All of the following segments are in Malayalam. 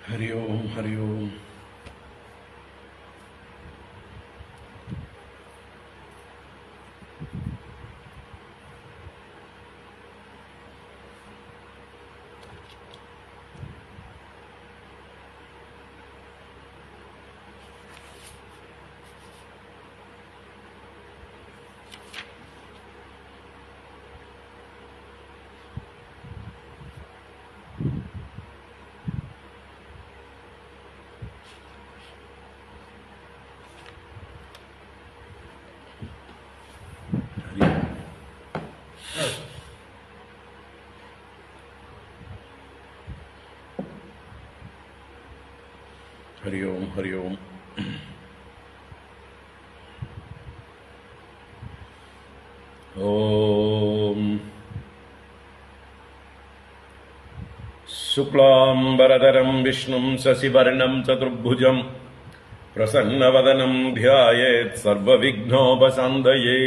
ഹരി ഓം ഹരി ഓം. ഹരി ഓം ഹരി ഓം. ഓം ശുക്ലാംബരധരം വിഷ്ണും ശശിവർണം ചതുർഭുജം പ്രസന്നവദനം ധ്യായേത് സർവവിഘ്നോപശാന്തയേ.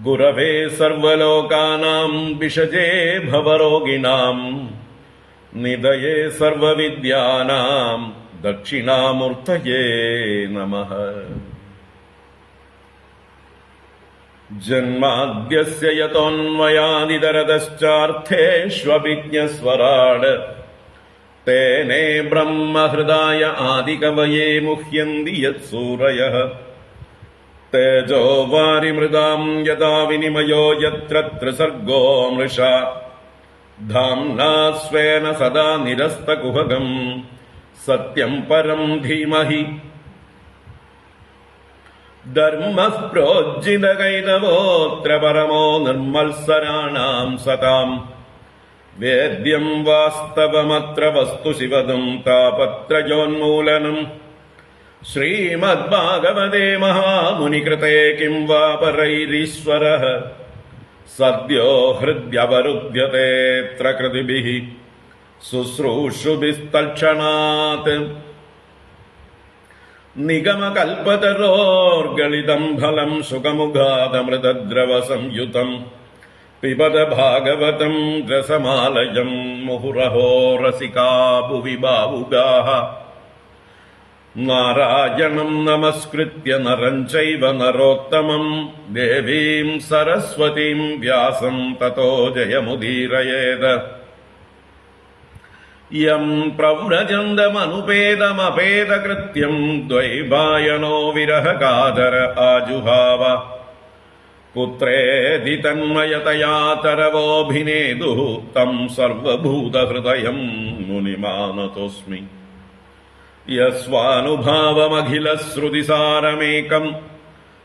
ഗുരവേ സർവലോകാനാം വിഷജേ ഭവരോഗിണാം നിധയേ സർവവിദ്യാനാം ദക്ഷിണാമൂർത്തയേ നമഃ. ജന്മാദ്യസ്യ യതോന്വയാദിതരതശ്ചാർത്ഥേഷ്വഭിജ്ഞസ്വരാട് തേനേ ബ്രഹ്മഹൃദായ ആദികവയേ മുഹ്യന്തി യത്സൂരയഃ. തേജോ വാരിമൃതാം യഥാ വിനിമയോ യത്ര ത്രിസർഗോ മൃഷാ ധാംനാ സ്വേന സദാ നിരസ്തകുഹകം സത്യം പരം ധീമഹി. ധർമ്മഃ പ്രോജ്ജിതകൈതവോऽത്ര പരമോ നിർമ്മത്സരാണാം സതാം. വേദ്യം വാസ്തവമത്ര വസ്തു ശിവദം താപത്രയോന്മൂലനം. ശ്രീമദ്ഭാഗവതേ മഹാമുനികൃതേ കിം വാ പരൈരീശ്വരഃ സദ്യോ ഹൃദ്യവരുധ്യതേത്ര കൃതിഭിഃ ശുശ്രൂഷുഭിസ്തൽക്ഷണാത്. നിഗമകൽപതരോർഗളിതം ഫലം സുഖമുഖാദമൃതദ്രവ സംയുതം പിബത ഭാഗവതം രസമാലയം മുഹുരഹോ രസികാ ഭുവി ഭാവുകാഃ. നാരായണം നമസ്കൃത്യ നരം ചൈവ നരോത്തമം ദേവീം സരസ്വതീം വ്യാസം തതോ ജയമുദീരയേത്. യം പ്രവ്രജന്തമനുപേതമപേതകൃത്യം ദ്വൈപായനോ വിരഹകാതര ആജുഹാവ. പുത്രേതി തന്മയതയാ തരവോഭിനേദുഃ തം സർവഭൂതഹൃദയം മുനിമാനതോസ്മി. യസ്വാനുഭാവമഖിലശ്രുതിസാരമേകം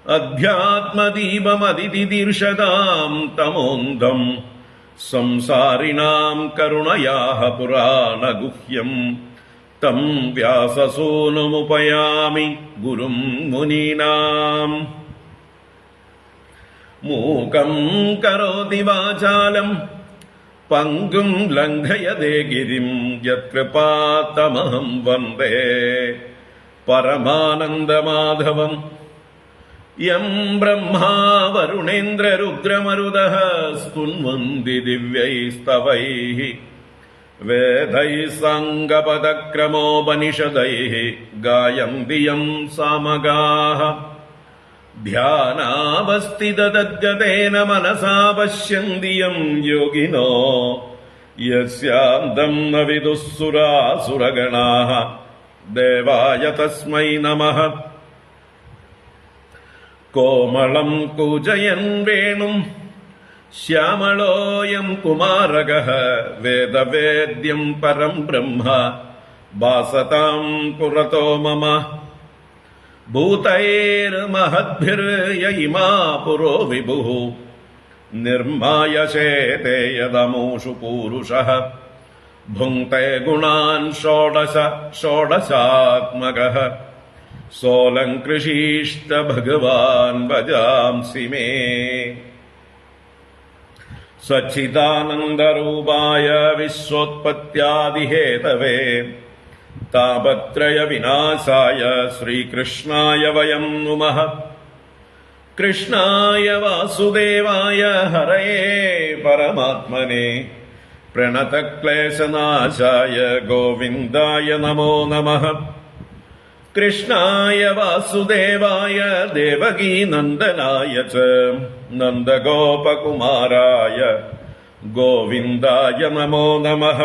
അധ്യാത്മദീപമതിതിദീർഷതാം തമോന്ധം സംസാരിണാം കരുണയാഃ പുരാണഗുഹ്യം തം വ്യാസസൂനുമുപയാമി ഗുരും മുനീനാം. മൂകം കരോതി വാചാലം പങ്കും ലംഘയതേ ഗിരിം യത്കൃപാത്തമഹം വന്ദേ പരമാനന്ദമാധവം. യം ബ്രഹ്മാ വരുണേന്ദ്രരുദ്രമരുതഃ സ്തുന്വന്തി ദിവ്യൈസ്തവൈഃ വേദൈഃ സാംഗപദക്രമോപനിഷദൈഃ ഗായന്തി യം സാമഗാഃ. ധ്യാനാവസ്ഥിതതദ്ഗതേന മനസാ പശ്യന്തി യം യോഗിനോ യസ്യാന്തം ന വിദുഃ സുരാസുരഗണാഃ. ദേവായ തസ്മൈ നമഃ. കോമളം കൂജയൻ വേണും ശ്യാമളോയം കുമാരകഃ വേദവേദ്യം പരം ബ്രഹ്മ ഭാസതാം പുരതോ മമ. ഭൂതൈർമഹദ്ഭിർയ ഇമാ പുരോ വിഭുഃ നിർമായശേതേ യദമൂഷു പൂരുഷഃ ഭുങ്ക്തേ ഗുണാൻ ഷോഡശ ഷോഡശാത്മകഃ സോലങ്കൃഷീഷ്ട ഭഗവാൻ ഭജാംസി മേ. സച്ചിദാനന്ദരൂപായ വിശ്വോത്പത്യാദിഹേതവേ താപത്രയ വിനാശായ ശ്രീകൃഷ്ണായ വയം നുമഃ. കൃഷ്ണായ വാസുദേവായ ഹരയേ പരമാത്മനെ പ്രണതക്ലേശനാശായ ഗോവിന്ദായ നമോ നമഃ. കൃഷ്ണായ വാസുദേവായ ദേവകീനന്ദനായ ച നന്ദഗോപകുമാരായ ഗോവിന്ദായ നമോ നമഃ.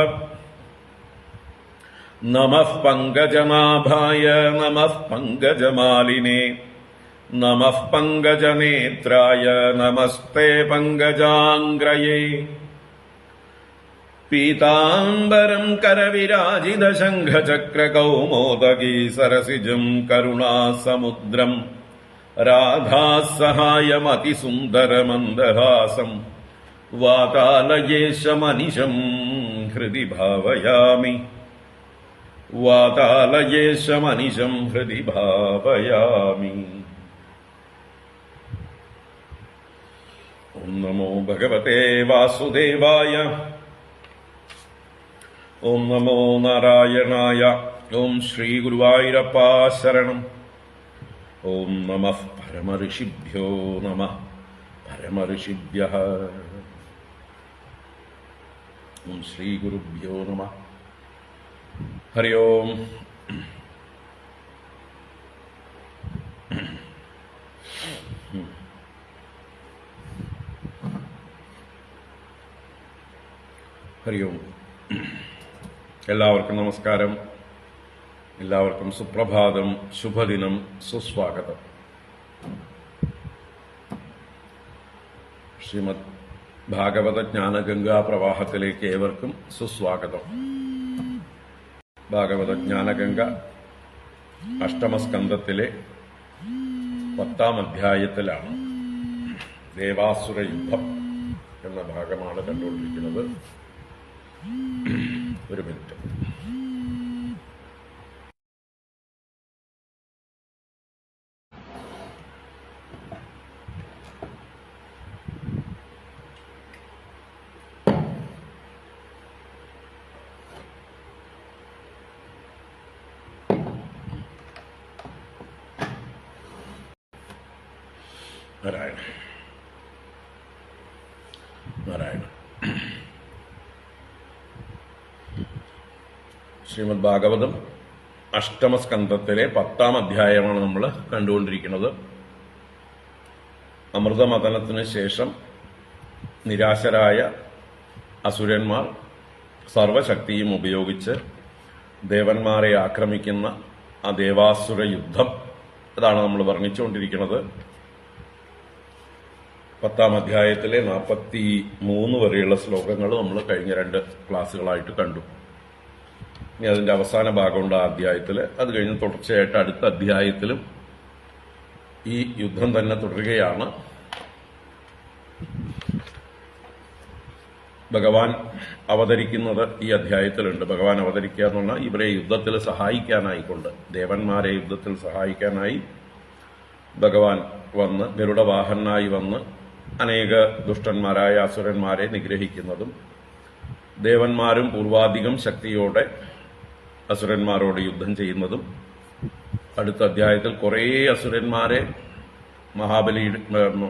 നമഃ പങ്കജനാഭായ നമഃ പങ്കജമാലിനേ നമഃ പങ്കജനേത്രായ നമസ്തേ പങ്കജാംഗ്രയേ. പീതാംബരം കരവിരാജിതശംഖചക്രകൗമോദഗീ സരസിജം കരുണാസമുദ്രം രാധാസഹായമതിസുന്ദരമന്ദഹാസം വാതാലയേശമനിശം ഹൃദി ഭാവയാമി. വാതാലയേശമനിശം ഹൃദി ഭാവയാമി. ഓം നമോ ഭഗവതേ വാസുദേവായ. ഓം നമോ നാരായണായ. ഓം ശ്രീ ഗുരുവായൂരപ്പ ശരണം. ഓം നമഃ പരമഋഷിഭ്യോ നമഃ പരമഋഷിഭ്യഃ. ഓം ശ്രീ ഗുരുഭ്യോ നമഃ. ഹരി ഓം. ഹരി ഓം. എല്ലാവർക്കും നമസ്കാരം. എല്ലാവർക്കും സുപ്രഭാതം, ശുഭദിനം, സുസ്വാഗതം. ശ്രീമദ് ഭാഗവത ജ്ഞാനഗംഗാ പ്രവാഹത്തിലേക്ക് ഏവർക്കും സുസ്വാഗതം. ഭാഗവത ജ്ഞാനഗംഗ അഷ്ടമസ്കന്ധത്തിലെ 10ാം അധ്യായത്തിലാണ്. ദേവാസുര യുദ്ധം എന്ന ഭാഗമാണ് കണ്ടുകൊണ്ടിരിക്കുന്നത്. ഒരു മിനിറ്റ്. നാരായണ നാരായണ. ശ്രീമദ് ഭാഗവതം അഷ്ടമസ്കന്ധത്തിലെ 10ാം അധ്യായമാണ് നമ്മൾ കണ്ടുകൊണ്ടിരിക്കുന്നത്. അമൃതമഥനത്തിന് ശേഷം നിരാശരായ അസുരന്മാർ സർവശക്തിയും ഉപയോഗിച്ച് ദേവന്മാരെ ആക്രമിക്കുന്ന ആ ദേവാസുര യുദ്ധം, അതാണ് നമ്മൾ വർണ്ണിച്ചുകൊണ്ടിരിക്കുന്നത്. 10ാം അധ്യായത്തിലെ 43 വരെയുള്ള ശ്ലോകങ്ങൾ നമ്മൾ കഴിഞ്ഞ 2 ക്ലാസ്സുകളായിട്ട് കണ്ടു. ഇനി അതിന്റെ അവസാന ഭാഗമുണ്ട് ആ അധ്യായത്തിൽ. അത് കഴിഞ്ഞ് തുടർച്ചയായിട്ട് അടുത്ത അധ്യായത്തിലും ഈ യുദ്ധം തന്നെ തുടരുകയാണ്. ഭഗവാൻ അവതരിക്കുന്നത് ഈ അധ്യായത്തിലുണ്ട്. ഭഗവാൻ അവതരിക്കുക എന്ന് പറഞ്ഞാൽ ഇവരെ യുദ്ധത്തിൽ സഹായിക്കാനായിക്കൊണ്ട്, ദേവന്മാരെ യുദ്ധത്തിൽ സഹായിക്കാനായി ഭഗവാൻ വന്ന് ഗരുഡവാഹനായി വന്ന് അനേക ദുഷ്ടന്മാരായ അസുരന്മാരെ നിഗ്രഹിക്കുന്നതും ദേവന്മാരും പൂർവാധികം ശക്തിയോടെ അസുരന്മാരോട് യുദ്ധം ചെയ്യുന്നതും. അടുത്ത അധ്യായത്തിൽ കുറേ അസുരന്മാരെ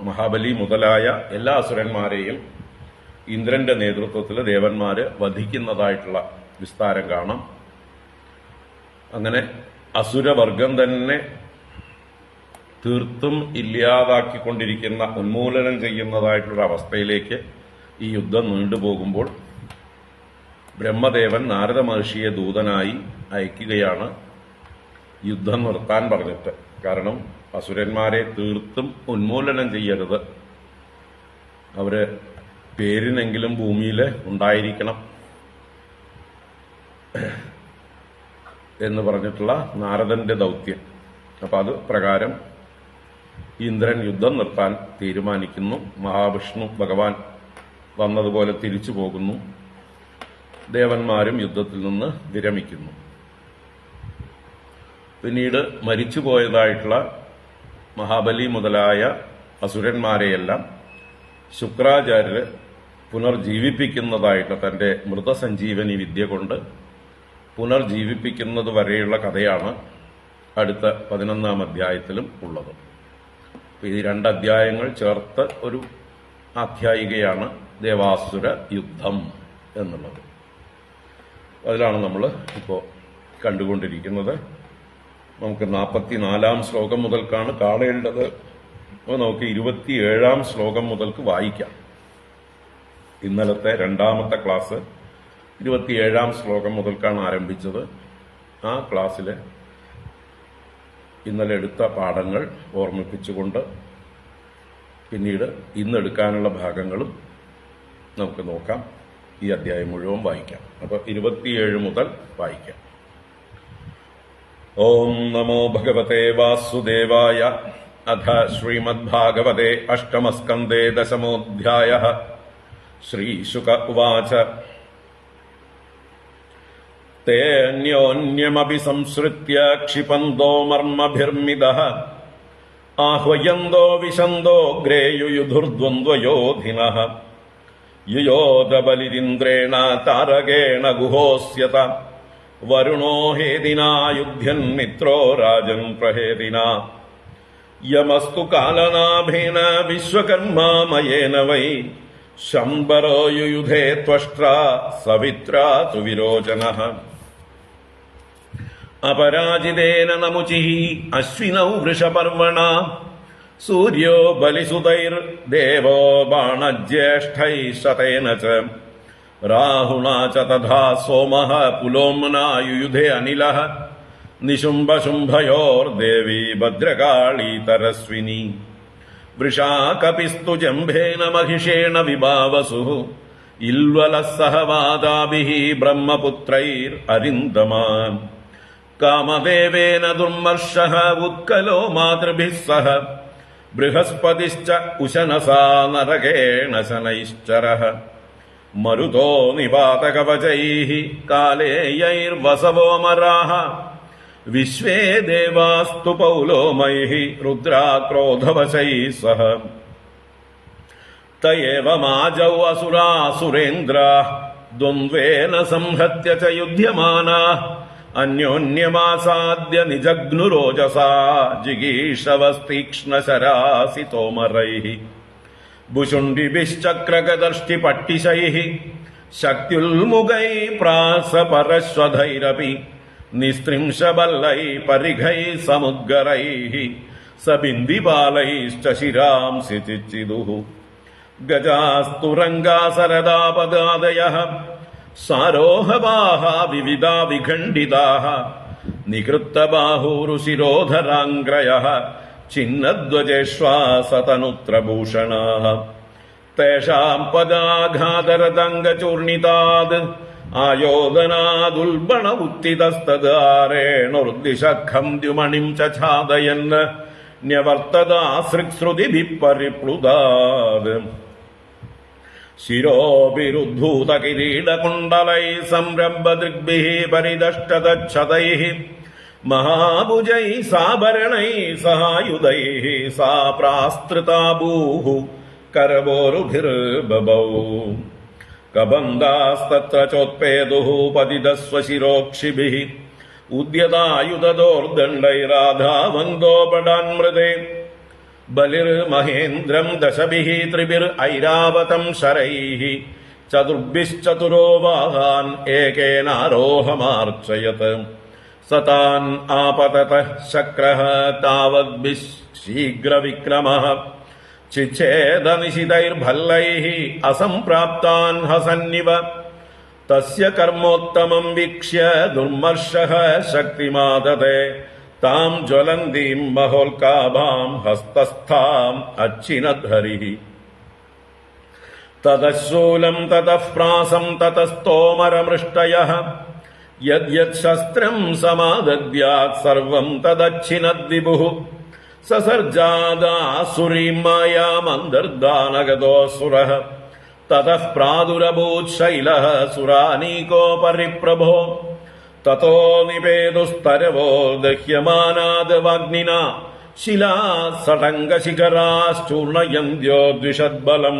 മഹാബലി മുതലായ എല്ലാ അസുരന്മാരെയും ഇന്ദ്രന്റെ നേതൃത്വത്തിൽ ദേവന്മാര് വധിക്കുന്നതായിട്ടുള്ള വിസ്താരം കാണാം. അങ്ങനെ അസുരവർഗം തന്നെ തീർത്തും ഇല്ലാതാക്കിക്കൊണ്ടിരിക്കുന്ന, ഉന്മൂലനം ചെയ്യുന്നതായിട്ടുള്ള അവസ്ഥയിലേക്ക് ഈ യുദ്ധം നീണ്ടുപോകുമ്പോൾ ബ്രഹ്മദേവൻ നാരദ മഹർഷിയെ ദൂതനായി അയക്കുകയാണ് യുദ്ധം നിർത്താൻ പറഞ്ഞിട്ട്. കാരണം അസുരന്മാരെ തീർത്തും ഉന്മൂലനം ചെയ്യരുത്, അവര് പേരിനെങ്കിലും ഭൂമിയിൽ ഉണ്ടായിരിക്കണം എന്ന് പറഞ്ഞിട്ടുള്ള നാരദന്റെ ദൗത്യം. അപ്പൊ അത് പ്രകാരം ഇന്ദ്രൻ യുദ്ധം നിർത്താൻ തീരുമാനിക്കുന്നു. മഹാവിഷ്ണു ഭഗവാൻ വന്നതുപോലെ തിരിച്ചു പോകുന്നു. ദേവന്മാരും യുദ്ധത്തിൽ നിന്ന് വിരമിക്കുന്നു. പിന്നീട് മരിച്ചുപോയതായിട്ടുള്ള മഹാബലി മുതലായ അസുരന്മാരെയെല്ലാം ശുക്രാചാര്യര് പുനർജീവിപ്പിക്കുന്നതായിട്ട് തന്റെ മൃതസഞ്ജീവനി വിദ്യ കൊണ്ട് പുനർജീവിപ്പിക്കുന്നത് വരെയുള്ള കഥയാണ് അടുത്ത 11-ാം അധ്യായത്തിലും ഉള്ളത്. ഈ 2 അധ്യായങ്ങൾ ചേർത്ത് ഒരു ആഖ്യായികയാണ് ദേവാസുര യുദ്ധം എന്നുള്ളത്. അതിലാണ് നമ്മൾ ഇപ്പോൾ കണ്ടുകൊണ്ടിരിക്കുന്നത്. നമുക്ക് 44-ാം ശ്ലോകം മുതൽക്കാണ് കാണേണ്ടത്. അപ്പോൾ നമുക്ക് 27-ാം ശ്ലോകം മുതൽക്ക് വായിക്കാം. ഇന്നലത്തെ 2ാമത്തെ ക്ലാസ് 27-ാം ശ്ലോകം മുതൽക്കാണ് ആരംഭിച്ചത്. ആ ക്ലാസ്സിൽ ഇന്നലെ എടുത്ത പാഠങ്ങൾ ഓർമ്മിപ്പിച്ചുകൊണ്ട് പിന്നീട് ഇന്നെടുക്കാനുള്ള ഭാഗങ്ങളും നമുക്ക് നോക്കാം. ഈ അധ്യായം മുഴുവൻ വായിക്കാം. അപ്പോൾ 27 മുതൽ വായിക്കാം. ഓം നമോ ഭഗവതേ വാസുദേവായ. അഥ ശ്രീമദ്ഭാഗവതേ അഷ്ടമസ്കന്ധേ ദശമോऽധ്യായഃ. ശ്രീശുക ഉവാച. തേ അന്യോന്യമപി സംസൃത്യ ക്ഷിപന്തോ മർമ്മഭിർമിദഃ ആഹ്വയന്തോ വിശന്തോഗ്രേ യുയുധുർദ്വന്ദ്വയോധിനഃ യുയോധബലിരിന്ദ്രേണ താരകേണ ഗുഹോസ്യത വരുണോ ഹേതിനാ യുധ്യൻ മിത്രോ രാജൻ പ്രഹേതിന യമസ്തു കാലനാഭേന വിശ്വകർമാമയേന വൈ ശംബരോ യുയുധേ ത്വഷ്ട്രാ സവിത്രാ തു വിരോചനഃ അപരാജിതേന നമുചിഃ അശ്വിനൗ വൃഷപർവണ സൂര്യോ ബലിസുതൈർദേവോ ബാണജ്യേഷ്ഠൈഃ ശതേന ച രാഹുണാ ച തഥാ സോമഃ പുലോംനാ യുയുധേ അനിലഃ നിശുംഭശുംഭയോർദേവീ ഭദ്രകാളീ തരസ്വിനി വൃഷാകപിസ്തു ജംഭേന മഹിഷേണ വിഭാവസുഃ ഇൽവലഃ സഹ വാതാഭിഃ ബ്രഹ്മപുത്രൈർ അരിന്ദമാ കാമദേവേന ദുർമർഷഃ ഉത്കലോ മാതൃഭിഃ സഹ ബൃഹസ്പതിശ്ച ഉശനസാ നരകേണ ശനൈശ്ചരഃ മരുതോ നിപാതകവചൈഃ കാലേയൈർവസവോമരാः വിശ്വേ ദേവാസ്തു പൗലോമൈഃ രുദ്രാക്രോധവശൈഃ സഹ തയേവമാജൗ അസുരാസുരേന്ദ്രാः ദ്വന്ദ്വേന സംഹത്യ ച യുധ്യമാനാः അന്യോന്യമാസാദ്യ നിജഗ്നുരോജസാ ജിഗീഷവസ്തീക്ഷ്ണശരാസി തോമരൈഃ ഭുഷുണ്ഡിഭിശ്ചക്രഗദർഷ്ടിപട്ടിശൈഃ ശക്ത്യുൽമുഖൈ പ്രാസപരശ്വധൈരപി നിസ്ത്രിംശബല്ലൈ പരിഘൈ സമുദ്ഗരൈഃ സബിന്ദിപാലൈശ്ച ശിരാംസി ചിച്ചിദുഃ ഗജാസ്തുരംഗാസരദാപദാദയഃ സാരോഹവാഹ വിവിധാ വിഖണ്ഡിതാഃ നികൃത്തബാഹൂരുശിരോധരാംഗ്രയഃ ഛിന്നധ്വജേഷ്വാസതനുത്രഭൂഷണാഃ തേഷാം പദാഘാതരതംഗചൂർണിതാദ് ആയോധനാദുൽബണ ഉത്തിതസ്തദാരേണുർദിശഖം ദ്യുമണിം ചാദയൻ ന്യവർത്തദാസൃക്ശ്രുതിഭിഃ പരിപ്ലുതാദ് ശിരോഭിരുദ്ധൂതകിരീടകുണ്ഡലൈഃ സംരംഭദൃഗ്ഭിഃ പരിദഷ്ടതച്ഛതൈഃ മഹാഭുജൈഃ സാഭരണൈഃ സഹായുധൈഃ സാ പ്രാസ്തൃതാഭൂഃ കരവോരുഭിർബഭൗ കബന്ധാസ്തത്ര ചോത്പേതുഃ പതിതസ്വശിരോക്ഷിഭിഃ ഉദ്യതായുധദോർദണ്ഡൈരാധാവന്തോപടാന്മൃതേ ബലിർമഹേന്ദ്രം ദശഭിഃ ത്രിഭിർഐരാവതം ശരൈഃ ചതുർഭിശ്ചതുരോ വാഹാൻ ഏകേനാരോഹമാർച്ചയത് സതാൻ ആപതതഃ ശക്രഃ താവദ്ഭിഃ ശീഘ്രവിക്രമഃ ചിച്ഛേദനിശിതൈർഭല്ലൈഃ അസംപ്രാപ്താൻ ഹസന്നിവ തസ്യ കർമ്മോത്തമം വീക്ഷ്യ ദുർമർഷഃ ശക്തിമാദദേ താം ജ്വലന്തീം മഹോൽകാഭാം ഹസ്തസ്ഥാം അച്ഛിനദ്ഹരിഃ തതഃശൂലം തതഃ പ്രാസം തതസ്തോമരമൃഷ്ടയഃ യദ്യത് ശസ്ത്രം സമാദദ്യാത് സർവം തദച്ഛിനദ്വിഭുഃ സസർജാദാസുരീം മായാമന്തർദാനഗതോऽസുരഃ തതഃ പ്രാദുരഭൂത് ശൈലഃ സുരാനീകോ പരിപ്രഭോ തതോ നിപേതുസ്തരവോ ദഹ്യമാനാദ് വാഗ്നിനാ ശിലാ സടങ്കശിഖരാശ്ചൂർണയന്ത്യോ ദ്വിഷദ്ബലം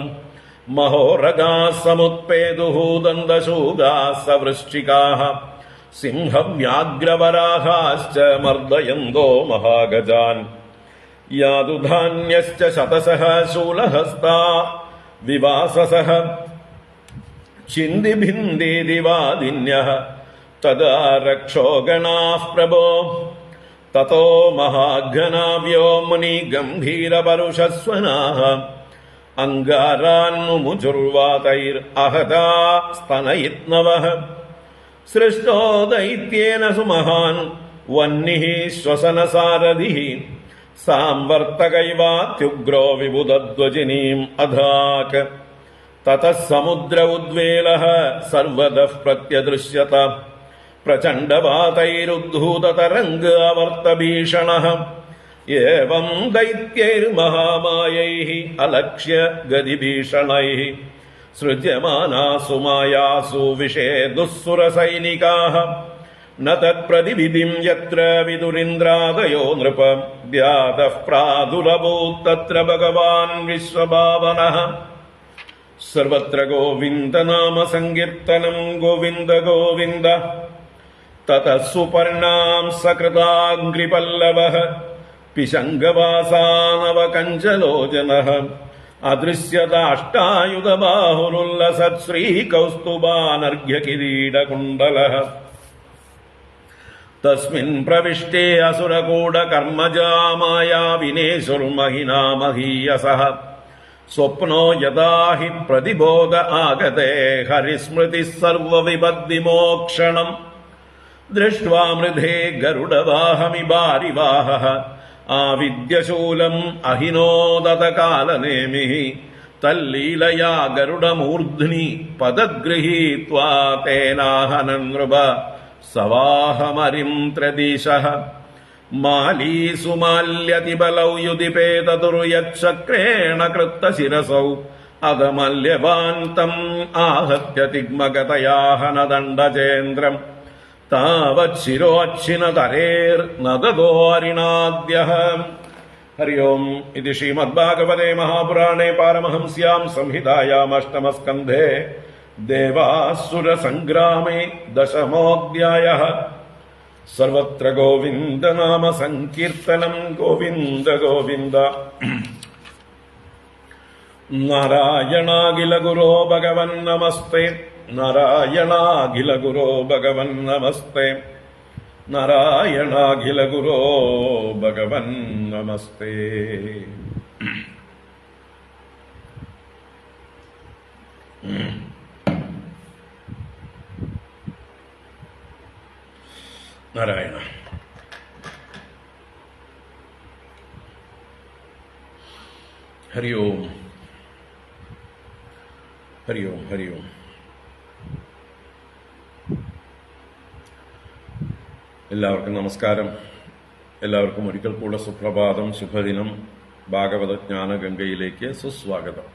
മഹോരഗാഃ സമുത്പേതുഃ ദന്തശൂഗാഃ സവൃശ്ചികാഃ സിംഹവ്യാഘ്രവരാഹാശ്ച മർദയന്തോ മഹാഗജാൻ യാതുധാന്യശ്ച ശതശഃ ശൂലഹസ്താ വിവാസസഃ ചിന്തിഭിന്ദിദിവാദിന്യഃ തദാ രക്ഷോഗണാഃ പ്രഭോ തതോ മഹാഘനാവ്യോ മുനിഗംഭീരപരുഷസ്വനാഃ അംഗാരാന്മുമുചുർവാതൈർ അഹതാ സ്തനയിത്നവഃ സൃഷ്ടോ ദൈത്യേന സുമഹാൻ വഹ്നിഃ ശ്വസനസാരഥിഃ സാംവർത്തകൈവാത്യുഗ്രോ വിബുധധ്വജിനീം അധാക് തതഃ സമുദ്ര ഉദ്വേലഃ സർവതഃ പ്രത്യദൃശ്യത പ്രചണ്ഡവാതൈരുദ്ധൂതതരംഗാവർത്തഭീഷണഃ ഏവം ദൈത്യൈർമഹാമായൈഃ അലക്ഷ്യ ഗതിഭീഷണൈഃ സൃജ്യമാനാസു മായാസു വിഷേദുഃസുരസൈനികാഃ ന തത്പ്രതിവിധിം യത്ര വിദുരിന്ദ്രാദയോ നൃപ വ്യാതഃ പ്രാദുരഭൂത് തത്ര ഭഗവാൻ വിശ്വഭാവനഃ സർവത്ര ഗോവിന്ദനാമ സങ്കീർത്തനം ഗോവിന്ദ ഗോവിന്ദ തതഃ സുപർണാം സകൃതാംഘ്രിപല്ലവഃ പിശങ്കവാസാനവകഞ്ചലോചനഃ അദൃശ്യതാഷ്ടായുധബാഹുരുല്ലസത് ശ്രീകൗസ്തുഭാനർഘ്യകിരീടകുണ്ഡലഃ തസ്മിൻ പ്രവിഷ്ടേ അസുരകൂടകർമ്മജാ മായാവിനേശുർമഹിനാ മഹീയസഃ സ്വപ്നോ യഥാ ഹി പ്രതിബോധ ആഗതേ ഹരിസ്മൃതിഃ സർവവിപദ്വിമോക്ഷണം ദൃഷ്ട്വാ മൃധേ ഗരുഡവാഹമിവാരിവാഹഃ ആവിദ്യശൂലം അഹിനോദതകാലനേമിഃ തല്ലീലയാ ഗരുഡമൂർധ്നി പദഗൃഹീത്വാ തേനാഹനൻ നൃപ സവാഹമരിം ത്രദിശഃ മാലീസുമാല്യതിബലൗ യുദിപേതതുർയച്ഛക്രേണ കൃത്തശിരസൗ അധമല്യവാന്തം ആഹത്യ തിഗ്മഗതയാഹനദണ്ഡചേന്ദ്രം താവത് ശിരോച്ഛിന്നതരേർനദഗോരിണാദ്യഃ. ഹരി ഓം. ഇത് ശ്രീമദ്ഭാഗവതേ മഹാപുരാണേ പാരമഹംസ്യാം സംഹിതായാം അഷ്ടമസ്കന്ധേ ദേവാസുരസംഗ്രാമേ ദശമോऽധ്യായഃ. സർവത്ര ഗോവിന്ദനാമ സങ്കീർത്തനം ഗോവിന്ദ ഗോവിന്ദ. നാരായണാഖില ഗുരോ ഭഗവൻ നമസ്തേ. നാരായണാഖില ഗുരോ ഭഗവൻ നമസ്തേ. നാരായണാഖില ഗുരോ ഭഗവൻ നമസ്തേ. നാരായണ. ഹരി ഓം. ഹരി ഓം. ഹരി ഓം. എല്ലാവർക്കും നമസ്കാരം. എല്ലാവർക്കും ഒരിക്കൽ കൂടെ സുപ്രഭാതം, ശുഭദിനം. ഭാഗവത ജ്ഞാനഗംഗയിലേക്ക് സുസ്വാഗതം.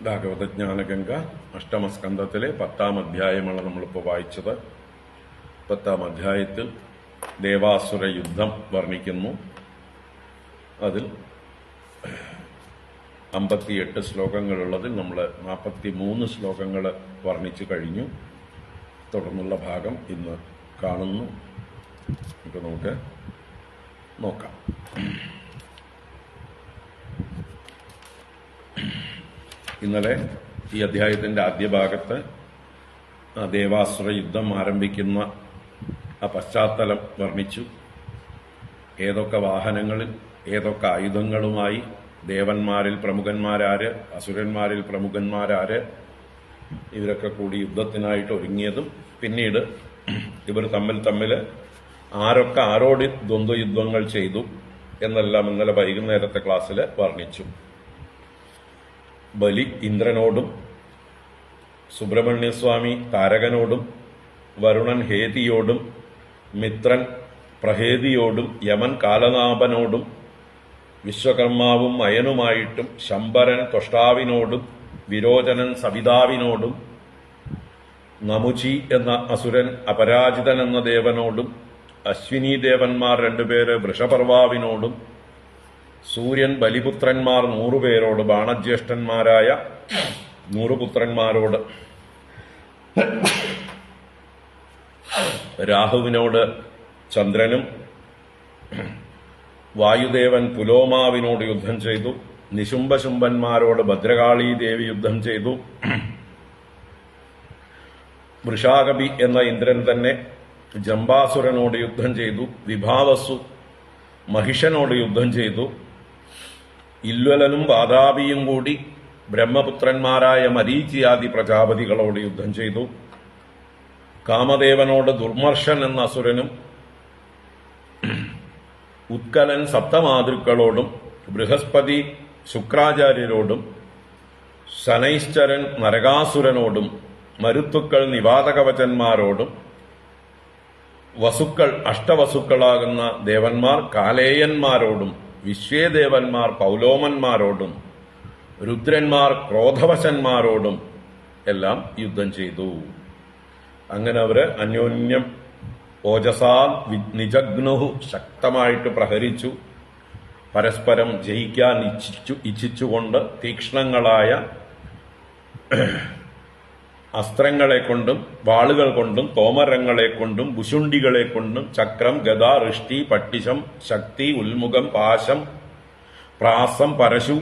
ഭാഗവത ജ്ഞാനഗംഗ അഷ്ടമസ്കന്ധത്തിലെ 10-ാം അധ്യായമാണ് നമ്മളിപ്പോൾ വായിച്ചത്. 10-ാം അധ്യായത്തിൽ ദേവാസുര യുദ്ധം വർണ്ണിക്കുന്നു. അതിൽ 58 ശ്ലോകങ്ങളുള്ളതിൽ നമ്മൾ 43 ശ്ലോകങ്ങൾ വർണ്ണിച്ചു കഴിഞ്ഞു. തുടർന്നുള്ള ഭാഗം ഇന്ന് കാണുന്നു. ഇപ്പൊ നമുക്ക് നോക്കാം. ഇന്നലെ ഈ അധ്യായത്തിന്റെ ആദ്യ ഭാഗത്ത് ദേവാസുര യുദ്ധം ആരംഭിക്കുന്ന ആ പശ്ചാത്തലം വർണ്ണിച്ചു. ഏതൊക്കെ വാഹനങ്ങളിൽ ഏതൊക്കെ ആയുധങ്ങളുമായി ദേവന്മാരിൽ പ്രമുഖന്മാരാര്, അസുരന്മാരിൽ പ്രമുഖന്മാരാര്, ഇവരൊക്കെ കൂടി യുദ്ധത്തിനായിട്ട് ഒരുങ്ങിയതും പിന്നീട് ഇവർ തമ്മിൽ ആരൊക്കെ ആരോട് ദ്വന്ദ്വയുദ്ധങ്ങൾ ചെയ്തു എന്നെല്ലാം ഇന്നലെ വൈകുന്നേരത്തെ ക്ലാസ്സിൽ വർണ്ണിച്ചു. ബലി ഇന്ദ്രനോടും, സുബ്രഹ്മണ്യസ്വാമി താരകനോടും, വരുണൻ ഹേതിയോടും, മിത്രൻ പ്രഹേതിയോടും, യമൻ കാലനാഭനോടും, വിശ്വകർമാവും അയനുമായിട്ടും ശമ്പരൻ ത്വഷ്ടാവിനോടും വിരോചനൻ സവിതാവിനോടും നമുചി എന്ന അസുരൻ അപരാജിതൻ എന്ന ദേവനോടും അശ്വിനി ദേവന്മാർ 2 പേര് വൃഷപർവാവിനോടും സൂര്യൻ ബലിപുത്രന്മാർ 100 പേരോട് ബാണജ്യേഷ്ഠന്മാരായ 100 പുത്രന്മാരോട് രാഹുവിനോട് ചന്ദ്രനും വായുദേവൻ പുലോമാവിനോട് യുദ്ധം ചെയ്തു. നിശുംഭശുംഭന്മാരോട് ഭദ്രകാളി ദേവി യുദ്ധം ചെയ്തു. വൃഷാകപി എന്ന ഇന്ദ്രൻ തന്നെ ജംബാസുരനോട് യുദ്ധം ചെയ്തു. വിഭാവസു മഹിഷനോട് യുദ്ധം ചെയ്തു. ഇല്വലനും വാതാപിയും കൂടി ബ്രഹ്മപുത്രന്മാരായ മരീചിയാദി പ്രജാപതികളോട് യുദ്ധം ചെയ്തു. കാമദേവനോട് ദുർമർഷൻ എന്ന അസുരനും ഉത്കലൻ സപ്തമാതൃക്കളോടും ബൃഹസ്പതി ശുക്രാചാര്യരോടും ശനൈശ്ചരൻ നരകാസുരനോടും മരുത്തുക്കൾ നിവാതകവചന്മാരോടും വസുക്കൾ അഷ്ടവസുക്കളാകുന്ന ദേവന്മാർ കാലേയന്മാരോടും വിശ്വേദേവന്മാർ പൗലോമന്മാരോടും രുദ്രന്മാർ ക്രോധവശന്മാരോടും എല്ലാം യുദ്ധം ചെയ്തു. അങ്ങനെ അവര് അന്യോന്യം ഓജസാ നിജഗ്നുഹു ശക്തമായിട്ട് പ്രഹരിച്ചു. പരസ്പരം ജയിക്കാൻ ഇച്ഛിച്ചുകൊണ്ട് തീക്ഷ്ണങ്ങളായ അസ്ത്രങ്ങളെ കൊണ്ടും വാളുകൾ കൊണ്ടും തോമരങ്ങളെ കൊണ്ടും ഭുഷുണ്ടികളെ കൊണ്ടും ചക്രം ഗദ ഋഷ്ടി പട്ടിശം ശക്തി ഉൽമുഖം പാശം പ്രാസം പരശു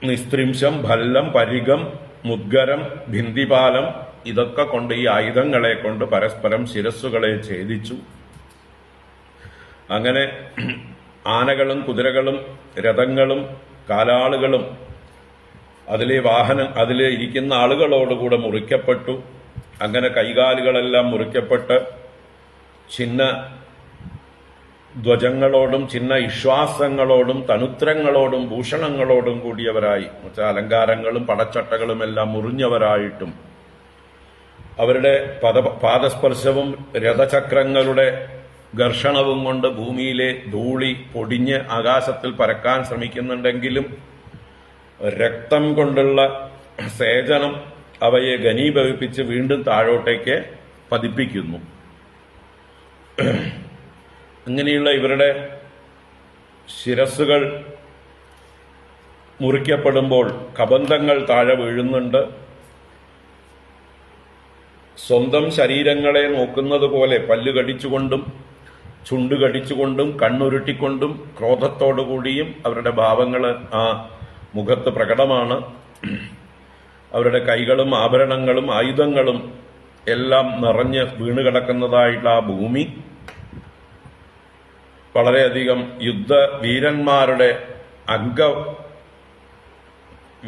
നിസ്ത്രിംശം ഭല്ലം പരിഗം മുദ്ഗരം ഭിന്ദിപാലം ഇതൊക്കെ കൊണ്ട് ഈ ആയുധങ്ങളെ കൊണ്ട് പരസ്പരം ശിരസ്സുകളെ ഛേദിച്ചു. അങ്ങനെ ആനകളും കുതിരകളും രഥങ്ങളും കാലാളുകളും അതിലെ ഇരിക്കുന്ന ആളുകളോടുകൂടെ മുറിക്കപ്പെട്ടു. അങ്ങനെ കൈകാലുകളെല്ലാം മുറിക്കപ്പെട്ട് ചിഹ്ന ധ്വജങ്ങളോടും ചിഹ്ന ഇശ്വാസങ്ങളോടും തനുത്രങ്ങളോടും ഭൂഷണങ്ങളോടും കൂടിയവരായി, അലങ്കാരങ്ങളും പടച്ചട്ടകളും എല്ലാം മുറിഞ്ഞവരായിട്ടും അവരുടെ പാദസ്പർശവും രഥചക്രങ്ങളുടെ ഘർഷണവും കൊണ്ട് ഭൂമിയിലെ ധൂളി പൊടിഞ്ഞ് ആകാശത്തിൽ പരക്കാൻ ശ്രമിക്കുന്നുണ്ടെങ്കിലും രക്തം കൊണ്ടുള്ള സേചനം അവയെ ഘനീഭവിപ്പിച്ച് വീണ്ടും താഴോട്ടേക്ക് പതിപ്പിക്കുന്നു. അങ്ങനെയുള്ള ഇവരുടെ ശിരസ്സുകൾ മുറിക്കപ്പെടുമ്പോൾ കബന്ധങ്ങൾ താഴെ വീഴുന്നുണ്ട്. സ്വന്തം ശരീരങ്ങളെ നോക്കുന്നത് പോലെ പല്ല് കടിച്ചുകൊണ്ടും ചുണ്ട് കടിച്ചുകൊണ്ടും കണ്ണുരുട്ടിക്കൊണ്ടും ക്രോധത്തോടുകൂടിയും അവരുടെ ഭാവങ്ങൾ ആ മുഖത്ത് പ്രകടമാണ്. അവരുടെ കൈകളും ആഭരണങ്ങളും ആയുധങ്ങളും എല്ലാം നിറഞ്ഞ് വീണുകിടക്കുന്നതായിട്ടുള്ള ആ ഭൂമി വളരെയധികം യുദ്ധവീരന്മാരുടെ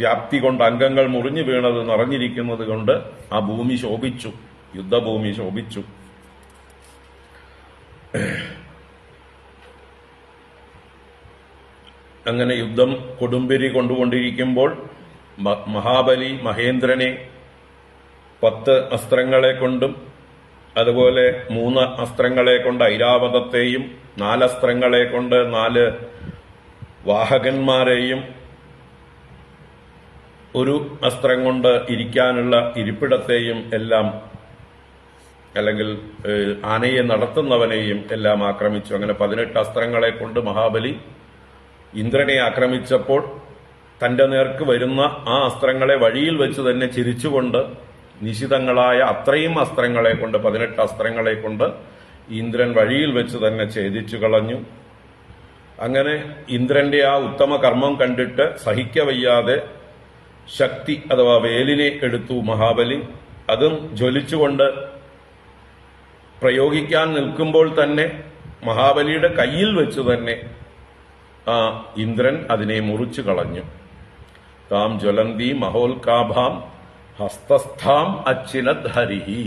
വ്യാപ്തി കൊണ്ട് അംഗങ്ങൾ മുറിഞ്ഞു വീണത് നിറഞ്ഞിരിക്കുന്നത് കൊണ്ട് ആ ഭൂമി ശോഭിച്ചു, യുദ്ധഭൂമി ശോഭിച്ചു. അങ്ങനെ യുദ്ധം കൊടുമ്പിരി കൊണ്ടുകൊണ്ടിരിക്കുമ്പോൾ മഹാബലി മഹേന്ദ്രനെ 10 അസ്ത്രങ്ങളെ കൊണ്ടും അതുപോലെ 3 അസ്ത്രങ്ങളെ കൊണ്ട് ഐരാവതത്തെയും 4 അസ്ത്രങ്ങളെ കൊണ്ട് 4 വാഹകന്മാരെയും 1 അസ്ത്രം കൊണ്ട് ഇരിക്കാനുള്ള ഇരിപ്പിടത്തെയും എല്ലാം, അല്ലെങ്കിൽ ആനയെ നടത്തുന്നവനെയും എല്ലാം ആക്രമിച്ചു. അങ്ങനെ 18 അസ്ത്രങ്ങളെ കൊണ്ട് മഹാബലി ഇന്ദ്രനെ ആക്രമിച്ചപ്പോൾ തന്റെ നേർക്ക് വരുന്ന ആ അസ്ത്രങ്ങളെ വഴിയിൽ വെച്ച് തന്നെ ചിരിച്ചുകൊണ്ട് നിശിതങ്ങളായ അത്രയും അസ്ത്രങ്ങളെ കൊണ്ട് 18 അസ്ത്രങ്ങളെ കൊണ്ട് ഇന്ദ്രൻ വഴിയിൽ വെച്ച് തന്നെ ഛേദിച്ചു കളഞ്ഞു. അങ്ങനെ ഇന്ദ്രന്റെ ആ ഉത്തമ കർമ്മം കണ്ടിട്ട് സഹിക്കവയ്യാതെ ശക്തി അഥവാ വേലിനെ എടുത്തു മഹാബലി. അതും ജ്വലിച്ചുകൊണ്ട് പ്രയോഗിക്കാൻ നിൽക്കുമ്പോൾ തന്നെ മഹാബലിയുടെ കയ്യിൽ വെച്ച് തന്നെ ആ ഇന്ദ്രൻ അതിനെ മുറിച്ചു കളഞ്ഞു. താം ജ്വലന്തി മഹോൽകാഭാം ഹസ്തസ്ഥാം അച്ചിനദ് ഹരിഹി.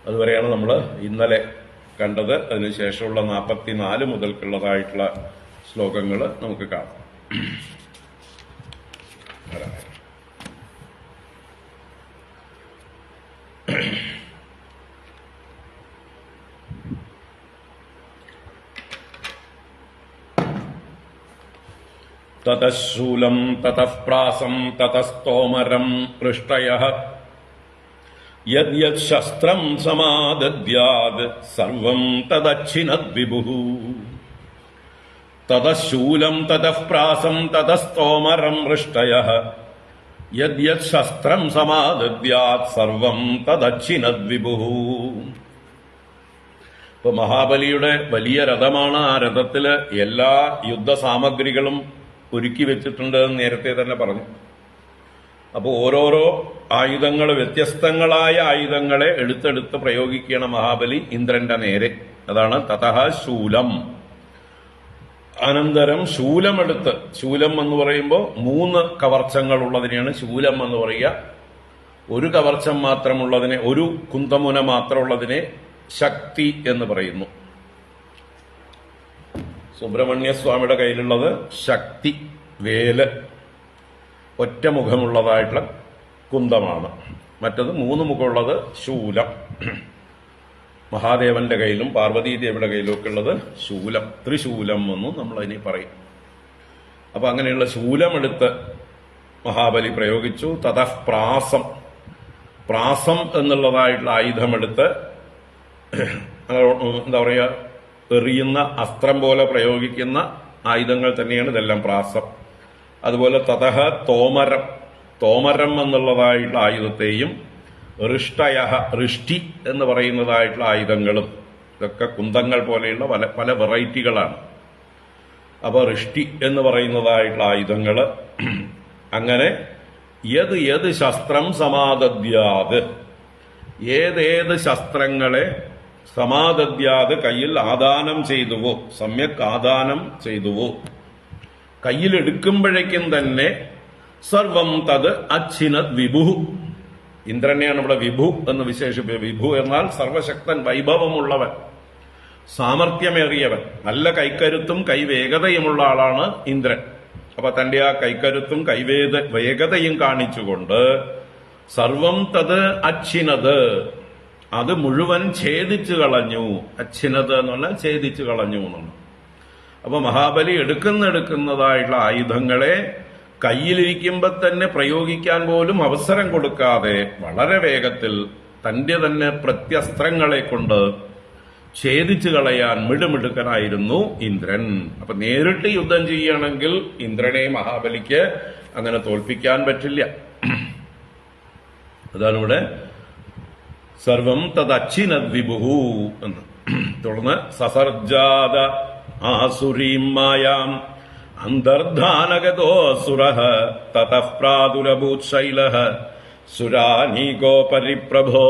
അതുവരെയാണ് നമ്മൾ ഇന്നലെ കണ്ടത്. അതിനുശേഷമുള്ള 44 മുതൽക്കുള്ളതായിട്ടുള്ള ശ്ലോകങ്ങൾ നമുക്ക് കാണാം. തതഃ ശൂലം തതഃ പ്രാസം തതസ്തോമരം പൃഷ്ടയഃ യദ്യത് ശസ്ത്രം സമാദദ്യാത് സർവം തദച്ഛിനദ് വിഭുഃ. തതഃ ശൂലം തതഃ പ്രാസം തതസ്തോമരം പൃഷ്ടയഃ യദ്യത് ശസ്ത്രം സമാദദ്യാത് സർവം തദച്ഛിനദ് വിഭുഃ. ഇപ്പൊ മഹാബലിയുടെ വലിയ രഥമാണ്. ആ രഥത്തില് എല്ലാ യുദ്ധസാമഗ്രികളും ഒരുക്കി വെച്ചിട്ടുണ്ട് എന്ന് നേരത്തെ തന്നെ പറഞ്ഞു. അപ്പോൾ ഓരോരോ ആയുധങ്ങൾ, വ്യത്യസ്തങ്ങളായ ആയുധങ്ങളെ എടുത്തെടുത്ത് പ്രയോഗിക്കുകയാണ് മഹാബലി ഇന്ദ്രന്റെ നേരെ. അതാണ് തതഃ ശൂലം. അനന്തരം ശൂലമെടുത്ത്, ശൂലം എന്ന് പറയുമ്പോൾ 3 കവർച്ചങ്ങൾ ഉള്ളതിനെയാണ് ശൂലം എന്ന് പറയുക. ഒരു കവർച്ചം മാത്രമുള്ളതിനെ, ഒരു കുന്തമുന മാത്രമുള്ളതിനെ ശക്തി എന്ന് പറയുന്നു. സുബ്രഹ്മണ്യസ്വാമിയുടെ കയ്യിലുള്ളത് ശക്തി വേല്, ഒറ്റമുഖമുള്ളതായിട്ടുള്ള കുന്തമാണ്. മറ്റത് 3 മുഖമുള്ളത് ശൂലം. മഹാദേവന്റെ കയ്യിലും പാർവതീദേവിയുടെ കയ്യിലും ഒക്കെ ഉള്ളത് ശൂലം, ത്രിശൂലം എന്നും നമ്മൾ അതിനെ പറയും. അപ്പൊ അങ്ങനെയുള്ള ശൂലമെടുത്ത് മഹാബലി പ്രയോഗിച്ചു. തതഃ പ്രാസം, പ്രാസം എന്നുള്ളതായിട്ടുള്ള ആയുധമെടുത്ത്, എന്താ പറയുക, എറിയുന്ന അസ്ത്രം പോലെ പ്രയോഗിക്കുന്ന ആയുധങ്ങൾ തന്നെയാണ് ഇതെല്ലാം പ്രാസം. അതുപോലെ തതഃ തോമരം, തോമരം എന്നുള്ളതായിട്ടുള്ള ആയുധത്തെയും ഋഷ്ടയഃ, ഋഷ്ടി എന്ന് പറയുന്നതായിട്ടുള്ള ആയുധങ്ങളും, ഇതൊക്കെ കുന്തങ്ങൾ പോലെയുള്ള പല പല വെറൈറ്റികളാണ്. അപ്പൊ ഋഷ്ടി എന്ന് പറയുന്നതായിട്ടുള്ള ആയുധങ്ങള്. അങ്ങനെ യത് ശസ്ത്രം സമാദദ്യാത്, ഏതേത് ശസ്ത്രങ്ങളെ സമാദദ്യാത് കയ്യിൽ ആദാനം ചെയ്തുവോ, സമ്യക് ആദാനം ചെയ്തുവോ, കയ്യിലെടുക്കുമ്പോഴേക്കും തന്നെ സർവം തത് അച്ഛിനദ് വിഭു. ഇന്ദ്രനെയാണ് ഇവിടെ വിഭു എന്ന് വിശേഷിപ്പിക്കുക. വിഭു എന്നാൽ സർവശക്തൻ, വൈഭവമുള്ളവൻ, സാമർഥ്യമേറിയവൻ, നല്ല കൈക്കരുത്തും കൈവേഗതയുമുള്ള ആളാണ് ഇന്ദ്രൻ. അപ്പൊ തന്റെ ആ കൈക്കരുത്തും വേഗതയും കാണിച്ചുകൊണ്ട് സർവം തത് അച്ഛിനത്, അത് മുഴുവൻ ഛേദിച്ചു കളഞ്ഞു. അച്ഛിനത് എന്ന് പറഞ്ഞാൽ ഛേദിച്ചു കളഞ്ഞു എന്നാണ്. അപ്പൊ മഹാബലി എടുക്കുന്നതായിട്ടുള്ള ആയുധങ്ങളെ കയ്യിലിരിക്കുമ്പോൾ തന്നെ പ്രയോഗിക്കാൻ പോലും അവസരം കൊടുക്കാതെ വളരെ വേഗത്തിൽ തന്റെ തന്നെ പ്രത്യസ്ത്രങ്ങളെ കൊണ്ട് ഛേദിച്ചു കളയാൻ മിടുമിടുക്കനായിരുന്നു ഇന്ദ്രൻ. അപ്പൊ നേരിട്ട് യുദ്ധം ചെയ്യുകയാണെങ്കിൽ ഇന്ദ്രനെ മഹാബലിക്ക് അങ്ങനെ തോൽപ്പിക്കാൻ പറ്റില്ല. അതാണ് ഇവിടെ സർവം തദച്ഛിനദ് വിഭുഃ എന്ന്. തുടർന്ന് സസർജാത ആസുരീം മായാം അന്തർധാനഗതോസുരഃ തതഃ പ്രാദുരഭൂത് ശൈലഃ സുരാനീകോ പരിപ്രഭോ.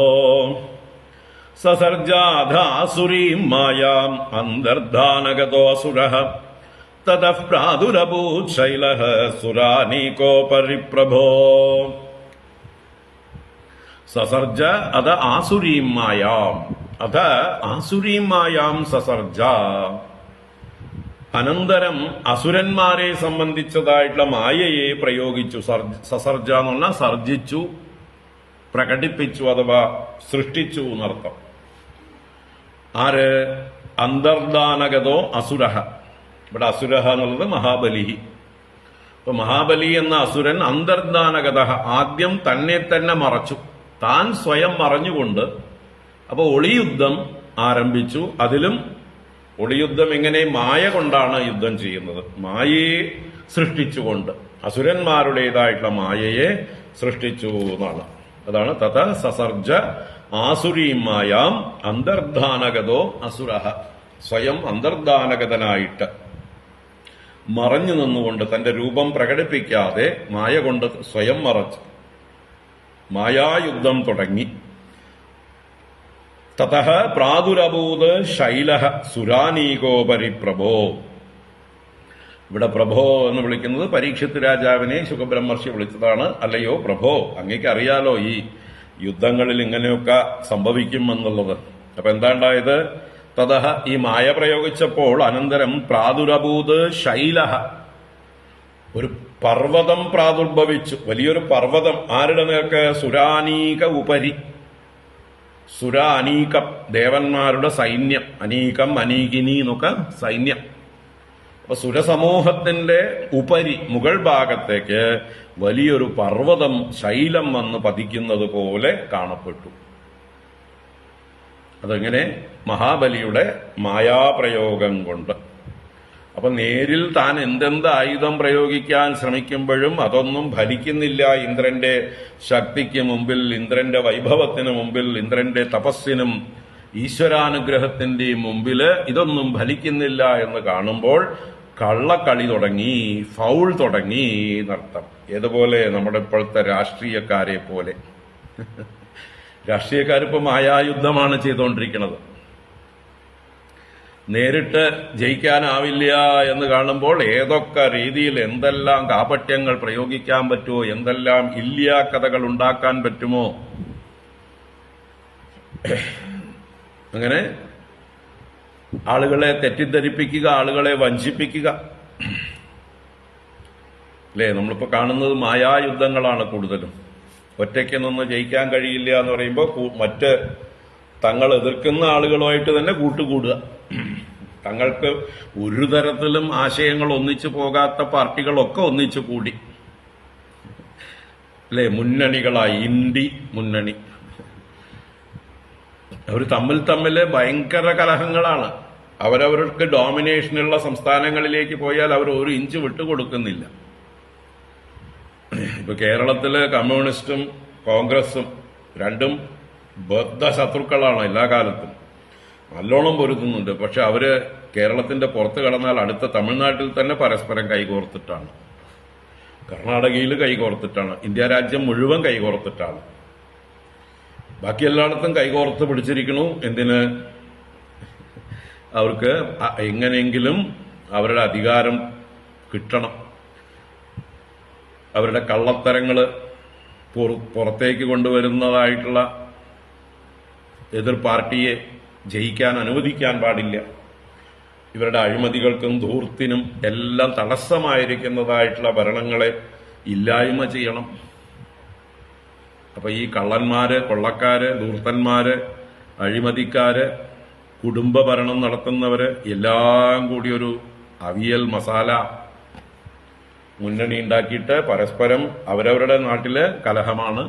സസർജാധാസുരീം മായാം അന്തർധാനഗതോസുരഃ തതഃ പ്രാദുരഭൂത് ശൈലഃ സുരാനീകോ പരിപ്രഭോ. സസർജ അത ആസുരീം മായാം, അത ആസുരീം മായാം സസർജ. അനന്തരം അസുരന്മാരെ സംബന്ധിച്ചതായിട്ടുള്ള മായയെ പ്രയോഗിച്ചു. സസർജ എന്ന് പറഞ്ഞാൽ സർജിച്ചു, പ്രകടിപ്പിച്ചു, അഥവാ സൃഷ്ടിച്ചു എന്നർത്ഥം. ആര്? അന്തർദാനഗതോ അസുരഃ. ഇവിടെ അസുരഃ എന്നുള്ളത് മഹാബലി. അപ്പൊ മഹാബലി എന്ന അസുരൻ അന്തർദാനഗത, ആദ്യം തന്നെ മറച്ചു, താൻ സ്വയം മറഞ്ഞുകൊണ്ട്. അപ്പൊ ഒളിയുദ്ധം ആരംഭിച്ചു. അതിലും ഒളിയുദ്ധം എങ്ങനെ? മായ കൊണ്ടാണ് യുദ്ധം ചെയ്യുന്നത്, മായയെ സൃഷ്ടിച്ചുകൊണ്ട്, അസുരന്മാരുടേതായിട്ടുള്ള മായയെ സൃഷ്ടിച്ചു എന്നാണ്. അതാണ് തത സസർജ ആസുരീം മായാം അന്തർധാനഗതോ അസുരഃ. സ്വയം അന്തർധാനഗതനായിട്ട് മറഞ്ഞു നിന്നുകൊണ്ട്, തന്റെ രൂപം പ്രകടിപ്പിക്കാതെ മായ കൊണ്ട് സ്വയം മറച്ച് മായായുദ്ധം തുടങ്ങി. തതഃ പ്രാദുരഭൂത് ശൈലഃ സുരാനീകോ പരിപ്രഭോ. ഇവിടെ പ്രഭോ എന്ന് വിളിക്കുന്നത് പരീക്ഷിത്ത് രാജാവിനെ ശുകബ്രഹ്മർഷി വിളിച്ചതാണ്. അല്ലയോ പ്രഭോ, അങ്ങേക്ക് അറിയാലോ ഈ യുദ്ധങ്ങളിൽ ഇങ്ങനെയൊക്കെ സംഭവിക്കുമെന്നുള്ളത്. അപ്പൊ എന്താ ഉണ്ടായത്? തതഃ ഈ മായ പ്രയോഗിച്ചപ്പോൾ അനന്തരം പ്രാദുരഭൂത് ശൈലഃ, ഒരു പർവ്വതം പ്രാദുർഭവിച്ചു, വലിയൊരു പർവ്വതം. ആരുടെ നേർക്ക്? സുരാനീക ഉപരി. സുര അനീകം, ദേവന്മാരുടെ സൈന്യം. അനീകം, അനീകിനി എന്നൊക്കെ സൈന്യം. അപ്പൊ സുരസമൂഹത്തിന്റെ ഉപരി മുകൾ ഭാഗത്തേക്ക് വലിയൊരു പർവ്വതം ശൈലം വന്ന് പതിക്കുന്നത് പോലെ കാണപ്പെട്ടു. അതെങ്ങനെ? മഹാബലിയുടെ മായാപ്രയോഗം കൊണ്ട്. അപ്പൊ നേരിൽ താൻ എന്തെന്ത് ആയുധം പ്രയോഗിക്കാൻ ശ്രമിക്കുമ്പോഴും അതൊന്നും ഫലിക്കുന്നില്ല. ഇന്ദ്രന്റെ ശക്തിക്ക് മുമ്പിൽ, ഇന്ദ്രന്റെ വൈഭവത്തിന് മുമ്പിൽ, ഇന്ദ്രന്റെ തപസ്സിനും ഈശ്വരാനുഗ്രഹത്തിന്റെയും മുമ്പില് ഇതൊന്നും ഫലിക്കുന്നില്ല എന്ന് കാണുമ്പോൾ കള്ളക്കളി തുടങ്ങി, ഫൗൾ തുടങ്ങി എന്നർത്ഥം. ഏതുപോലെ? നമ്മുടെ ഇപ്പോഴത്തെ രാഷ്ട്രീയക്കാരെ പോലെ. രാഷ്ട്രീയക്കാരിപ്പോ മായായുദ്ധമാണ് ചെയ്തുകൊണ്ടിരിക്കുന്നത്. നേരിട്ട് ജയിക്കാനാവില്ല എന്ന് കാണുമ്പോൾ ഏതൊക്കെ രീതിയിൽ എന്തെല്ലാം കാപട്യങ്ങൾ പ്രയോഗിക്കാൻ പറ്റുമോ, എന്തെല്ലാം ഇല്യാ കഥകൾ ഉണ്ടാക്കാൻ പറ്റുമോ, അങ്ങനെ ആളുകളെ തെറ്റിദ്ധരിപ്പിക്കുക, ആളുകളെ വഞ്ചിപ്പിക്കുക. അല്ലേ? നമ്മളിപ്പോ കാണുന്നത് മായായുദ്ധങ്ങളാണ് കൂടുതലും. ഒറ്റയ്ക്ക് നിന്ന് ജയിക്കാൻ കഴിയില്ല എന്ന് പറയുമ്പോൾ മറ്റ് തങ്ങൾ എതിർക്കുന്ന ആളുകളുമായിട്ട് തന്നെ കൂട്ടുകൂടുക. തങ്ങൾക്ക് ഒരു തരത്തിലും ആശയങ്ങൾ ഒന്നിച്ചു പോകാത്ത പാർട്ടികളൊക്കെ ഒന്നിച്ചു കൂടി, അല്ലേ? മുന്നണികളായി, ഇന്ത്യ മുന്നണി. അവർ തമ്മിൽ ഭയങ്കര കലഹങ്ങളാണ്. അവരവർക്ക് ഡോമിനേഷനുള്ള സംസ്ഥാനങ്ങളിലേക്ക് പോയാൽ അവർ ഒരു ഇഞ്ച് വിട്ടുകൊടുക്കുന്നില്ല. ഇപ്പൊ കേരളത്തില് കമ്മ്യൂണിസ്റ്റും കോൺഗ്രസും രണ്ടും ബദ്ധ ശത്രുക്കളാണ് എല്ലാ കാലത്തും. നല്ലോണം പൊരുതുന്നുണ്ട്. പക്ഷെ അവര് കേരളത്തിന്റെ പുറത്ത് കടന്നാൽ അടുത്ത തമിഴ്നാട്ടിൽ തന്നെ പരസ്പരം കൈകോർത്തിട്ടാണ്, കർണാടകയിൽ കൈകോർത്തിട്ടാണ്, ഇന്ത്യ രാജ്യം മുഴുവൻ കൈകോർത്തിട്ടാണ്. ബാക്കി എല്ലായിടത്തും കൈകോർത്ത് പിടിച്ചിരിക്കണു. എന്തിന്? അവർക്ക് എങ്ങനെയെങ്കിലും അവരുടെ അധികാരം കിട്ടണം. അവരുടെ കള്ളത്തരങ്ങള് പുറത്തേക്ക് കൊണ്ടുവരുന്നതായിട്ടുള്ള എതിർ പാർട്ടിയെ ജയിക്കാൻ അനുവദിക്കാൻ പാടില്ല. ഇവരുടെ അഴിമതികൾക്കും ധൂർത്തിനും എല്ലാം തടസ്സമായിരിക്കുന്നതായിട്ടുള്ള ഭരണങ്ങളെ ഇല്ലായ്മ ചെയ്യണം. അപ്പൊ ഈ കള്ളന്മാര്, കൊള്ളക്കാര്, ധൂർത്തന്മാര്, അഴിമതിക്കാര്, കുടുംബ ഭരണം നടത്തുന്നവര് എല്ലാം കൂടി ഒരു അവിയൽ മസാല മുന്നണി ഉണ്ടാക്കിയിട്ട് പരസ്പരം അവരവരുടെ നാട്ടിലെ കലഹമാണ്.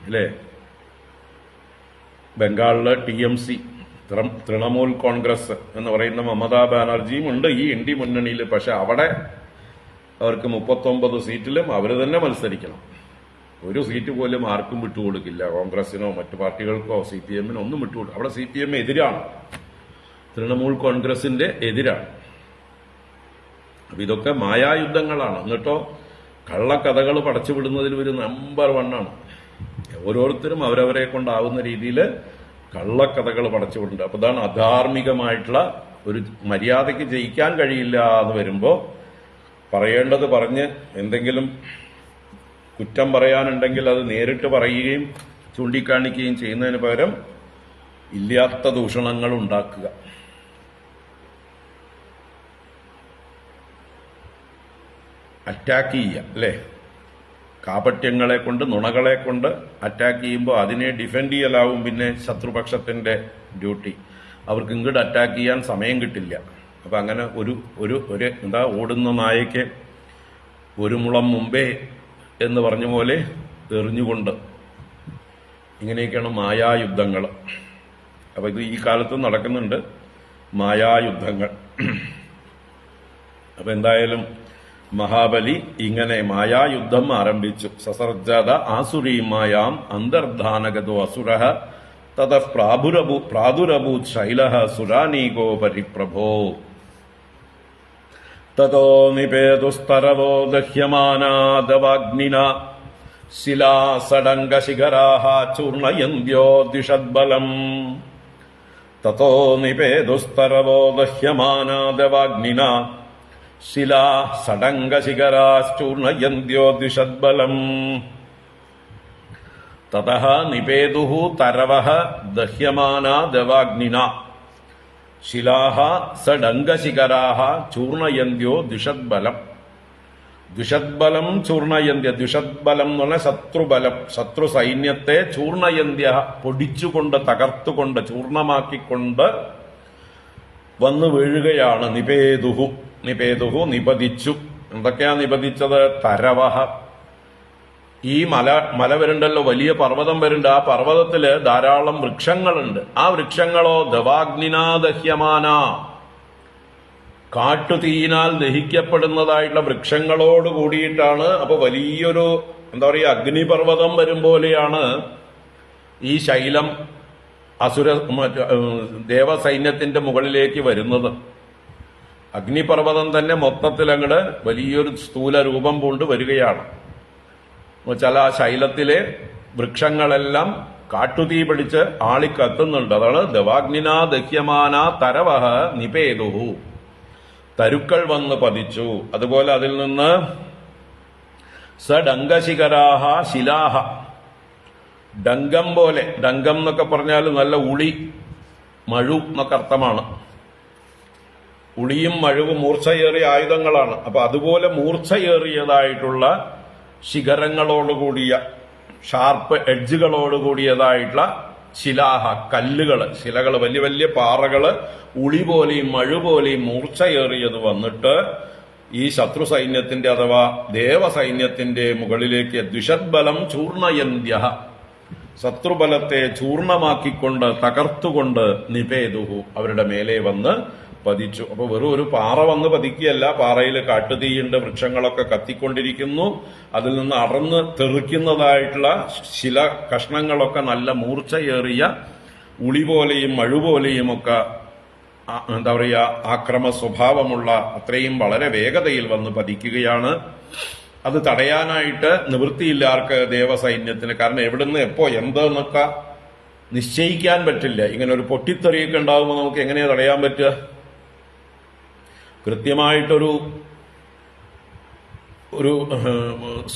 അല്ലേ? ബംഗാളില് TMC, തൃണമൂൽ കോൺഗ്രസ് എന്ന് പറയുന്ന മമതാ ബാനർജിയും ഉണ്ട് ഈ ഇന്ത്യ മുന്നണിയിൽ. പക്ഷെ അവിടെ അവർക്ക് 39 സീറ്റിലും അവർ തന്നെ മത്സരിക്കണം. ഒരു സീറ്റ് പോലും ആർക്കും വിട്ടുകൊടുക്കില്ല. കോൺഗ്രസിനോ മറ്റു പാർട്ടികൾക്കോ CPM-നോ ഒന്നും വിട്ടുകൊടുക്കും. അവിടെ CPM എതിരാണ്, തൃണമൂൽ കോൺഗ്രസിന്റെ എതിരാണ്. അപ്പൊ ഇതൊക്കെ മായായുദ്ധങ്ങളാണ്. എന്നിട്ടോ കള്ളക്കഥകൾ പടച്ചുവിടുന്നതിൽ ഒരു നമ്പർ 1 ആണ്. ഓരോരുത്തരും അവരവരെ കൊണ്ടാവുന്ന രീതിയിൽ കള്ളക്കഥകൾ പടച്ചുവിടുന്നുണ്ട്. അപ്പൊ ഇതാണ് അധാർമികമായിട്ടുള്ള ഒരു മര്യാദയ്ക്ക് ജയിക്കാൻ കഴിയില്ല എന്ന് വരുമ്പോ പറയേണ്ടത് പറഞ്ഞ് എന്തെങ്കിലും കുറ്റം പറയാനുണ്ടെങ്കിൽ അത് നേരിട്ട് പറയുകയും ചൂണ്ടിക്കാണിക്കുകയും ചെയ്യുന്നതിന് പകരം ഇല്ലാത്ത ദൂഷണങ്ങൾ ഉണ്ടാക്കുക. അറ്റാക്ക് ചെയ്യുക, അല്ലേ? കാപട്യങ്ങളെ കൊണ്ട്, നുണകളെ കൊണ്ട് അറ്റാക്ക് ചെയ്യുമ്പോൾ അതിനെ ഡിഫെൻഡ് ചെയ്യലാവും പിന്നെ ശത്രുപക്ഷത്തിന്റെ ഡ്യൂട്ടി. അവർക്ക് ഇങ്ങോട്ട് അറ്റാക്ക് ചെയ്യാൻ സമയം കിട്ടില്ല. അപ്പൊ അങ്ങനെ ഒരു എന്താ ഓടുന്ന നായയ്ക്ക് ഒരു മുളം മുമ്പേ എന്ന് പറഞ്ഞ പോലെ എറിഞ്ഞുകൊണ്ട്, ഇങ്ങനെയൊക്കെയാണ് മായായുദ്ധങ്ങൾ. അപ്പൊ ഇത് ഈ കാലത്ത് നടക്കുന്നുണ്ട്, മായായുദ്ധങ്ങൾ. അപ്പൊ എന്തായാലും മഹാബലി ഇങ്ങനെ മായായുദ്ധം ആരംഭിച്ചു. സസർജത ആസുരീ മായാം അന്തർധാനഗതോ അസുരഃ തതഃ പ്രാദുരഭൂത് ശൈലഃ സുരാനീകോ പരിപ്രഭോ തതോ നിപേതുസ്തരവോ ദഹ്യമാനാദവാഗ്നിനാ ശിലാസടംഗശിഖരാഃ ചൂർണയന്ത്യോ ദ്വിഷദ്ബലം. തതോ നിപേതുസ്തരവോ ദഹ്യമാനാദവാഗ്നിനാ ശിലാ സടംഗശിഖരാശ്ചൂർണയന്ത്യോ ദ്വിഷദ്ബലം. തതഃ നിപേതുഃ തരവഃ ദഹ്യമാനാ ദവാഗ്നിനാ ശിലാഃ സടംഗശിഖരാഃ ചൂർണയന്ത്യോ ദ്വിഷദ്ബലം. ദ്വിഷദ്ബലം ചൂർണയന്ത്യ. ദ്വിഷദ്ബലം എന്ന് പറഞ്ഞാൽ ശത്രുബലം. ശത്രു സൈന്യത്തെ ചൂർണയന്ത്യ പൊടിച്ചുകൊണ്ട്, തകർത്തുകൊണ്ട്, ചൂർണമാക്കിക്കൊണ്ട് വന്നു വീഴുകയാണ്. നിപേതുഹു നിപേതുഹു നിപതിച്ചു. എന്തൊക്കെയാ നിപതിച്ചത്? തരവഹ. ഈ മല വരുണ്ടല്ലോ, വലിയ പർവ്വതം വരുന്നുണ്ട്. ആ പർവ്വതത്തില് ധാരാളം വൃക്ഷങ്ങളുണ്ട്. ആ വൃക്ഷങ്ങളോ ദവാഗ്നിനാദഹ്യമാന, കാട്ടുതീയിനാൽ ദഹിക്കപ്പെടുന്നതായിട്ടുള്ള വൃക്ഷങ്ങളോട് കൂടിയിട്ടാണ്. അപ്പൊ വലിയൊരു എന്താ പറയുക, അഗ്നിപർവ്വതം വരും പോലെയാണ് ഈ ശൈലം ദേവസൈന്യത്തിന്റെ മുകളിലേക്ക് വരുന്നത്. അഗ്നിപർവ്വതം തന്നെ മൊത്തത്തിൽ അങ്ങോട്ട് വലിയൊരു സ്ഥൂല രൂപം പൂണ്ട് വരികയാണ്. എന്നുവെച്ചാൽ ആ ശൈലത്തിലെ വൃക്ഷങ്ങളെല്ലാം കാട്ടുതീ പിടിച്ച് ആളിക്കത്തുന്നുണ്ട്. അതാണ് ദവാഗ്നിനാ ദഹ്യമാന തരവഹ നിപേതുഹു, തരുക്കൾ വന്ന് പതിച്ചു. അതുപോലെ അതിൽ നിന്ന് സഡംഗശിഖരാഹ ശിലാഹ, ഡംഗം പോലെ, ഡംഗം എന്നൊക്കെ പറഞ്ഞാൽ നല്ല ഉളി, മഴു എന്നൊക്കെ അർത്ഥമാണ്. ഉളിയും മഴുവും മൂർച്ചയേറിയ ആയുധങ്ങളാണ്. അപ്പൊ അതുപോലെ മൂർച്ചയേറിയതായിട്ടുള്ള ശിഖരങ്ങളോടുകൂടിയ, ഷാർപ്പ് എഡ്ജുകളോടുകൂടിയതായിട്ടുള്ള ശിലാഹ, കല്ലുകള്, ശിലകള്, വലിയ വലിയ പാറകള് ഉളി പോലെയും മഴു പോലെയും മൂർച്ചയേറിയത് വന്നിട്ട് ഈ ശത്രു സൈന്യത്തിന്റെ അഥവാ ദേവസൈന്യത്തിന്റെ മുകളിലേക്ക് ദ്വിഷദ്ബലം ചൂർണയന്ത്യ, ശത്രുബലത്തെ ചൂർണമാക്കിക്കൊണ്ട് തകർത്തുകൊണ്ട് നിപേതുഹു, അവരുടെ മേലെ വന്ന് പതിച്ചു. അപ്പൊ വെറും ഒരു പാറ വന്ന് പതിക്കുകയല്ല, പാറയിൽ കാട്ടുതീയുണ്ട്, വൃക്ഷങ്ങളൊക്കെ കത്തിക്കൊണ്ടിരിക്കുന്നു. അതിൽ നിന്ന് അടർന്ന് തെറിക്കുന്നതായിട്ടുള്ള ശില കഷ്ണങ്ങളൊക്കെ നല്ല മൂർച്ചയേറിയ ഉളി പോലെയും മഴുപോലെയും ഒക്കെ എന്താ പറയുക, ആക്രമ സ്വഭാവമുള്ള അത്രയും വളരെ വേഗതയിൽ വന്ന് പതിക്കുകയാണ്. അത് തടയാനായിട്ട് നിവൃത്തിയില്ല ആർക്ക്? ദേവസൈന്യത്തിന്. കാരണം എവിടുന്ന് എപ്പോ എന്തെന്നൊക്കെ നിശ്ചയിക്കാൻ പറ്റില്ല. ഇങ്ങനെ ഒരു പൊട്ടിത്തെറിയൊക്കെ ഉണ്ടാകുമ്പോൾ നമുക്ക് എങ്ങനെയാ തടയാൻ പറ്റുക? കൃത്യമായിട്ടൊരു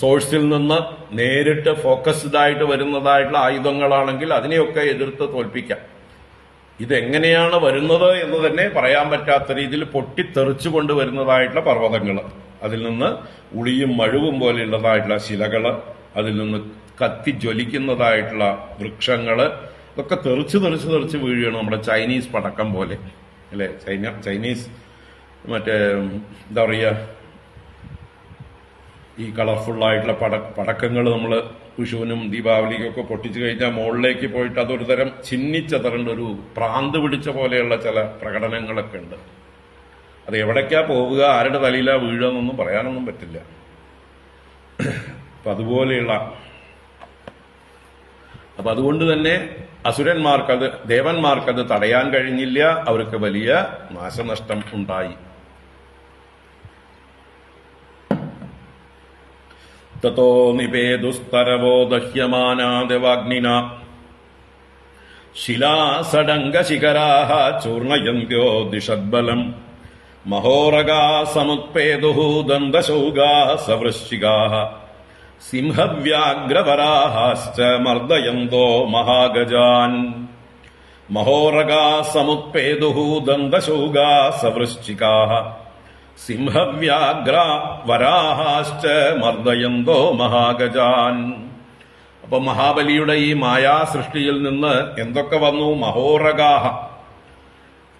സോഴ്സിൽ നിന്ന് നേരിട്ട് ഫോക്കസ്ഡ് ആയിട്ട് വരുന്നതായിട്ടുള്ള ആയുധങ്ങളാണെങ്കിൽ അതിനെയൊക്കെ എതിർത്ത് തോൽപ്പിക്കാം. ഇതെങ്ങനെയാണ് വരുന്നത് എന്ന് തന്നെ പറയാൻ പറ്റാത്ത രീതിയിൽ പൊട്ടിത്തെറിച്ചു കൊണ്ടുവരുന്നതായിട്ടുള്ള പർവ്വതങ്ങൾ, അതിൽ നിന്ന് ഉളിയും മഴുവും പോലെയുള്ളതായിട്ടുള്ള ശിലകള്, അതിൽ നിന്ന് കത്തിജ്വലിക്കുന്നതായിട്ടുള്ള വൃക്ഷങ്ങള്, ഇതൊക്കെ തെറിച്ച് വീഴുകയാണ്. നമ്മുടെ ചൈനീസ് പടക്കം പോലെ അല്ലെ? ചൈനീസ് മറ്റേ എന്താ പറയുക, ഈ കളർഫുള്ളായിട്ടുള്ള പടക്കങ്ങൾ നമ്മൾ വിഷുവിനും ദീപാവലിക്കൊക്കെ പൊട്ടിച്ചു കഴിഞ്ഞാൽ മുകളിലേക്ക് പോയിട്ട് അതൊരു തരം ചിന്നിച്ചതറേണ്ട ഒരു പ്രാന്ത് പിടിച്ച പോലെയുള്ള ചില പ്രകടനങ്ങളൊക്കെ ഉണ്ട്. അത് എവിടേക്കാ പോവുക, ആരുടെ തലയിലാ വീഴുക എന്നൊന്നും പറയാനൊന്നും പറ്റില്ല. അപ്പൊ അതുപോലെയുള്ള, അപ്പൊ അതുകൊണ്ട് തന്നെ അസുരന്മാർക്കത്, ദേവന്മാർക്കത് തടയാൻ കഴിഞ്ഞില്ല. അവർക്ക് വലിയ നാശനഷ്ടം ഉണ്ടായി. തതോ നിപേതുസ്തരവോ ദഹ്യമാനാ ദേവാഗ്നിന ശിലാസഡംഗശിഖരാഃ ചൂർണയന്ത്യോ ദിഷദ്ബലം മഹോരഗാ സമുത്പേതുഃ ദന്തശൗഗാഃ സവൃശ്ചികാഃ സിംഹവ്യാഘ്രവരാഹാശ്ച മർദയന്തോ മഹാഗജാൻ. മഹോരഗാ സമുത്പേതുഃ ദന്തശൗഗാഃ സവൃശ്ചികാഃ സിംഹവ്യാഘ്ര വരാഹാശ്ച മർദയന്തോ മഹാഗജാൻ. അപ്പൊ മഹാബലിയുടെ ഈ മായാസൃഷ്ടിയിൽ നിന്ന് എന്തൊക്കെ വന്നു? മഹോരഗാഹ,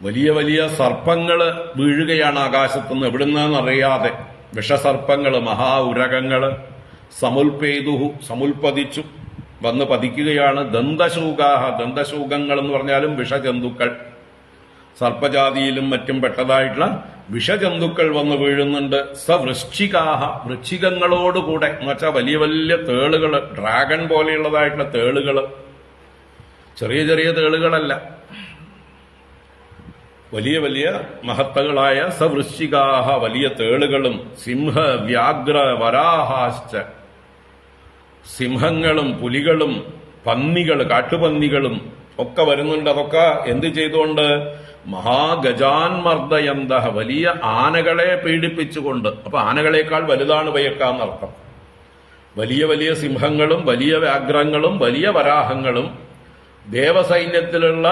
വലിയ വലിയ സർപ്പങ്ങള് വീഴുകയാണ് ആകാശത്തുനിന്ന്, എവിടുന്നറിയാതെ. വിഷസർപ്പങ്ങള്, മഹാ ഉരകങ്ങള്. സമുൽപേതുഹു, സമുൽപതിച്ചു, വന്ന് പതിക്കുകയാണ്. ദന്തശൂകാഹ, ദന്തശൂകങ്ങൾ എന്ന് പറഞ്ഞാലും വിഷജന്തുക്കൾ, സർപ്പജാതിയിലും മറ്റും പെട്ടതായിട്ടുള്ള വിഷജന്തുക്കൾ വന്ന് വീഴുന്നുണ്ട്. സവൃശ്ചികാഹ, വൃശ്ചികങ്ങളോടുകൂടെ, എന്നുവെച്ചാൽ വലിയ വലിയ തേളുകള്, ഡ്രാഗൺ പോലെയുള്ളതായിട്ടുള്ള തേളുകള്, ചെറിയ ചെറിയ തേളുകളല്ല, വലിയ വലിയ മഹത്തകളായ സവൃശ്ചികാഹ, വലിയ തേളുകളും. സിംഹ വ്യാഘ്ര വരാഹാശ്ച, സിംഹങ്ങളും പുലികളും പന്നികൾ, കാട്ടുപന്നികളും ഒക്കെ വരുന്നുണ്ട്. അതൊക്കെ എന്ത് ചെയ്തുകൊണ്ട്? മഹാഗജാൻ മർദയന്ത, വലിയ ആനകളെ പീഡിപ്പിച്ചുകൊണ്ട്. അപ്പൊ ആനകളെക്കാൾ വലുതാണ് ഇവയൊക്കെന്നർത്ഥം. വലിയ വലിയ സിംഹങ്ങളും വലിയ വ്യാഘ്രങ്ങളും വലിയ വരാഹങ്ങളും ദേവസൈന്യത്തിലുള്ള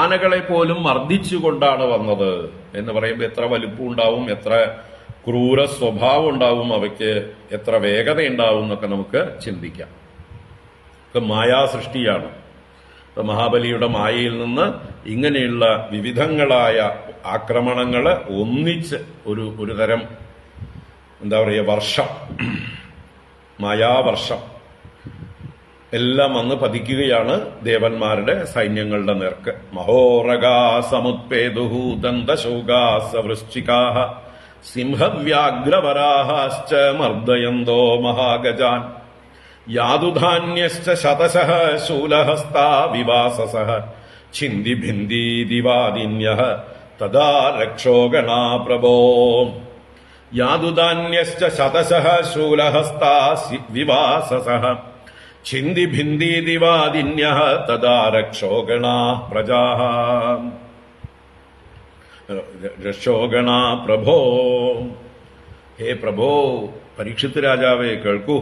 ആനകളെ പോലും മർദ്ദിച്ചുകൊണ്ടാണ് വന്നത് എന്ന് പറയുമ്പോൾ എത്ര വലിപ്പം ഉണ്ടാവും, എത്ര ക്രൂര സ്വഭാവം ഉണ്ടാവും അവയ്ക്ക്, എത്ര വേഗത ഉണ്ടാവും എന്നൊക്കെ നമുക്ക് ചിന്തിക്കാം. ഇത് മായാസൃഷ്ടിയാണ്. മഹാബലിയുടെ മായയിൽ നിന്ന് ഇങ്ങനെയുള്ള വിവിധങ്ങളായ ആക്രമണങ്ങള് ഒന്നിച്ച് ഒരു തരം എന്താ പറയുക വർഷം, മായാവർഷം എല്ലാം വന്ന് പതിക്കുകയാണ് ദേവന്മാരുടെ സൈന്യങ്ങളുടെ നേർക്ക്. മഹോരഗാസമുത്പേദുഹു ദന്തശോകാസവൃശ്ചികാഃ സിംഹവ്യാഘ്രവരാഹാശ്ച മർദ്ദയന്തോ മഹാഗജാൻ യാതുധാന്യശ്ച ശതശഃ ശൂലഹസ്താ വിവാസസഃ ഛിന്ദിഭിന്ദീതിവാദിന്യഃ തദാ രക്ഷോഗണാ പ്രഭോ. യാതുധാന്യശ്ച ശതശഃ ശൂലഹസ്താ വിവാസസഃ ഛിന്ദിഭിന്ദീതിവാദിന്യഃ തദാ രക്ഷോഗണാ പ്രജാഃ. രക്ഷോഗണാ പ്രഭോ. ഹേ പ്രഭോ, പരീക്ഷിത് രാജാവേ കേൾക്കൂ.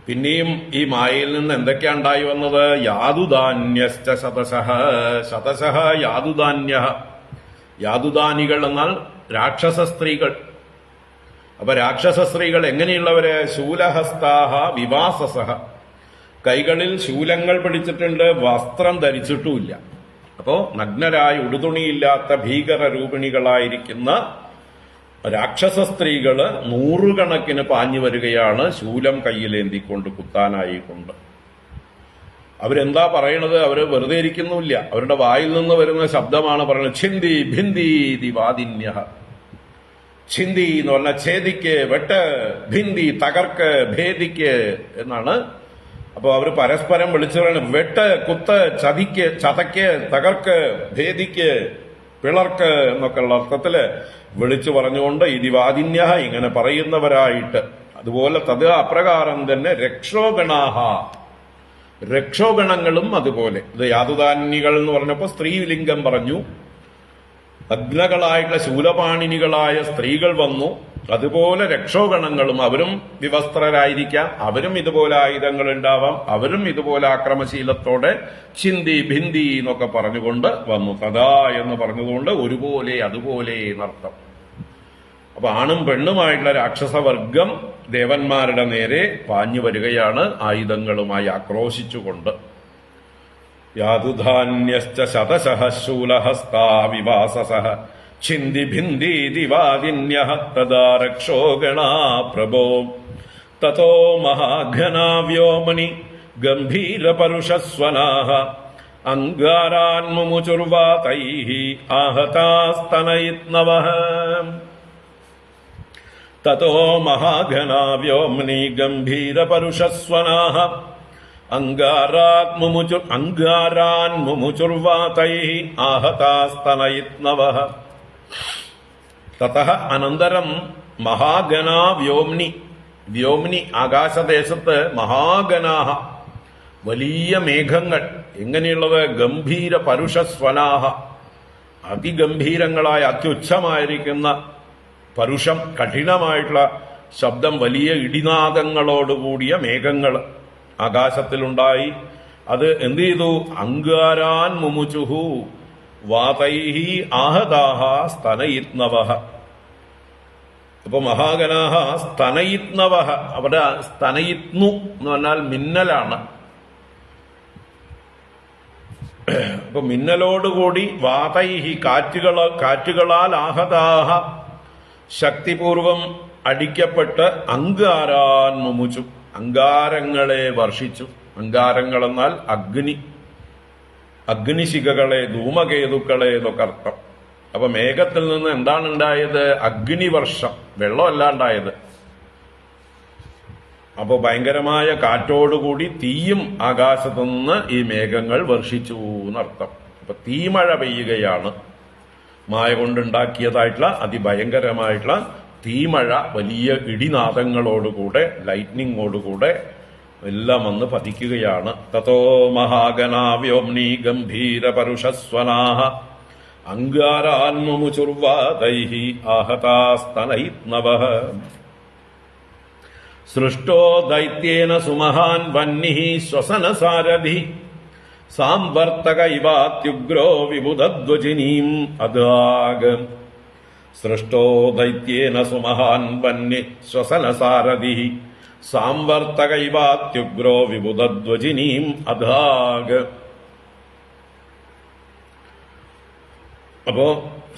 പിന്നെയും ഈ മായയിൽ നിന്ന് എന്തൊക്കെയാ ഉണ്ടായി വന്നത്? യാതുധാന്യശ്ച ശതശഃ. ശതശഃ യാതുധാന്യഃ. യാതുധാനികൾ എന്നാൽ രാക്ഷസ സ്ത്രീകൾ. അപ്പൊ രാക്ഷസ സ്ത്രീകൾ എങ്ങനെയുള്ളവര്? ശൂലഹസ്താഹ വിവാസസഹ. കൈകളിൽ ശൂലങ്ങൾ പിടിച്ചിട്ടുണ്ട്, വസ്ത്രം ധരിച്ചിട്ടുമില്ല. അപ്പോ നഗ്നരായ ഉടുതുണിയില്ലാത്ത ഭീകര രൂപിണികളായിരിക്കുന്ന രാക്ഷസ സ്ത്രീകള് നൂറുകണക്കിന് പാഞ്ഞു വരികയാണ് ശൂലം കയ്യിലേന്തിക്കൊണ്ട്, കുത്താനായിക്കൊണ്ട്. അവരെന്താ പറയണത്? അവര് വെറുതെ ഇരിക്കുന്നില്ല. അവരുടെ വായിൽ നിന്ന് വരുന്ന ശബ്ദമാണ് പറയുന്നത് ഛിന്തി ഭിന്ദീതി വാദിന്യഃ. ഛിന്തി എന്ന് പറഞ്ഞാൽ ഛേദിക്ക്, വെട്ട്, ഭിന്തി തകർക്ക്, ഭേദിക്ക് എന്നാണ്. അപ്പൊ അവര് പരസ്പരം വിളിച്ചു പറയുന്നത് വെട്ട്, കുത്ത്, ചതിക്ക്, ചതയ്ക്ക്, തകർക്ക്, ഭേദിക്ക്, പിളർക്ക് എന്നൊക്കെയുള്ള അർത്ഥത്തില് വിളിച്ചു പറഞ്ഞുകൊണ്ട് ഇതിവാദിന്യഃ ഇങ്ങനെ പറയുന്നവരായിട്ട്. അതുപോലെ തത് അപ്രകാരം തന്നെ രക്ഷോഗണാഹ, രക്ഷോഗണങ്ങളും അതുപോലെ. ഇത് യാതുധാന്യികൾ എന്ന് പറഞ്ഞപ്പോ സ്ത്രീലിംഗം പറഞ്ഞു. നഗ്നകളായിട്ടുള്ള ശൂലപാണിനികളായ സ്ത്രീകൾ വന്നു. അതുപോലെ രക്ഷോഗണങ്ങളും അവരും വിവസ്ത്രരായിരിക്കാം, അവരും ഇതുപോലെ ആയുധങ്ങൾ ഉണ്ടാവാം, അവരും ഇതുപോലെ ആക്രമശീലത്തോടെ ചിന്തി ഭിന്തി എന്നൊക്കെ പറഞ്ഞുകൊണ്ട് വന്നു. തഥാ എന്ന് പറഞ്ഞതുകൊണ്ട് ഒരുപോലെ അതുപോലെ എന്നർത്ഥം. അപ്പൊ ആണും പെണ്ണുമായിട്ടുള്ള രാക്ഷസവർഗം ദേവന്മാരുടെ നേരെ പാഞ്ഞു വരികയാണ് ആയുധങ്ങളുമായി ആക്രോശിച്ചുകൊണ്ട്. യാതുധാന്യശ്ച ശതശഃ ശൂലഹസ്താ വിവാസസഃ ഛിന്ദിഭിന്ദീതിവാദിന്യഃ തദാ രക്ഷോഗണാ പ്രഭോ. തതോ മഹാഘനാ വ്യോമനി ഗംഭീരപരുഷസ്വനാഃ അംഗാരാൻ മുമുചുർവാതൈഃ ആഹതാസ്തനയിത്നവഃ. തതോ മഹാഘനാ വ്യോമനി ഗംഭീരപരുഷസ്വനാഃ അംഗാരാൻ മുമുചുർവാതൈഃ ആഹതാസ്തനയിത്നവഃ. തതഃ അനന്തരം മഹാഗനാ വ്യോംനി. വ്യോംനി ആകാശദേശത്ത് മഹാഗനാഹ വലിയ മേഘങ്ങൾ. എങ്ങനെയുള്ളത്? ഗംഭീര പരുഷസ്വനാഹ അതിഗംഭീരങ്ങളായ അത്യുച്ഛമായിരിക്കുന്ന പരുഷം, കഠിനമായിട്ടുള്ള ശബ്ദം, വലിയ ഇടിനാദങ്ങളോടുകൂടിയ മേഘങ്ങൾ ആകാശത്തിലുണ്ടായി. അത് എന്ത് ചെയ്തു? അങ്കാരാൻ മുമുചുഹു വാതൈഹി ആഹതാഹ സ്തനയിത്നവഃ. അപ്പൊ മഹാഗനാഹ സ്തനയിത്നവഃ. അവിടെ സ്തനയിത്നു എന്ന് പറഞ്ഞാൽ മിന്നലാണ്. അപ്പൊ മിന്നലോടുകൂടി വാതൈഹി കാറ്റുകളാൽ ആഹതാഹ ശക്തിപൂർവം അടിക്കപ്പെട്ട് അങ്കാരാൻ മുമുചു അങ്കാരങ്ങളെ വർഷിച്ചു. അങ്കാരങ്ങൾ എന്നാൽ അഗ്നിശിഖകളെ, ധൂമകേതുക്കളെ എന്നൊക്കെ അർത്ഥം. അപ്പൊ മേഘത്തിൽ നിന്ന് എന്താണ് ഉണ്ടായത്? അഗ്നിവർഷം, വെള്ളമല്ല ഉണ്ടായത്. അപ്പൊ ഭയങ്കരമായ കാറ്റോടുകൂടി തീയും ആകാശത്തു നിന്ന് ഈ മേഘങ്ങൾ വർഷിച്ചു എന്നർത്ഥം. അപ്പൊ തീമഴ പെയ്യുകയാണ്. മായ കൊണ്ടുണ്ടാക്കിയതായിട്ടുള്ള അതിഭയങ്കരമായിട്ടുള്ള തീമഴ, വലിയ ഇടിനാദങ്ങളോടുകൂടെ, ലൈറ്റ്നിങ്ങോടുകൂടെ എല്ലാം വന്ന് പതിക്കുകയാണ്. തതോ മഹാഗനാ വ്യോംനി ഗംഭീര പരുഷസ്വനാഃ അങ്കാരാൻ മുമുചുർവാതൈഃ ആഹതാസ്തനയിത്നവഃ. സൃഷ്ടോ ദൈത്യേന സുമഹാൻ വന്നിഃ ശ്വസനസാരഥി സാംവർത്തക ഇവാത്യുഗ്രോ വിബുധധ്വജിനീം അദാഗ. സൃഷ്ടോ ദൈത്യേന സുമഹാൻ വന്നി ശ്വസനസാരഥി സാംവർത്തക ഇവാത്യുഗ്രോ വിബുധധ്വജിനീം അദാഗ. അപ്പോ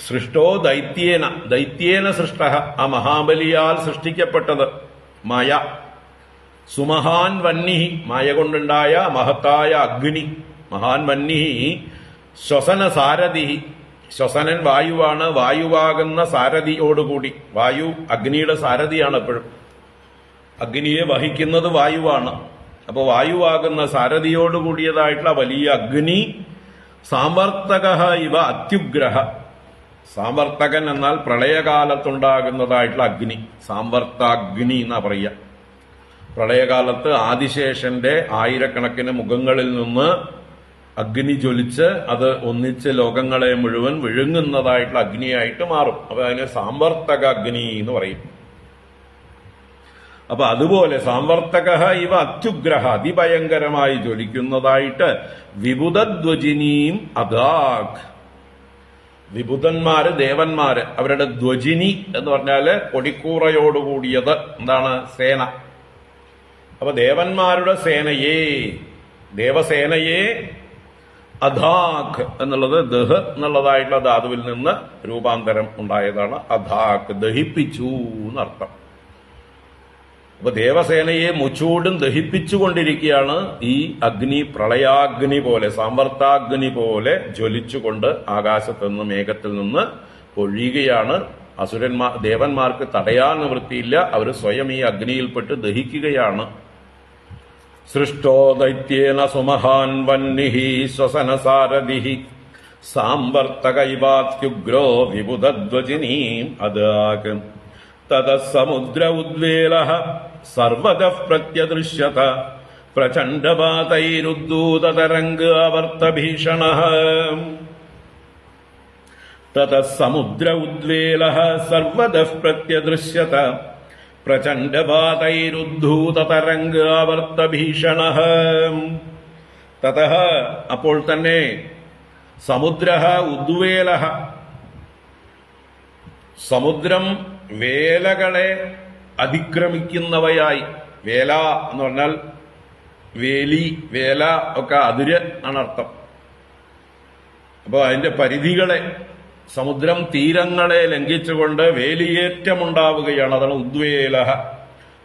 സൃഷ്ടോ ദൈത്യേന സൃഷ്ട, ആ മഹാബലിയാൽ സൃഷ്ടിക്കപ്പെട്ടത് മായ. സുമഹാൻ വന്നി, മായ കൊണ്ടുണ്ടായ മഹത്തായ അഗ്നി. മഹാൻ വന്നി ശ്വസന സാരഥി, ശ്വസനൻ വായുവാണ്, വായുവാകുന്ന സാരഥിയോടുകൂടി. വായു അഗ്നിയുടെ സാരഥിയാണ് എപ്പോഴും, അഗ്നിയെ വഹിക്കുന്നത് വായുവാണ്. അപ്പൊ വായുവാകുന്ന സാരഥിയോടുകൂടിയതായിട്ടുള്ള വലിയ അഗ്നി. സാംവർത്തക ഇവ അത്യുഗ്രഹ, സാംവർത്തകൻ എന്നാൽ പ്രളയകാലത്തുണ്ടാകുന്നതായിട്ടുള്ള അഗ്നി, സാംവർത്താഗ്നി എന്നാ പറയുക. പ്രളയകാലത്ത് ആദിശേഷന്റെ ആയിരക്കണക്കിന് മുഖങ്ങളിൽ നിന്ന് അഗ്നി ജ്വലിച്ച് അത് ഒന്നിച്ച് ലോകങ്ങളെ മുഴുവൻ വിഴുങ്ങുന്നതായിട്ടുള്ള അഗ്നിയായിട്ട് മാറും. അപ്പൊ അതിന് സാംവർത്തക അഗ്നി എന്ന് പറയും. അപ്പൊ അതുപോലെ സാംവർത്തക ഇവ അത്യുഗ്രഹ, അതിഭയങ്കരമായി ജ്വലിക്കുന്നതായിട്ട് വിബുധധ്വജിനീം അദാഖ്. വിബുധന്മാര്, ദേവന്മാര്, അവരുടെ ധ്വജിനി എന്ന് പറഞ്ഞാല് കൊടിക്കൂറയോടുകൂടിയത്. എന്താണ്? സേന. അപ്പൊ ദേവന്മാരുടെ സേനയെ, ദേവസേനയെ അധാഖ് എന്നുള്ളത് ദഹ് എന്നുള്ളതായിട്ടുള്ള ധാതുവിൽ നിന്ന് രൂപാന്തരം ഉണ്ടായതാണ്. അധാഖ്, ദഹിപ്പിച്ചു എന്നർത്ഥം. അപ്പൊ ദേവസേനയെ മുച്ചൂടും ദഹിപ്പിച്ചുകൊണ്ടിരിക്കുകയാണ് ഈ അഗ്നി. പ്രളയാഗ്നി പോലെ, സാംവർത്താഗ്നി പോലെ ജ്വലിച്ചുകൊണ്ട് ആകാശത്ത് നിന്ന്, മേഘത്തിൽ നിന്ന് ഒഴിയുകയാണ്. ദേവന്മാർക്ക് തടയാൻ നിവൃത്തിയില്ല, അവർ സ്വയം ഈ അഗ്നിയിൽപ്പെട്ട് ദഹിക്കുകയാണ്. സൃഷ്ടോ ദൈത്യേന സുമഹാൻ വന്നി ശ്വസനസാരഥി സാംവർത്തക ഇവാത്യുഗ്രോ വിബുധധ്വജിനീം അദാഖ്. തതസമുദ്ര ഉദ്വേലഃ സർവതഃ പ്രത്യദൃശ്യത പ്രചണ്ഡപാതൈരുദ്ധൂതതരംഗാവർത്തഭീഷണഃ. തതസമുദ്ര ഉദ്വേലഃ സർവതഃ പ്രത്യദൃശ്യത പ്രചണ്ഡപാതൈരുദ്ധൂതതരംഗാവർത്തഭീഷണഃ. തതഃ, അപ്പോൾ തന്നെ, സമുദ്രഃ ഉദ്വേലഃ, സമുദ്രം വേലകളെ അതിക്രമിക്കുന്നവയായി. വേല എന്ന് പറഞ്ഞാൽ വേലി, വേല ഒക്കെ അതിര് ആണ് അർത്ഥം. അപ്പൊ അതിന്റെ പരിധികളെ, സമുദ്രം തീരങ്ങളെ ലംഘിച്ചുകൊണ്ട് വേലിയേറ്റമുണ്ടാവുകയാണ്. അതാണ് ഉദ്വേലഃ.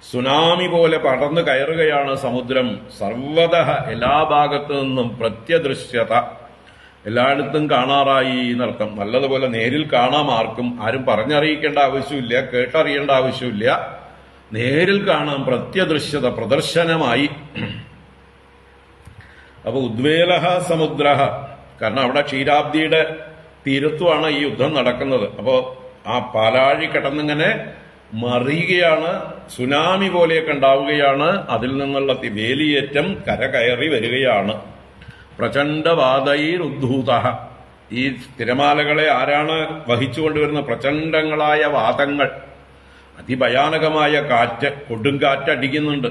സുനാമി പോലെ പടർന്നു കയറുകയാണ് സമുദ്രം. സർവതഃ, എല്ലാ ഭാഗത്തു നിന്നും. പ്രത്യദൃശ്യത, എല്ലായിടത്തും കാണാറായി എന്നർത്ഥം. നല്ലതുപോലെ നേരിൽ കാണാം. ആരും പറഞ്ഞറിയിക്കേണ്ട ആവശ്യമില്ല, കേട്ടറിയേണ്ട ആവശ്യമില്ല. നേരിൽ കാണാം. പ്രത്യദൃശ്യത, പ്രദർശനമായി. അപ്പൊ ഉദ്വേലഃ സമുദ്രഃ, കാരണം അവിടെ ക്ഷീരാബ്ദിയുടെ തീരത്തുമാണ് ഈ യുദ്ധം നടക്കുന്നത്. അപ്പോ ആ പാലാഴി കിടന്നിങ്ങനെ മറിയുകയാണ്, സുനാമി പോലെയൊക്കെ ഉണ്ടാവുകയാണ്. അതിൽ നിന്നുള്ള വേലിയേറ്റം കരകയറി വരികയാണ്. പ്രചണ്ഡവാതൈർ ഉദ്ധൂത, ഈ തിരമാലകളെ ആരാണ് വഹിച്ചുകൊണ്ടുവരുന്ന? പ്രചണ്ഡങ്ങളായ വാതങ്ങൾ, അതിഭയാനകമായ കാറ്റ്, കൊടുങ്കാറ്റ് അടിക്കുന്നുണ്ട്.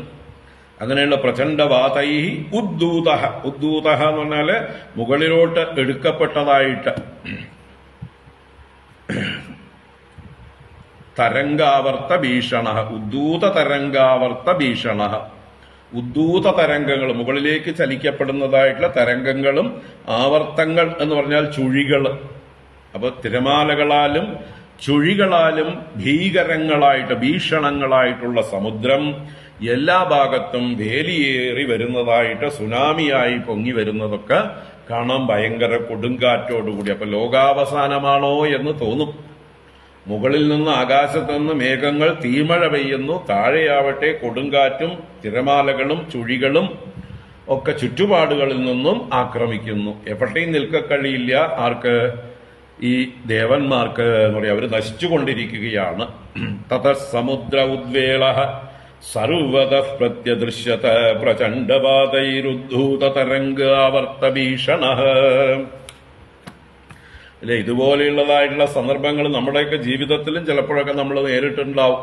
അങ്ങനെയുള്ള പ്രചണ്ഡവാതൈ ഉദ്ധൂത. ഉദ്ധൂത എന്ന് പറഞ്ഞാല് മുകളിലോട്ട് എടുക്കപ്പെട്ടതായിട്ട്. തരംഗാവർത്ത ഭീഷണ, ഉദ്ധൂത തരംഗാവർത്ത ഭീഷണ. ഉദ്ധൂത തരംഗങ്ങൾ, മുകളിലേക്ക് ചലിക്കപ്പെടുന്നതായിട്ടുള്ള തരംഗങ്ങളും. ആവർത്തങ്ങൾ എന്ന് പറഞ്ഞാൽ ചുഴികൾ. അപ്പൊ തിരമാലകളാലും ചുഴികളാലും ഭീകരങ്ങളായിട്ട്, ഭീഷണങ്ങളായിട്ടുള്ള സമുദ്രം എല്ലാ ഭാഗത്തും വേലിയേറി വരുന്നതായിട്ട്, സുനാമിയായി പൊങ്ങി വരുന്നതൊക്കെ കാണാം. ഭയങ്കര കൊടുങ്കാറ്റോടുകൂടി. അപ്പൊ ലോകാവസാനമാണോ എന്ന് തോന്നും. മുകളിൽ നിന്ന്, ആകാശത്ത് നിന്ന് മേഘങ്ങൾ തീമഴ പെയ്യുന്നു, താഴെയാവട്ടെ കൊടുങ്കാറ്റും തിരമാലകളും ചുഴികളും ഒക്കെ ചുറ്റുപാടുകളിൽ നിന്നും ആക്രമിക്കുന്നു. എവിടെയും നിൽക്കക്കഴിയില്ല. ആർക്ക്? ഈ ദേവന്മാർക്ക് എന്ന് പറയാം. അവർ നശിച്ചുകൊണ്ടിരിക്കുകയാണ്. തതഃ സമുദ്ര ഉദ്വേളഃ സർവതഃ പ്രത്യദൃശ്യത പ്രചണ്ഡപാതൈരുദ്ധൂത തരംഗാവർത്തഭീഷണഃ. അല്ലെ, ഇതുപോലെയുള്ളതായിട്ടുള്ള സന്ദർഭങ്ങൾ നമ്മുടെയൊക്കെ ജീവിതത്തിലും ചിലപ്പോഴൊക്കെ നമ്മൾ നേരിട്ടുണ്ടാവും.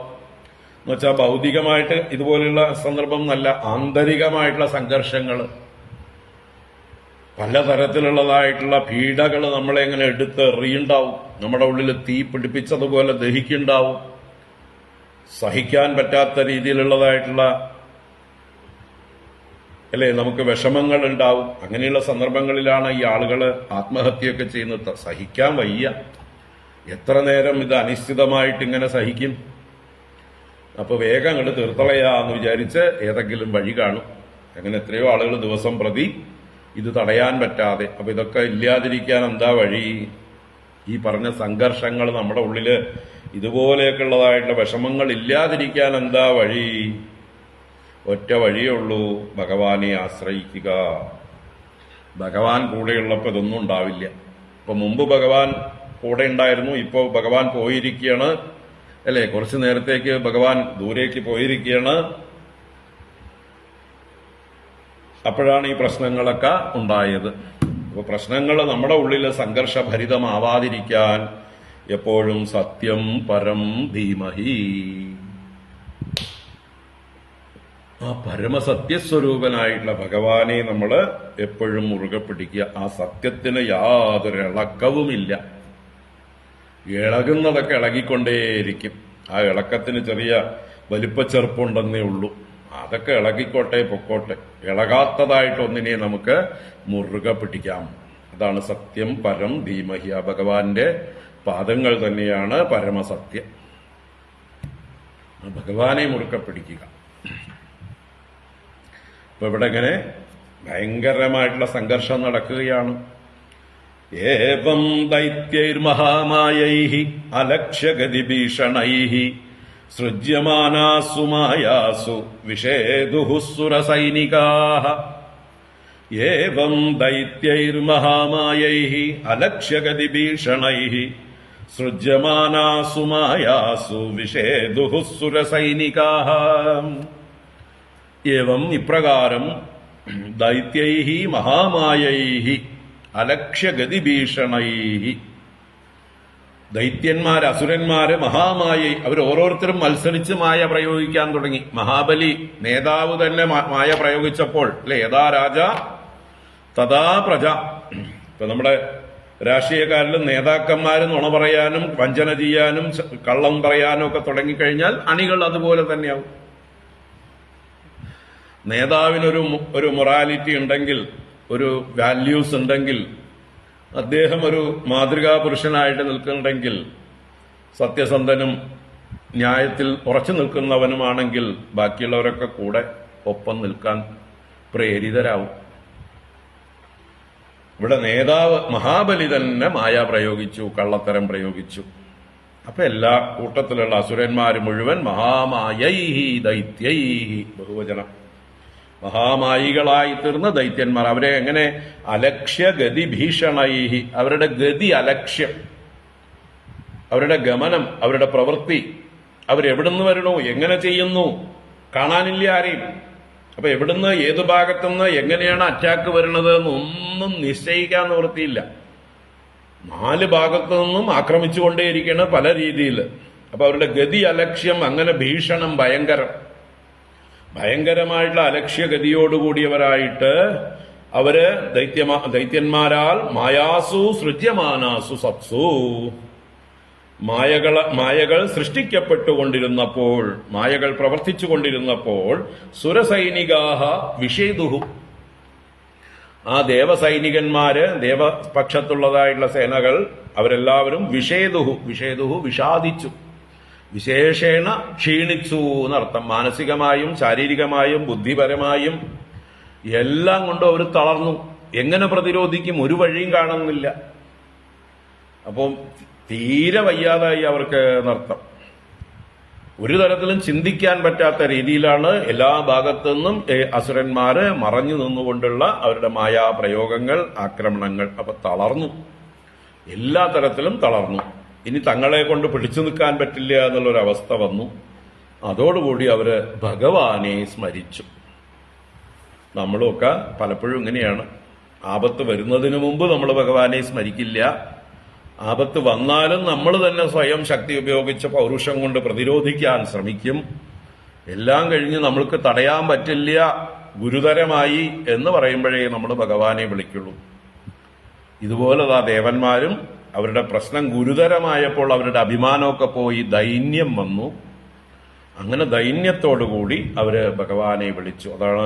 എന്നുവെച്ചാൽ ഭൗതികമായിട്ട് ഇതുപോലെയുള്ള സന്ദർഭം നല്ല, ആന്തരികമായിട്ടുള്ള സംഘർഷങ്ങൾ, പലതരത്തിലുള്ളതായിട്ടുള്ള പീഡകൾ നമ്മളെ ഇങ്ങനെ എടുത്ത് എറിയുണ്ടാവും. നമ്മുടെ ഉള്ളിൽ തീ പിടിപ്പിച്ചതുപോലെ ദഹിക്കുണ്ടാവും. സഹിക്കാൻ പറ്റാത്ത രീതിയിലുള്ളതായിട്ടുള്ള അല്ലെ, നമുക്ക് വിഷമങ്ങൾ ഉണ്ടാവും. അങ്ങനെയുള്ള സന്ദർഭങ്ങളിലാണ് ഈ ആളുകൾ ആത്മഹത്യയൊക്കെ ചെയ്യുന്നത്. സഹിക്കാൻ വയ്യ, എത്ര നേരം ഇത് അനിശ്ചിതമായിട്ട് ഇങ്ങനെ സഹിക്കും? അപ്പൊ വേഗം അങ്ങോട്ട് തീർത്തളയാന്ന് വിചാരിച്ച് ഏതെങ്കിലും വഴി കാണും. അങ്ങനെ എത്രയോ ആളുകൾ ദിവസം പ്രതി ഇത് തടയാൻ പറ്റാതെ. അപ്പൊ ഇതൊക്കെ ഇല്ലാതിരിക്കാൻ എന്താ വഴി? ഈ പറഞ്ഞ സംഘർഷങ്ങൾ നമ്മുടെ ഉള്ളില് ഇതുപോലെയൊക്കെ ഉള്ളതായിട്ടുള്ള വിഷമങ്ങൾ ഇല്ലാതിരിക്കാൻ എന്താ വഴി? ഒറ്റ വഴിയേ ഉള്ളൂ, ഭഗവാനെ ആശ്രയിക്കുക. ഭഗവാൻ കൂടെയുള്ളപ്പോൾ ഇതൊന്നും ഉണ്ടാവില്ല. ഇപ്പൊ മുമ്പ് ഭഗവാൻ കൂടെ ഉണ്ടായിരുന്നു, ഇപ്പോ ഭഗവാൻ പോയിരിക്കുകയാണ്, അല്ലെ? കുറച്ചു നേരത്തേക്ക് ഭഗവാൻ ദൂരേക്ക് പോയിരിക്കുകയാണ്. അപ്പോഴാണ് ഈ പ്രശ്നങ്ങളൊക്കെ ഉണ്ടായത്. അപ്പൊ പ്രശ്നങ്ങൾ നമ്മുടെ ഉള്ളിൽ സംഘർഷഭരിതമാവാതിരിക്കാൻ എപ്പോഴും സത്യം പരം ധീമഹി, ആ പരമസത്യസ്വരൂപനായിട്ടുള്ള ഭഗവാനെ നമ്മൾ എപ്പോഴും മുറുകെ പിടിക്കുക. ആ സത്യത്തിന് യാതൊരു ഇളക്കവുമില്ല. ഇളകുന്നതൊക്കെ ഇളകിക്കൊണ്ടേയിരിക്കും. ആ ഇളക്കത്തിന് ചെറിയ വലിപ്പച്ചെറുപ്പുണ്ടെന്നേ ഉള്ളൂ. അതൊക്കെ ഇളകിക്കോട്ടെ, പൊക്കോട്ടെ. ഇളകാത്തതായിട്ടൊന്നിനെ നമുക്ക് മുറുകെ പിടിക്കാം. അതാണ് സത്യം പരം ധീമഹി. ആ ഭഗവാന്റെ പാദങ്ങൾ തന്നെയാണ് പരമസത്യം. ഭഗവാനെ മുറുകെ പിടിക്കുക. ഇപ്പൊ ഇവിടെ ഇങ്ങനെ ഭയങ്കരമായിട്ടുള്ള സംഘർഷം നടക്കുകയാണ്. ഏവം ദൈത്യൈർമഹാമായൈഃ അലക്ഷ്യഗതിഭീഷണൈഃ സൃജ്യമാനാസു മായാസു വിഷേദുഃ സുരസൈനികാഃ. ഏവം ദൈത്യൈർമഹാമായൈഃ അലക്ഷ്യഗതിഭീഷണൈഃ സൃജ്യമാനാസു മായാസു വിഷേദുഃ സുരസൈനികാഃ. ഏവം ഇപ്രകാരം ദൈത്യൈഃ മഹാമായൈഃ അലക്ഷ്യഗതിഭീഷണൈഃ, ദൈത്യന്മാര്, അസുരന്മാര്, മഹാമായ, അവർ ഓരോരുത്തരും മത്സരിച്ച് മായ പ്രയോഗിക്കാൻ തുടങ്ങി. മഹാബലി നേതാവ് തന്നെ മായ പ്രയോഗിച്ചപ്പോൾ, അല്ലെ, യഥാ രാജ തഥാ പ്രജ. ഇപ്പൊ നമ്മുടെ രാഷ്ട്രീയക്കാരിലും നേതാക്കന്മാരും നുണ പറയാനും വഞ്ചന ചെയ്യാനും കള്ളം പറയാനും ഒക്കെ തുടങ്ങിക്കഴിഞ്ഞാൽ അണികൾ അതുപോലെ തന്നെയാവും. നേതാവിനൊരു മൊറാലിറ്റി ഉണ്ടെങ്കിൽ, ഒരു വാല്യൂസ് ഉണ്ടെങ്കിൽ, അദ്ദേഹം ഒരു മാതൃകാ പുരുഷനായിട്ട് നിൽക്കുന്നുണ്ടെങ്കിൽ, സത്യസന്ധനും ന്യായത്തിൽ ഉറച്ചു നിൽക്കുന്നവനുമാണെങ്കിൽ ബാക്കിയുള്ളവരൊക്കെ കൂടെ ഒപ്പം നിൽക്കാൻ പ്രേരിതരാവും. ഇവിടെ നേതാവ് മഹാബലി തന്നെ മായ പ്രയോഗിച്ചു, കള്ളത്തരം പ്രയോഗിച്ചു. അപ്പൊ എല്ലാ കൂട്ടത്തിലുള്ള അസുരന്മാര് മുഴുവൻ മഹാമായൈഹി ദൈത്യൈഹി, ബഹുവചനം, മഹാമായികളായി തീർന്ന ദൈത്യന്മാർ. അവരെ എങ്ങനെ? അലക്ഷ്യഗതി ഭീഷണൈഹി, അവരുടെ ഗതി അലക്ഷ്യം, അവരുടെ ഗമനം, അവരുടെ പ്രവൃത്തി, അവരെവിടുന്ന് വരണു, എങ്ങനെ ചെയ്യുന്നു, കാണാനില്ല ആരെയും. അപ്പൊ എവിടുന്ന്, ഏതു ഭാഗത്തുനിന്ന് എങ്ങനെയാണ് അറ്റാക്ക് വരുന്നത് എന്നൊന്നും നിശ്ചയിക്കാൻ നിവൃത്തിയില്ല. 4 ഭാഗത്തു നിന്നും ആക്രമിച്ചുകൊണ്ടേയിരിക്കണം പല രീതിയിൽ. അപ്പൊ അവരുടെ ഗതി അലക്ഷ്യം, അങ്ങനെ ഭീഷണം, ഭയങ്കരമായിട്ടുള്ള അലക്ഷ്യഗതിയോടുകൂടിയവരായിട്ട് അവര് ദൈത്യന്മാരാൽ മായാസു സൃജ്യമാനാസു സത്സു, മായകൾ സൃഷ്ടിക്കപ്പെട്ടുകൊണ്ടിരുന്നപ്പോൾ, മായകൾ പ്രവർത്തിച്ചുകൊണ്ടിരുന്നപ്പോൾ, സുരസൈനികാഹ വിഷേദുഹു, ആ ദേവസൈനികന്മാര്, ദേവപക്ഷത്തുള്ളതായിട്ടുള്ള സേനകൾ, അവരെല്ലാവരും വിഷേദുഹു വിഷാദിച്ചു, വിശേഷേണ ക്ഷീണിച്ചു എന്നർത്ഥം. മാനസികമായും ശാരീരികമായും ബുദ്ധിപരമായും എല്ലാം കൊണ്ടും അവർ തളർന്നു. എങ്ങനെ പ്രതിരോധിക്കും? ഒരു വഴിയും കാണുന്നില്ല. അപ്പം തീരെ വയ്യാതായി അവർക്ക് എന്നർത്ഥം. ഒരു തരത്തിലും ചിന്തിക്കാൻ പറ്റാത്ത രീതിയിലാണ് എല്ലാ ഭാഗത്തു നിന്നും അസുരന്മാര് മറഞ്ഞു നിന്നുകൊണ്ടുള്ള അവരുടെ മായാപ്രയോഗങ്ങൾ, ആക്രമണങ്ങൾ. അപ്പൊ തളർന്നു, എല്ലാ തരത്തിലും തളർന്നു. ഇനി തങ്ങളെ കൊണ്ട് പിടിച്ചു നിൽക്കാൻ പറ്റില്ല എന്നുള്ളൊരവസ്ഥ വന്നു. അതോടുകൂടി അവര് ഭഗവാനെ സ്മരിച്ചു. നമ്മളുമൊക്കെ പലപ്പോഴും ഇങ്ങനെയാണ്. ആപത്ത് വരുന്നതിന് മുമ്പ് നമ്മൾ ഭഗവാനെ സ്മരിക്കില്ല. ആപത്ത് വന്നാലും നമ്മൾ തന്നെ സ്വയം ശക്തി ഉപയോഗിച്ച പൗരുഷം കൊണ്ട് പ്രതിരോധിക്കാൻ ശ്രമിക്കും. എല്ലാം കഴിഞ്ഞ് നമ്മൾക്ക് തടയാൻ പറ്റില്ല, ഗുരുതരമായി എന്ന് പറയുമ്പോഴേ നമ്മൾ ഭഗവാനെ വിളിക്കുള്ളൂ. ഇതുപോലെ ദേവന്മാരും അവരുടെ പ്രശ്നം ഗുരുതരമായപ്പോൾ അവരുടെ അഭിമാനമൊക്കെ പോയി ദൈന്യം വന്നു. അങ്ങനെ ദൈന്യത്തോടുകൂടി അവര് ഭഗവാനെ വിളിച്ചു. അതാണ്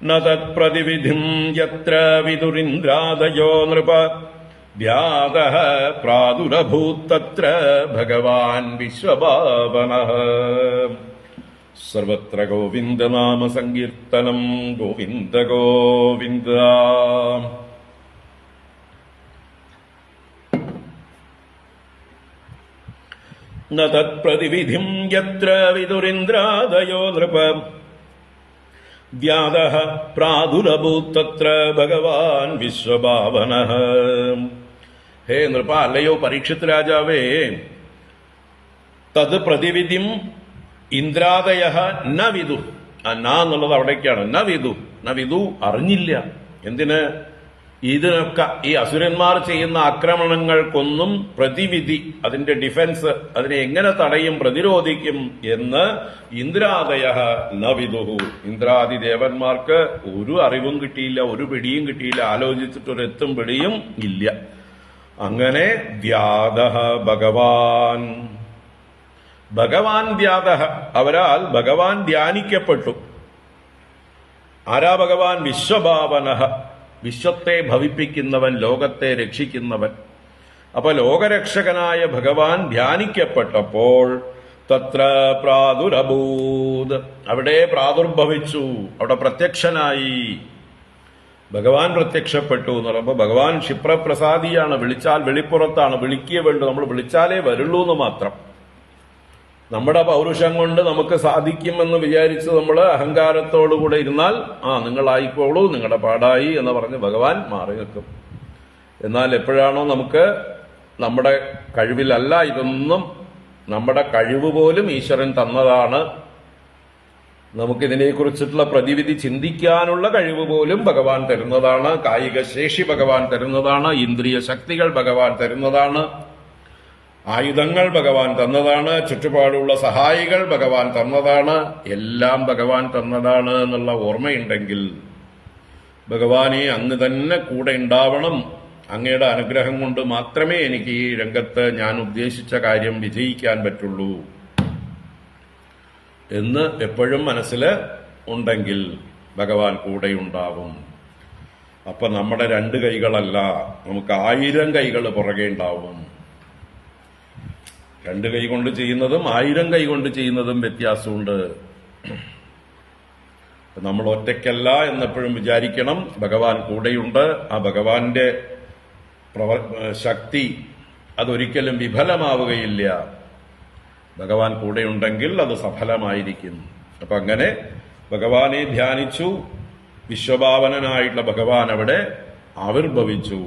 ന തത്പ്രതിവിധിം യത്ര വിദുരിന്ദ്രാദയോ നൃപ വ്യാതഃ പ്രാദുരഭൂത്തത്ര ഭഗവാൻ വിശ്വഭാവനഃ. സർവത്ര ഗോവിന്ദനാമ സങ്കീർത്തനം. ഗോവിന്ദ ഗോവിന്ദ. ന തത്പ്രതിവിധിം യത്ര വിദുരിന്ദ്രാദയോ നൃപ വ്യാതഃ പ്രാദുരഭൂത്തത്ര ഭഗവാൻ വിശ്വഭാവനഃ. ഹേ നൃപ, അല്ലയോ പരീക്ഷിത് രാജാവേ, തത് പ്രതിവിധിം ഇന്ദ്രാദയഃ ന വിദു. ആ ന എന്നുള്ളത് അവിടേക്കാണ്. ന വിദു, ന വിദു അറിഞ്ഞില്ല. എന്തിന്? ഇതിനൊക്കെ ഈ അസുരന്മാർ ചെയ്യുന്ന ആക്രമണങ്ങൾക്കൊന്നും പ്രതിവിധി, അതിന്റെ ഡിഫൻസ്, അതിനെ എങ്ങനെ തടയും, പ്രതിരോധിക്കും എന്ന് ഇന്ദ്രാദയഃ ന വിദുഹു. ഇന്ദ്രാദി ദേവന്മാർക്ക് ഒരു അറിവും കിട്ടിയില്ല, ഒരു പിടിയും കിട്ടിയില്ല, ആലോചിച്ചിട്ടൊരെത്തും പിടിയും ഇല്ല. അങ്ങനെ വ്യാതഃ ഭഗവാൻ, ഭഗവാൻ വ്യാതഃ, അവരാൽ ഭഗവാൻ ധ്യാനിക്കപ്പെട്ടു. ആരാ ഭഗവാൻ? വിശ്വഭാവനഃ, വിശ്വത്തെ ഭവിപ്പിക്കുന്നവൻ, ലോകത്തെ രക്ഷിക്കുന്നവൻ. അപ്പൊ ലോകരക്ഷകനായ ഭഗവാൻ ധ്യാനിക്കപ്പെട്ടപ്പോൾ തത്ര പ്രാദുരഭൂത്, അവിടെ പ്രാദുർഭവിച്ചു, അവിടെ പ്രത്യക്ഷനായി. ഭഗവാൻ പ്രത്യക്ഷപ്പെട്ടു എന്ന് പറയുമ്പോൾ ഭഗവാൻ ക്ഷിപ്രപ്രസാദിയാണ്. വിളിച്ചാൽ വെളിപ്പുറത്താണ്, വിളിക്കേ വേണ്ടു, നമ്മൾ വിളിച്ചാലേ വരുള്ളൂ എന്ന് മാത്രം. നമ്മുടെ പൗരുഷം കൊണ്ട് നമുക്ക് സാധിക്കുമെന്ന് വിചാരിച്ച് നമ്മൾ അഹങ്കാരത്തോടുകൂടെ ഇരുന്നാൽ നിങ്ങളായിക്കോളൂ, നിങ്ങളുടെ പാടായി എന്ന് പറഞ്ഞ് ഭഗവാൻ മാറി നിൽക്കും. എന്നാൽ എപ്പോഴാണോ നമുക്ക് നമ്മുടെ കഴിവിലല്ല ഇതൊന്നും, നമ്മുടെ കഴിവ് പോലും ഈശ്വരൻ തന്നതാണ്, നമുക്കിതിനെക്കുറിച്ചിട്ടുള്ള പ്രതിവിധി ചിന്തിക്കാനുള്ള കഴിവ് പോലും ഭഗവാൻ തരുന്നതാണ്, കായിക ശേഷി ഭഗവാൻ തരുന്നതാണ്, ഇന്ദ്രിയ ശക്തികൾ ഭഗവാൻ തരുന്നതാണ്, ആയുധങ്ങൾ ഭഗവാൻ തന്നതാണ്, ചുറ്റുപാടുള്ള സഹായികൾ ഭഗവാൻ തന്നതാണ്, എല്ലാം ഭഗവാൻ തന്നതാണ് എന്നുള്ള ഓർമ്മയുണ്ടെങ്കിൽ ഭഗവാനെ അങ്ങ് തന്നെ കൂടെ ഉണ്ടാവണം, അങ്ങയുടെ അനുഗ്രഹം കൊണ്ട് മാത്രമേ എനിക്ക് ഈ രംഗത്ത് ഞാൻ ഉദ്ദേശിച്ച കാര്യം വിജയിക്കാൻ പറ്റുള്ളൂ എന്ന് എപ്പോഴും മനസ്സിൽ ഉണ്ടെങ്കിൽ ഭഗവാൻ കൂടെയുണ്ടാവും. അപ്പൊ നമ്മുടെ 2 കൈകളല്ല, നമുക്ക് 1000 കൈകൾ പുറകെ ഉണ്ടാവും. 2 കൈ കൊണ്ട് ചെയ്യുന്നതും 1000 കൈ കൊണ്ട് ചെയ്യുന്നതും വ്യത്യാസമുണ്ട്. നമ്മൾ ഒറ്റയ്ക്കല്ല എന്നെപ്പോഴും വിചാരിക്കണം. ഭഗവാൻ കൂടെയുണ്ട്. ആ ഭഗവാന്റെ ശക്തി അതൊരിക്കലും വിഫലമാവുകയില്ല. ഭഗവാൻ കൂടെയുണ്ടെങ്കിൽ അത് സഫലമായിരിക്കും. അപ്പൊ അങ്ങനെ ഭഗവാനെ ധ്യാനിച്ചു. വിശ്വഭാവനായിട്ടുള്ള ഭഗവാൻ അവിടെ ആവിർഭവിച്ചു.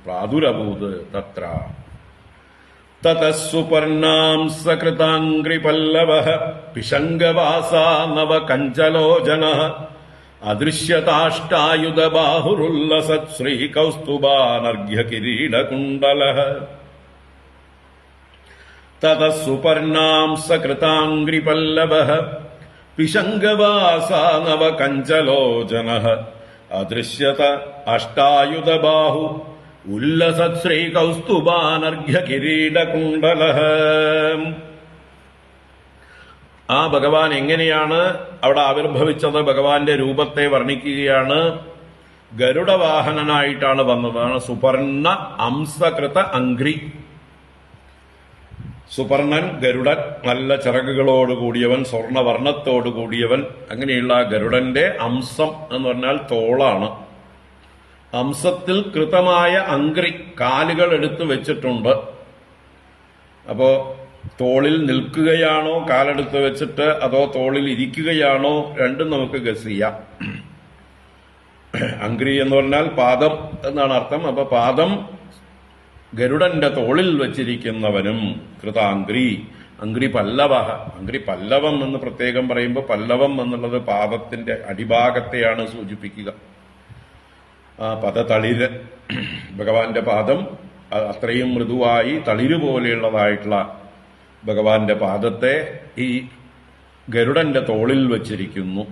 പ്രാദുരഭൂത് തത്ര. തതഃ സുപർണാം സകൃതാംഗ്രിപല്ലവഃ പിശങ്കവാസാ നവ കഞ്ചലോചനഃ അദൃശ്യതാഷ്ടായുധബാഹുരുല്ലസത് ശ്രീകൗസ്തുഭാനർഘ്യകിരീടകുണ്ഡലഃ. തതഃ സുപർണാം സകൃതാംഗ്രിപല്ലവഃ പിശങ്കവാസാ നവ കഞ്ചലോചനഃ അദൃശ്യത അഷ്ടായുധബാഹു ഉല്ലസത് ശ്രീകൗസ്തുഭാനർഘ്യകിരീടകുണ്ഡലഃ. ആ ഭഗവാൻ എങ്ങനെയാണ് അവിടെ ആവിർഭവിച്ചത്? ഭഗവാന്റെ രൂപത്തെ വർണ്ണിക്കുകയാണ്. ഗരുഡവാഹനനായിട്ടാണ് വന്നതാണ്. സുപർണ അംസകൃത അംഗ്രി. സുപർണൻ, ഗരുഡൻ, നല്ല ചിറകുകളോടുകൂടിയവൻ, സ്വർണവർണ്ണത്തോടുകൂടിയവൻ. അങ്ങനെയുള്ള ഗരുഡന്റെ അംസം എന്ന് പറഞ്ഞാൽ തോളാണ്. അംസത്തിൽ കൃതമായ അംഗ്രി, കാലുകൾ എടുത്തു വെച്ചിട്ടുണ്ട്. അപ്പോ തോളിൽ നിൽക്കുകയാണോ കാലെടുത്ത് വെച്ചിട്ട്, അതോ തോളിൽ ഇരിക്കുകയാണോ, രണ്ടും നമുക്ക് ഗസ് ചെയ്യാം. അംഗ്രി എന്ന് പറഞ്ഞാൽ പാദം എന്നാണ് അർത്ഥം. അപ്പൊ പാദം ഗരുഡന്റെ തോളിൽ വെച്ചിരിക്കുന്നവനും കൃതാംഗ്രി. അംഗ്രി പല്ലവ. അംഗ്രി പല്ലവം എന്ന് പ്രത്യേകം പറയുമ്പോൾ പല്ലവം എന്നുള്ളത് പാദത്തിന്റെ അടിഭാഗത്തെയാണ് സൂചിപ്പിക്കുക. ആ പദതളിര്, ഭഗവാന്റെ പാദം അത്രയും മൃദുവായി തളിര് പോലെയുള്ളതായിട്ടുള്ള ഭഗവാന്റെ പാദത്തെ ഈ ഗരുഡന്റെ തോളിൽ വച്ചിരിക്കുന്നു.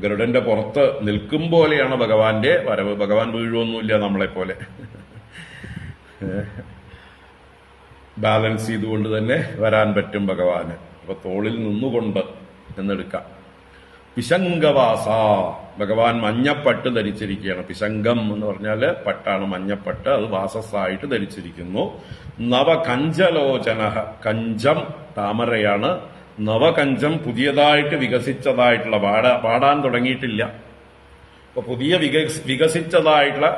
ഗരുഡന്റെ പുറത്ത് നിൽക്കും പോലെയാണ് ഭഗവാന്റെ വരവ്. ഭഗവാൻ വീഴുവൊന്നുമില്ല നമ്മളെപ്പോലെ, ബാലൻസ് ചെയ്തുകൊണ്ട് തന്നെ വരാൻ പറ്റും ഭഗവാന്. അപ്പൊ തോളിൽ നിന്നുകൊണ്ട് എന്നെടുക്കാം. പിശങ്കവാസ, ഭഗവാൻ മഞ്ഞപ്പട്ട് ധരിച്ചിരിക്കുകയാണ്. പിശങ്കം എന്ന് പറഞ്ഞാല് പട്ടാണ്, മഞ്ഞപ്പട്ട്, അത് വാസസ്സായിട്ട് ധരിച്ചിരിക്കുന്നു. നവകഞ്ചലോചന, കഞ്ചം താമരയാണ്. നവകഞ്ചം പുതിയതായിട്ട് വികസിച്ചതായിട്ടുള്ള, പാടാൻ തുടങ്ങിയിട്ടില്ല. അപ്പൊ പുതിയ വികസിച്ചതായിട്ടുള്ള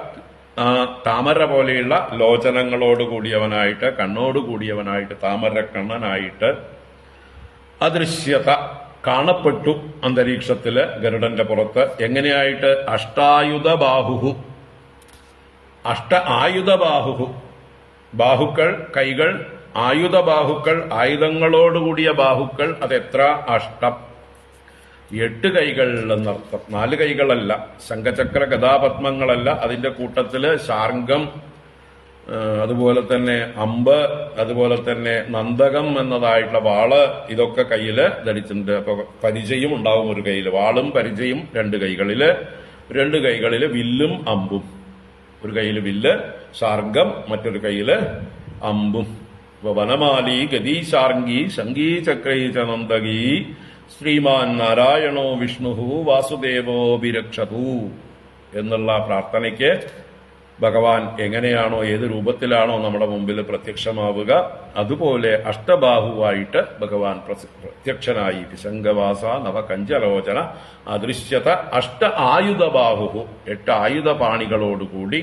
താമര പോലെയുള്ള ലോചനങ്ങളോട് കൂടിയവനായിട്ട്, കണ്ണോട് കൂടിയവനായിട്ട്, താമര കണ്ണനായിട്ട് അദൃശ്യത കാണപ്പെട്ടു അന്തരീക്ഷത്തില് ഗരുഡന്റെ പുറത്ത്. എങ്ങനെയായിട്ട്? അഷ്ടായുധ ബാഹുഹു, ആയുധ ബാഹുഹു, ബാഹുക്കൾ, കൈകൾ, ആയുധ ബാഹുക്കൾ, ആയുധങ്ങളോടുകൂടിയ ബാഹുക്കൾ. അതെത്ര? അഷ്ടം, 8 കൈകൾ എന്നർത്ഥം. 4 കൈകളല്ല, ശംഖചക്ര ഗദാപത്മങ്ങളല്ല. അതിന്റെ കൂട്ടത്തില് ശാർങ്കം, അതുപോലെ തന്നെ അമ്പ്, അതുപോലെ തന്നെ നന്ദകം എന്നതായിട്ടുള്ള വാള്, ഇതൊക്കെ കയ്യില് ധരിച്ചിട്ടുണ്ട്. അപ്പൊ പരിചയം ഉണ്ടാവും ഒരു കയ്യില്, വാളും പരിചയം 2 കൈകളില്. 2 കൈകളില് വില്ലും അമ്പും. ഒരു കയ്യില് വില്ല്, ശാർങ്കം, മറ്റൊരു കയ്യില് അമ്പും. അപ്പൊ വനമാലി ഗതി ശാർങ്കി ശങ്കീ ചക്രൈ ച നന്ദകീ ശ്രീമാൻ നാരായണോ വിഷ്ണു വാസുദേവോ വിരക്ഷതു എന്നുള്ള പ്രാർത്ഥനയ്ക്ക് ഭഗവാൻ എങ്ങനെയാണോ, ഏത് രൂപത്തിലാണോ നമ്മുടെ മുമ്പിൽ പ്രത്യക്ഷമാവുക, അതുപോലെ അഷ്ടബാഹുവായിട്ട് ഭഗവാൻ പ്രത്യക്ഷനായി. പിശങ്കവാസ നവകഞ്ചലോചന അദൃശ്യത അഷ്ട ആയുധബാഹു, 8 ആയുധപാണികളോടുകൂടി.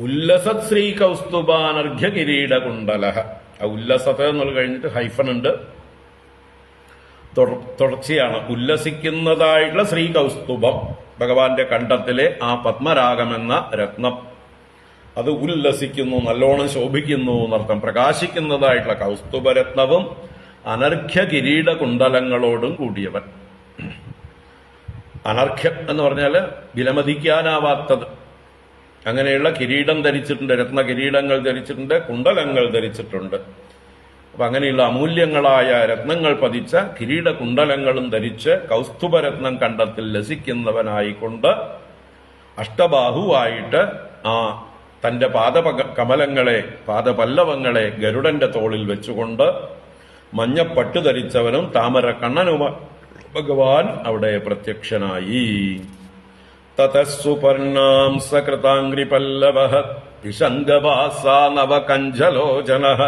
ഉല്ലസത് ശ്രീ കൗസ്തുഭാനർഘ്യ കിരീട കുണ്ടലഹ. ഉല്ലസത്ത് എന്നുള്ള കഴിഞ്ഞിട്ട് ഹൈഫൻ ഉണ്ട്, തുടർച്ചയാണ്. ഉല്ലസിക്കുന്നതായിട്ടുള്ള ശ്രീ കൗസ്തുഭം, ഭഗവാന്റെ കണ്ഠത്തിലെ ആ പത്മരാഗമെന്ന രത്നം, അത് ഉല്ലസിക്കുന്നു, നല്ലോണം ശോഭിക്കുന്നു എന്നർത്ഥം. പ്രകാശിക്കുന്നതായിട്ടുള്ള കൗസ്തുഭരത്നവും അനർഘ്യ കിരീട കുണ്ടലങ്ങളോടും കൂടിയവൻ. അനർഘ്യം എന്ന് പറഞ്ഞാല് വിലമതിക്കാനാവാത്തത്. അങ്ങനെയുള്ള കിരീടം ധരിച്ചിട്ടുണ്ട്, രത്ന കിരീടങ്ങൾ ധരിച്ചിട്ടുണ്ട്, കുണ്ടലങ്ങൾ ധരിച്ചിട്ടുണ്ട്. അപ്പൊ അങ്ങനെയുള്ള അമൂല്യങ്ങളായ രത്നങ്ങൾ പതിച്ച കിരീട കുണ്ടലങ്ങളും ധരിച്ച് കൗസ്തുഭരത്നം കണ്ടത്തിൽ ലസിക്കുന്നവനായിക്കൊണ്ട് അഷ്ടബാഹുവായിട്ട് ആ തന്റെ കമലങ്ങളെ, പാദപല്ലവങ്ങളെ ഗരുഡന്റെ തോളിൽ വെച്ചുകൊണ്ട് മഞ്ഞപ്പട്ട് ധരിച്ചവനും താമര കണ്ണനുമായി ഭഗവാൻ അവിടെ പ്രത്യക്ഷനായി. തതസുപർണാം സകൃതാംഗ്രി പല്ലവഃ പിശങ്കവാസ നവകഞ്ചലോചനഃ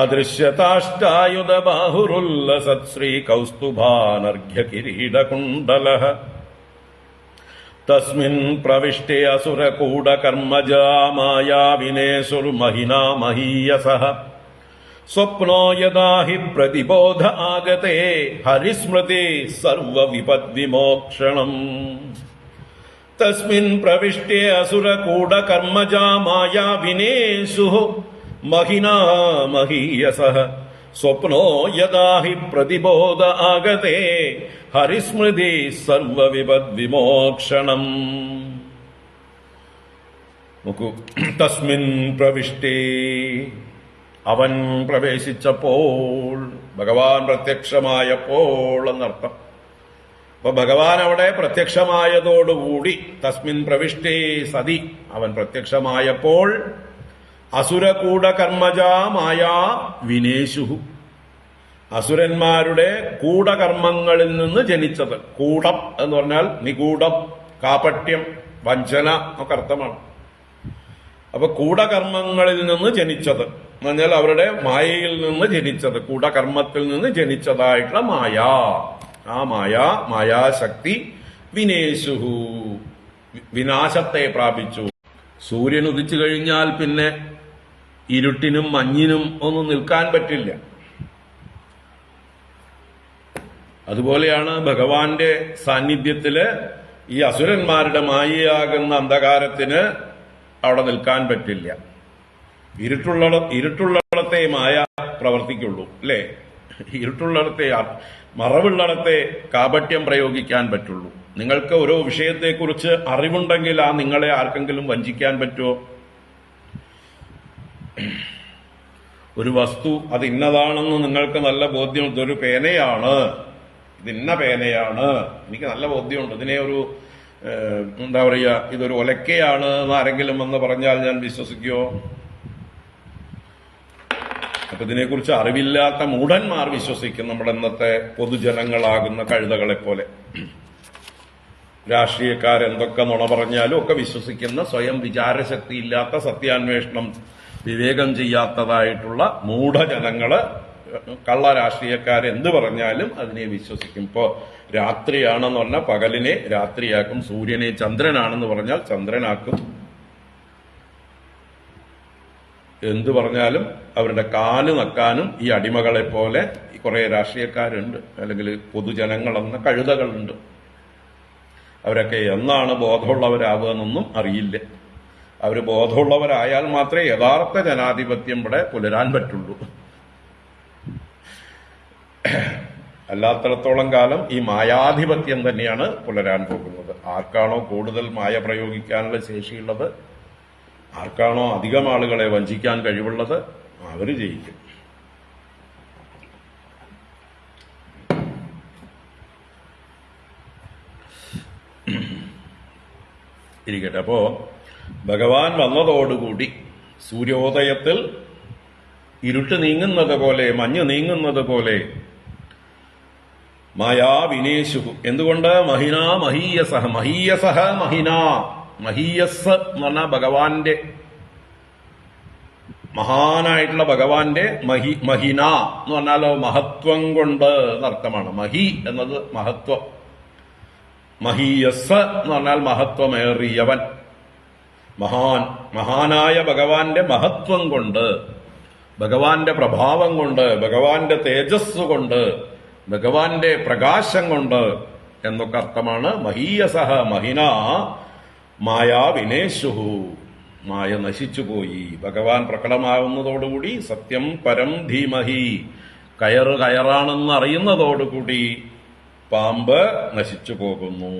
അദൃശ്യതാഷ്ടായുധ ബാഹുരുല്ലസത് ശ്രീ കൗസ്തുഭാനർഘ്യ കിരീടകുണ്ടലഃ തസ്മിൻ പ്രവിഷ്ടേ അസുരകൂടകർമ്മജാ മായാവിനേസുർമഹിനാ മഹീയസഃ സ്വപ്നോ യദാ ഹി പ്രതിബോധ ആഗതേ ഹരിസ്മൃതി സർവവിപദ്വിമോക്ഷണം. തസ്മിൻ പ്രവിഷ്ടേ അസുരകൂടകർമ്മജാ മായാവിനേസുഃ മഹിനാ മഹീയസഃ സ്വപ്നോ യദാ ഹി പ്രതിബോധ ആഗതേ ഹരിസ്മൃതി സർവവിപദ്വിമോക്ഷണം. നോക്കൂ, തസ്മിൻ പ്രവിഷ്ടേ, അവൻ പ്രവേശിച്ചപ്പോൾ, ഭഗവാൻ പ്രത്യക്ഷമായപ്പോൾ എന്നർത്ഥം. അപ്പൊ ഭഗവാൻ അവിടെ പ്രത്യക്ഷമായതോടുകൂടി, തസ്മിൻ പ്രവിഷ്ടേ സതി, അവൻ പ്രത്യക്ഷമായപ്പോൾ അസുരകൂടകർമ്മജാ മായാ വിനേശുഹു, അസുരന്മാരുടെ കൂടകർമ്മങ്ങളിൽ നിന്ന് ജനിച്ചത്. കൂടം എന്ന് പറഞ്ഞാൽ നിഗൂഢം, കാപട്യം, വഞ്ചന ഒക്കെ അർത്ഥമാണ്. അപ്പൊ കൂടകർമ്മങ്ങളിൽ നിന്ന് ജനിച്ചത് എന്ന് പറഞ്ഞാൽ അവരുടെ മായയിൽ നിന്ന് ജനിച്ചത്, കൂടകർമ്മത്തിൽ നിന്ന് ജനിച്ചതായിട്ടുള്ള മായ. ആ മായാശക്തി വിനേശുഹു, വിനാശത്തെ പ്രാപിച്ചു. സൂര്യൻ ഉദിച്ചു കഴിഞ്ഞാൽ പിന്നെ ഇരുട്ടിനും മഞ്ഞിനും ഒന്നും നിൽക്കാൻ പറ്റില്ല. അതുപോലെയാണ് ഭഗവാന്റെ സാന്നിധ്യത്തില് ഈ അസുരന്മാരുടെ മായയാകുന്ന അന്ധകാരത്തിന് അവിടെ നിൽക്കാൻ പറ്റില്ല. ഇരുട്ടുള്ളിടത്തെ മായ പ്രവർത്തിക്കുള്ളൂ, അല്ലേ? ഇരുട്ടുള്ളിടത്തെ, മറവുള്ളിടത്തെ കാപട്യം പ്രയോഗിക്കാൻ പറ്റുള്ളൂ. നിങ്ങൾക്ക് ഓരോ വിഷയത്തെക്കുറിച്ച് അറിവുണ്ടെങ്കിൽ ആ നിങ്ങളെ ആർക്കെങ്കിലും വഞ്ചിക്കാൻ പറ്റുമോ? ഒരു വസ്തു അത് ഇന്നതാണെന്ന് നിങ്ങൾക്ക് നല്ല ബോധ്യം, ഇതൊരു പേനയാണ്, ഇതിന്ന പേനയാണ്, എനിക്ക് നല്ല ബോധ്യമുണ്ട്, ഇതിനെ ഒരു എന്താ പറയുക, ഇതൊരു ഒലക്കയാണ് എന്ന് ആരെങ്കിലും എന്ന് പറഞ്ഞാൽ ഞാൻ വിശ്വസിക്കുമോ? അപ്പൊ ഇതിനെക്കുറിച്ച് അറിവില്ലാത്ത മൂഢന്മാർ വിശ്വസിക്കും, നമ്മുടെ ഇന്നത്തെ പൊതുജനങ്ങളാകുന്ന കഴുതകളെ പോലെ. രാഷ്ട്രീയക്കാരെന്തൊക്കെ നുണ പറഞ്ഞാലും ഒക്കെ വിശ്വസിക്കുന്ന, സ്വയം വിചാരശക്തി ഇല്ലാത്ത, സത്യാന്വേഷണം വിവേകം ചെയ്യാത്തതായിട്ടുള്ള മൂഢജനങ്ങള്, കള്ള രാഷ്ട്രീയക്കാരെന്ത് പറഞ്ഞാലും അതിനെ വിശ്വസിക്കും. ഇപ്പോ രാത്രിയാണെന്ന് പറഞ്ഞാൽ പകലിനെ രാത്രിയാക്കും, സൂര്യനെ ചന്ദ്രനാണെന്ന് പറഞ്ഞാൽ ചന്ദ്രനാക്കും. എന്തു പറഞ്ഞാലും അവരുടെ കാല് നക്കാനും ഈ അടിമകളെ പോലെ കുറെ രാഷ്ട്രീയക്കാരുണ്ട്, അല്ലെങ്കിൽ പൊതുജനങ്ങളെന്ന കഴുതകളുണ്ട്. അവരൊക്കെ എന്നാണ് ബോധമുള്ളവരാവുക എന്നൊന്നും അറിയില്ല. അവര് ബോധമുള്ളവരായാൽ മാത്രമേ യഥാർത്ഥ ജനാധിപത്യം ഇവിടെ പുലരാൻ പറ്റുള്ളൂ. അല്ലാത്തിടത്തോളം കാലം ഈ മായാധിപത്യം തന്നെയാണ് പുലരാൻ പോകുന്നത്. ആർക്കാണോ കൂടുതൽ മായ പ്രയോഗിക്കാനുള്ള ശേഷിയുള്ളത്, ആർക്കാണോ അധികം ആളുകളെ വഞ്ചിക്കാൻ കഴിവുള്ളത്, അവര് ജയിക്കും. ഇരിക്കട്ടെ. അപ്പോ ഭഗവാൻ വന്നതോടുകൂടി സൂര്യോദയത്തിൽ ഇരുട്ട് നീങ്ങുന്നത് പോലെ, മഞ്ഞ് നീങ്ങുന്നത് പോലെ മായാ വിനേശു. എന്തുകൊണ്ട്? മഹിന മഹീയസഹ. മഹീയസഹ മഹിന. മഹീയസ് എന്ന് പറഞ്ഞാൽ ഭഗവാന്റെ, മഹാനായിട്ടുള്ള ഭഗവാന്റെ മഹിന എന്ന് പറഞ്ഞാലോ മഹത്വം കൊണ്ട് എന്നർത്ഥമാണ്. മഹി എന്നത് മഹത്വം, മഹീയസ് എന്ന് പറഞ്ഞാൽ മഹത്വമേറിയവൻ, മഹാൻ. മഹാനായ ഭഗവാന്റെ മഹത്വം കൊണ്ട്, ഭഗവാന്റെ പ്രഭാവം കൊണ്ട്, ഭഗവാന്റെ തേജസ് കൊണ്ട്, ഭഗവാന്റെ പ്രകാശം കൊണ്ട് എന്നൊക്കെ അർത്ഥമാണ്. മഹീയസഹ മഹിന മായാ വിനേശുഹു. മായ നശിച്ചുപോയി. ഭഗവാൻ പ്രകടമാവുന്നതോടുകൂടി സത്യം പരം ധീമഹി, കയറാണെന്ന് അറിയുന്നതോടുകൂടി പാമ്പ് നശിച്ചു പോകുന്നു.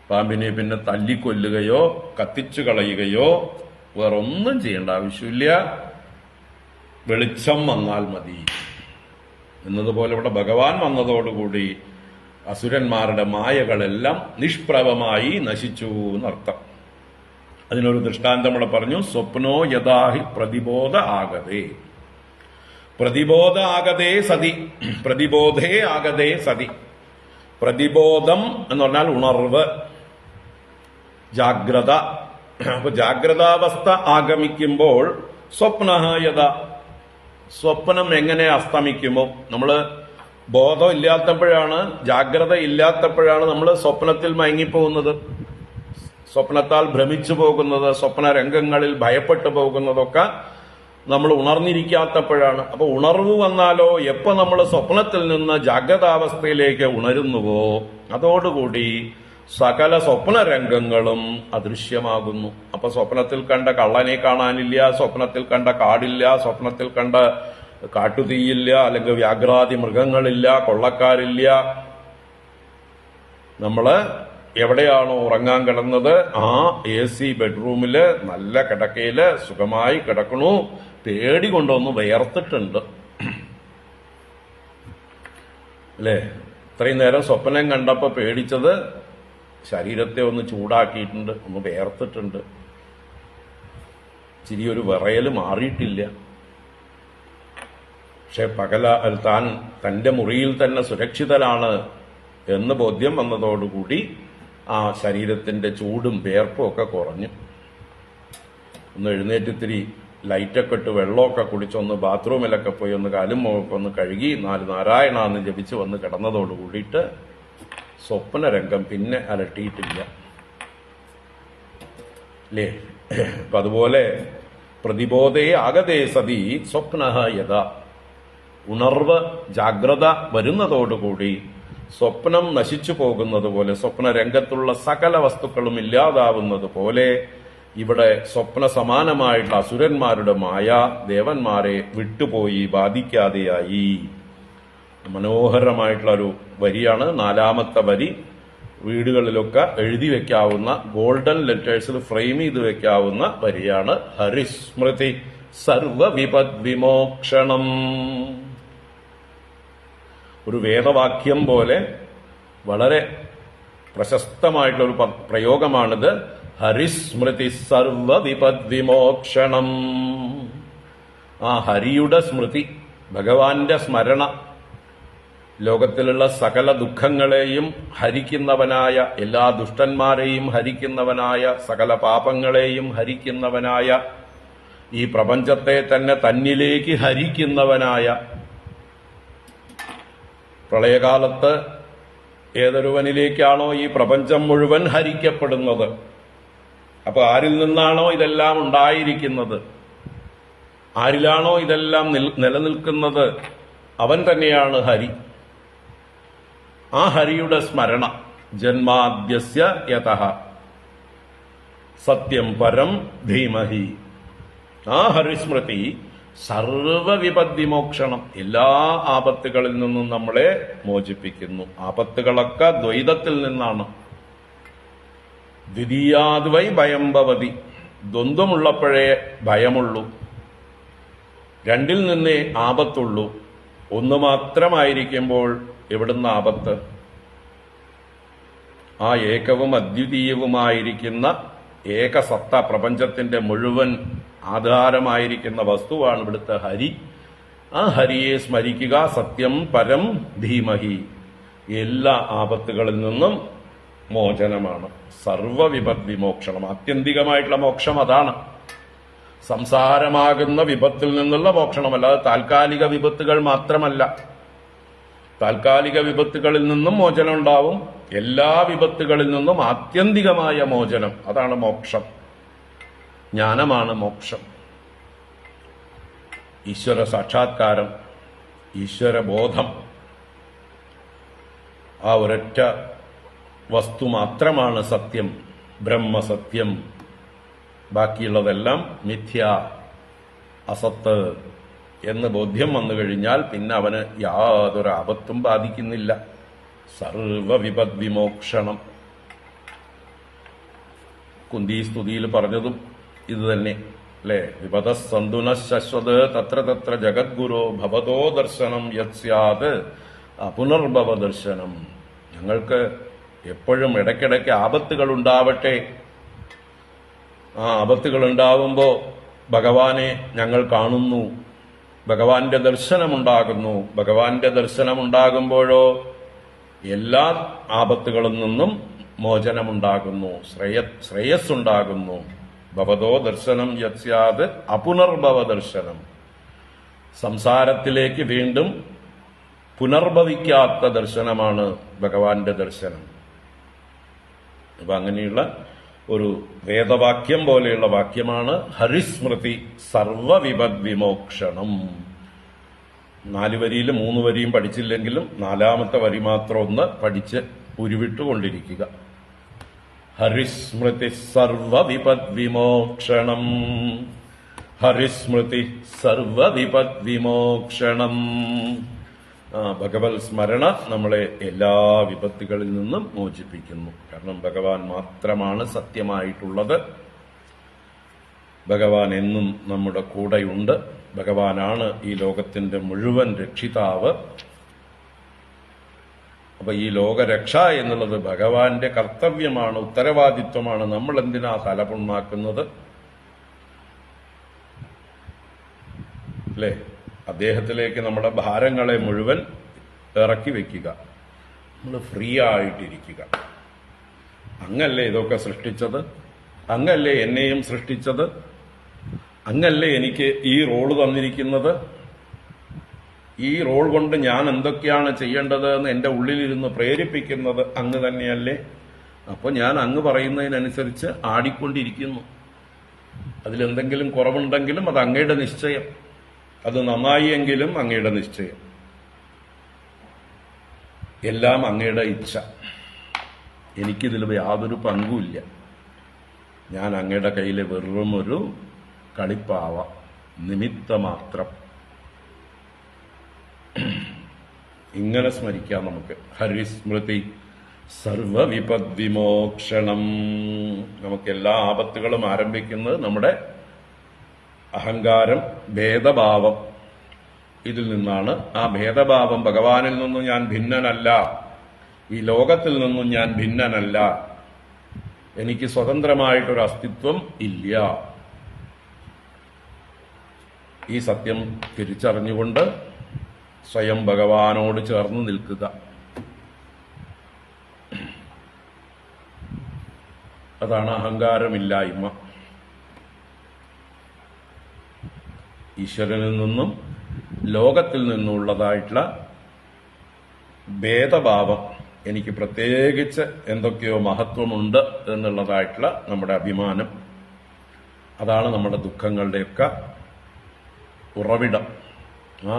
പാമ്പിനെ പിന്നെ തല്ലിക്കൊല്ലുകയോ കത്തിച്ചു കളയുകയോ വേറൊന്നും ചെയ്യേണ്ട ആവശ്യമില്ല. വെളിച്ചം വന്നാൽ മതി എന്നതുപോലെ ഇവിടെ ഭഗവാൻ വന്നതോടുകൂടി അസുരന്മാരുടെ മായകളെല്ലാം നിഷ്പ്രഭമായി നശിച്ചു എന്നർത്ഥം. അതിനൊരു ദൃഷ്ടാന്തം ഇവിടെ പറഞ്ഞു. സ്വപ്നോ യഥാഹി പ്രതിബോധ ആഗതേ. പ്രതിബോധ ആഗതേ സതി. പ്രതിബോധേ ആഗതേ സതി. പ്രതിബോധം എന്ന് പറഞ്ഞാൽ ഉണർവ്, ജാഗ്രത. അപ്പൊ ജാഗ്രതാവസ്ഥ ആഗമിക്കുമ്പോൾ സ്വപ്ന യഥ, സ്വപ്നം എങ്ങനെ അസ്തമിക്കുമോ, നമ്മള് ബോധം ഇല്ലാത്തപ്പോഴാണ്, ജാഗ്രത ഇല്ലാത്തപ്പോഴാണ് നമ്മൾ സ്വപ്നത്തിൽ മയങ്ങിപ്പോകുന്നത്, സ്വപ്നത്താൽ ഭ്രമിച്ചു പോകുന്നത്, സ്വപ്ന രംഗങ്ങളിൽ ഭയപ്പെട്ടു പോകുന്നതൊക്കെ നമ്മൾ ഉണർന്നിരിക്കാത്തപ്പോഴാണ്. അപ്പൊ ഉണർവ് വന്നാലോ, എപ്പോ നമ്മൾ സ്വപ്നത്തിൽ നിന്ന് ജാഗ്രതാവസ്ഥയിലേക്ക് ഉണരുന്നുവോ അതോടുകൂടി സകല സ്വപ്ന രംഗങ്ങളും അദൃശ്യമാകുന്നു. അപ്പൊ സ്വപ്നത്തിൽ കണ്ട കള്ളനെ കാണാനില്ല, സ്വപ്നത്തിൽ കണ്ട കാടില്ല, സ്വപ്നത്തിൽ കണ്ട കാട്ടുതീയില്ല, അല്ലെങ്കിൽ വ്യാഘ്രാദി മൃഗങ്ങളില്ല, കൊള്ളക്കാരില്ല. നമ്മള് എവിടെയാണോ ഉറങ്ങാൻ കിടന്നത് ആ AC ബെഡ്റൂമില് നല്ല കിടക്കയില് സുഖമായി കിടക്കണു, പേടി കൊണ്ടൊന്ന് വിയർത്തിട്ടുണ്ട് അല്ലേ? ഇത്രയും നേരം സ്വപ്നം കണ്ടപ്പോ പേടിച്ചത് ശരീരത്തെ ഒന്ന് ചൂടാക്കിയിട്ടുണ്ട്, ഒന്ന് വിയർത്തിട്ടുണ്ട്, ചിരിയൊരു വിറയല് മാറിയിട്ടില്ല. പക്ഷെ താൻ തന്റെ മുറിയിൽ തന്നെ സുരക്ഷിതനാണ് എന്ന് ബോധ്യം വന്നതോടുകൂടി ആ ശരീരത്തിന്റെ ചൂടും വേർപ്പും ഒക്കെ കുറഞ്ഞു. ഒന്ന് എഴുന്നേറ്റിത്തിരി ലൈറ്റൊക്കെ ഇട്ട് വെള്ളമൊക്കെ കുടിച്ചൊന്ന് ബാത്റൂമിലൊക്കെ പോയി ഒന്ന് കാലും മുഖമൊക്കെ ഒന്ന് കഴുകി 4 നാരായണ എന്ന് ജപിച്ച് വന്ന് കിടന്നതോടുകൂടിയിട്ട് സ്വപ്നരംഗം പിന്നെ അലട്ടിയിട്ടില്ല അല്ലേ? അപ്പൊ അതുപോലെ പ്രതിബോധേ ആഗതേ സതി സ്വപ്ന യഥ. ഉണർവ് ജാഗ്രത വരുന്നതോടുകൂടി സ്വപ്നം നശിച്ചു പോകുന്നത് പോലെ, സ്വപ്നരംഗത്തുള്ള സകല വസ്തുക്കളും ഇല്ലാതാവുന്നത് പോലെ ഇവിടെ സ്വപ്ന സമാനമായിട്ടുള്ള അസുരന്മാരുടെ മായ ദേവന്മാരെ വിട്ടുപോയി, ബാധിക്കാതെയായി. മനോഹരമായിട്ടുള്ള ഒരു വരിയാണ് 4ാമത്തെ വരി. വീടുകളിലൊക്കെ എഴുതി വെക്കാവുന്ന, ഗോൾഡൻ ലെറ്റേഴ്സിൽ ഫ്രെയിം ചെയ്ത് വെക്കാവുന്ന വരിയാണ്. ഹരിസ്മൃതി സർവവിപദ് വിമോക്ഷണം. ഒരു വേദവാക്യം പോലെ വളരെ പ്രശസ്തമായിട്ടുള്ള ഒരു പ്രയോഗമാണിത്. ഹരിസ്മൃതി സർവവിപദ് വിമോക്ഷണം. ആ ഹരിയുടെ സ്മൃതി, ഭഗവാന്റെ സ്മരണ ലോകത്തിലുള്ള സകല ദുഃഖങ്ങളെയും ഹരിക്കുന്നവനായ, എല്ലാ ദുഷ്ടന്മാരെയും ഹരിക്കുന്നവനായ, സകല പാപങ്ങളെയും ഹരിക്കുന്നവനായ, ഈ പ്രപഞ്ചത്തെ തന്നെ തന്നിലേക്ക് ഹരിക്കുന്നവനായ, പ്രളയകാലത്ത് ഏതൊരുവനിലേക്കാണോ ഈ പ്രപഞ്ചം മുഴുവൻ ഹരിക്കപ്പെടുന്നത്, അപ്പൊ ആരിൽ നിന്നാണോ ഇതെല്ലാം ഉണ്ടായിരിക്കുന്നത്, ആരിലാണോ ഇതെല്ലാം നിലനിൽക്കുന്നത്, അവൻ തന്നെയാണ് ഹരി. ആ ഹരിയുടെ സ്മരണ, ജന്മാദ്യസ്യ യതഃ സത്യം പരം ധീമഹി, ആ ഹരിസ്മൃതി സർവവിപദ്വിമോക്ഷണം, എല്ലാ ആപത്തുകളിൽ നിന്നും നമ്മളെ മോചിപ്പിക്കുന്നു. ആപത്തുകളൊക്കെ ദ്വൈതത്തിൽ നിന്നാണ്. ദ്വിതീയാദ്വൈ ഭയം ഭവതി, ദ്വന്ദ്വമുള്ളപ്പോഴേ ഭയമുള്ളൂ, രണ്ടിൽ നിന്നേ ആപത്തുള്ളൂ. ഒന്ന് മാത്രമായിരിക്കുമ്പോൾ എവിടുന്ന ആപത്ത്? ആ ഏകവും അദ്വിതീയവുമായിരിക്കുന്ന ഏകസത്ത, പ്രപഞ്ചത്തിന്റെ മുഴുവൻ ആധാരമായിരിക്കുന്ന വസ്തുവാണ് ഇവിടുത്തെ ഹരി. ആ ഹരിയെ സ്മരിക്കുക, സത്യം പരം ധീമഹി, എല്ലാ ആപത്തുകളിൽ നിന്നും മോചനമാണ്. സർവവിപദ്വിമോക്ഷണം, ആത്യന്തികമായിട്ടുള്ള മോക്ഷം അതാണ്. സംസാരമാകുന്ന വിപത്തിൽ നിന്നുള്ള മോക്ഷണമല്ല, അത് താൽക്കാലിക വിപത്തുകൾ മാത്രമല്ല. താൽക്കാലിക വിപത്തുകളിൽ നിന്നും മോചനം ഉണ്ടാവും, എല്ലാ വിപത്തുകളിൽ നിന്നും ആത്യന്തികമായ മോചനം, അതാണ് മോക്ഷം. ജ്ഞാനമാണ് മോക്ഷം. ഈശ്വര സാക്ഷാത്കാരം, ഈശ്വരബോധം, ആ ഒരൊറ്റ വസ്തു മാത്രമാണ് സത്യം, ബ്രഹ്മസത്യം. ബാക്കിയുള്ളതെല്ലാം മിഥ്യ, അസത്ത് എന്ന് ബോധ്യം വന്നു കഴിഞ്ഞാൽ പിന്നെ അവന് യാതൊരു ആപത്തും ബാധിക്കുന്നില്ല. സർവവിപദ്വിമോക്ഷണം. കുന്തി സ്തുതിയിൽ പറഞ്ഞതും ഇത് തന്നെ അല്ലേ? വിപദ സന്തുന ശശ്വത് തത്ര തത്ര ജഗദ്ഗുരോ ഭവതോ ദർശനം യത് സ്യാത് അപുനർഭവ ദർശനം. ഞങ്ങൾക്ക് എപ്പോഴും ഇടയ്ക്കിടയ്ക്ക് ആപത്തുകൾ ഉണ്ടാവട്ടെ. ആ ആപത്തുകൾ ഉണ്ടാവുമ്പോ ഭഗവാനെ ഞങ്ങൾ കാണുന്നു, ഭഗവാന്റെ ദർശനമുണ്ടാകുന്നു. ഭഗവാന്റെ ദർശനമുണ്ടാകുമ്പോഴോ എല്ലാ ആപത്തുകളിൽ നിന്നും മോചനമുണ്ടാകുന്നു, ശ്രേയസ്സുണ്ടാകുന്നു. ഭവതോ ദർശനം യത് സ്യാത് അപുനർഭവ ദർശനം. സംസാരത്തിലേക്ക് വീണ്ടും പുനർഭവിക്കാത്ത ദർശനമാണ് ഭഗവാന്റെ ദർശനം. അപ്പൊ അങ്ങനെയുള്ള ഒരു വേദവാക്യം പോലെയുള്ള വാക്യമാണ് ഹരിസ്മൃതി സർവവിപദ്വിമോക്ഷണം. 4 വരിയിൽ 3 വരിയും പഠിച്ചില്ലെങ്കിലും 4ാമത്തെ വരി മാത്രം ഒന്ന് പഠിച്ച് ഉരുവിട്ടുകൊണ്ടിരിക്കുക. ഹരിസ്മൃതി സർവവിപദ്വിമോക്ഷണം, ഹരിസ്മൃതി സർവവിപദ്വിമോക്ഷണം. ഭഗവത് സ്മരണ നമ്മളെ എല്ലാ വിപത്തുകളിൽ നിന്നും മോചിപ്പിക്കുന്നു. കാരണം ഭഗവാൻ മാത്രമാണ് സത്യമായിട്ടുള്ളത്. ഭഗവാൻ എന്നും നമ്മുടെ കൂടെയുണ്ട്. ഭഗവാനാണ് ഈ ലോകത്തിന്റെ മുഴുവൻ രക്ഷിതാവ്. അപ്പൊ ഈ ലോകരക്ഷ എന്നുള്ളത് ഭഗവാന്റെ കർത്തവ്യമാണ്, ഉത്തരവാദിത്വമാണ്. നമ്മൾ എന്തിനാ തലപുണ്ണാക്കുന്നത്? അല്ലേ? അദ്ദേഹത്തിലേക്ക് നമ്മുടെ ഭാരങ്ങളെ മുഴുവൻ ഇറക്കി വെക്കുക, നമ്മൾ ഫ്രീ ആയിട്ടിരിക്കുക. അങ്ങല്ലേ ഇതൊക്കെ സൃഷ്ടിച്ചത്, അങ്ങല്ലേ എന്നെയും സൃഷ്ടിച്ചത്, അങ്ങല്ലേ എനിക്ക് ഈ റോള് തന്നിരിക്കുന്നത്. ഈ റോൾ കൊണ്ട് ഞാൻ എന്തൊക്കെയാണ് ചെയ്യേണ്ടത് എന്ന് എന്റെ ഉള്ളിലിരുന്ന് പ്രേരിപ്പിക്കുന്നത് അങ്ങ് തന്നെയല്ലേ? അപ്പൊ ഞാൻ അങ്ങ് പറയുന്നതിനനുസരിച്ച് ആടിക്കൊണ്ടിരിക്കുന്നു. അതിലെന്തെങ്കിലും കുറവുണ്ടെങ്കിലും അത് അങ്ങയുടെ നിശ്ചയം, അത് നന്നായി എങ്കിലും അങ്ങയുടെ നിശ്ചയം, എല്ലാം അങ്ങയുടെ ഇച്ഛ. എനിക്കിതിൽ യാതൊരു പങ്കുമില്ല. ഞാൻ അങ്ങയുടെ കയ്യിലെ വെറും ഒരു കളിപ്പാവ, നിമിത്തമാത്രം. ഇങ്ങനെ സ്മരിക്കാം നമുക്ക്. ഹരിസ്മൃതി സർവവിപദ്വിമോക്ഷണം. നമുക്ക് എല്ലാ ആപത്തുകളും ആരംഭിക്കുന്നത് നമ്മുടെ അഹങ്കാരം, ഭേദഭാവം, ഇതിൽ നിന്നാണ്. ആ ഭേദഭാവം, ഭഗവാനിൽ നിന്നും ഞാൻ ഭിന്നനല്ല, ഈ ലോകത്തിൽ നിന്നും ഞാൻ ഭിന്നനല്ല, എനിക്ക് സ്വതന്ത്രമായിട്ടൊരു അസ്തിത്വം ഇല്ല. ഈ സത്യം തിരിച്ചറിഞ്ഞുകൊണ്ട് സ്വയം ഭഗവാനോട് ചേർന്ന് നിൽക്കുക. അതാണ് അഹങ്കാരമില്ലായ്മ. ഈശ്വരനിൽ നിന്നും ലോകത്തിൽ നിന്നുള്ളതായിട്ടുള്ള ഭേദഭാവം, എനിക്ക് പ്രത്യേകിച്ച് എന്തൊക്കെയോ മഹത്വമുണ്ട് എന്നുള്ളതായിട്ടുള്ള നമ്മുടെ അഭിമാനം, അതാണ് നമ്മുടെ ദുഃഖങ്ങളുടെയൊക്കെ ഉറവിടം. ആ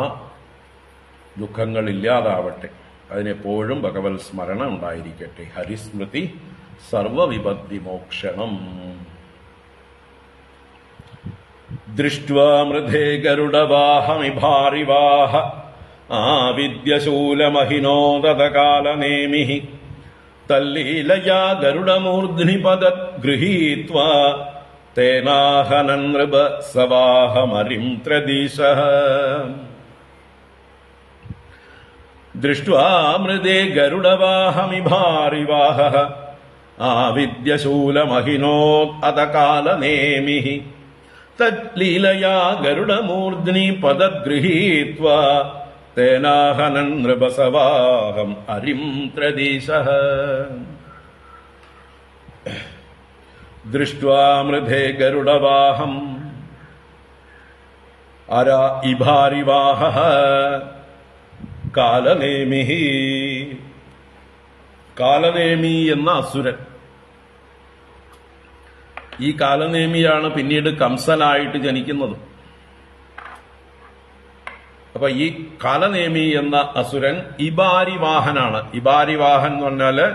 ദുഃഖങ്ങൾ ഇല്ലാതാവട്ടെ, അതിനെപ്പോഴും ഭഗവത് സ്മരണ ഉണ്ടായിരിക്കട്ടെ. ഹരിസ്മൃതി സർവവിപദ്വിമോക്ഷണം. ദൃഷ്ട്വാ മൃധേ ഗരുഡവാഹമിഭാരിവാഹ ആവിദ്യശൂലമഹിനോദതകാലനേമിഃ തല്ലീലയാ ഗരുഡമൂർധ്നി പദഗൃഹീത്വാ തേനാഹനൻ നൃപ സവാഹമരിം ത്രദീശഃ. ദൃഷ്ട്വാ മൃദേ ഗരുഡവാഹമിഭാരിവാഹ ആവിദ്യശൂലമഹിനോദതകാലനേമിഃ തല്ലീലയാ ഗരുഡമൂർധ്നി പദഗൃഹീത്വാ തേനാഹനൻ നൃപസവാഹം അരിം ത്രദീശഃ. ദൃഷ്ട്വാ മൃധേ ഗരുഡവാഹം അരാ ഇഭാരിവാഹഃ കാലനേമിഃ. കാലനേമി എന്ന അസുരൻ, ഈ കാലനേമിയാണ് പിന്നീട് കംസനായിട്ട് ജനിക്കുന്നത്. അപ്പൊ ഈ കാലനേമി എന്ന അസുരൻ ഇബാരിവാഹനാണ്. ഇബാരിവാഹൻ എന്ന് പറഞ്ഞാല്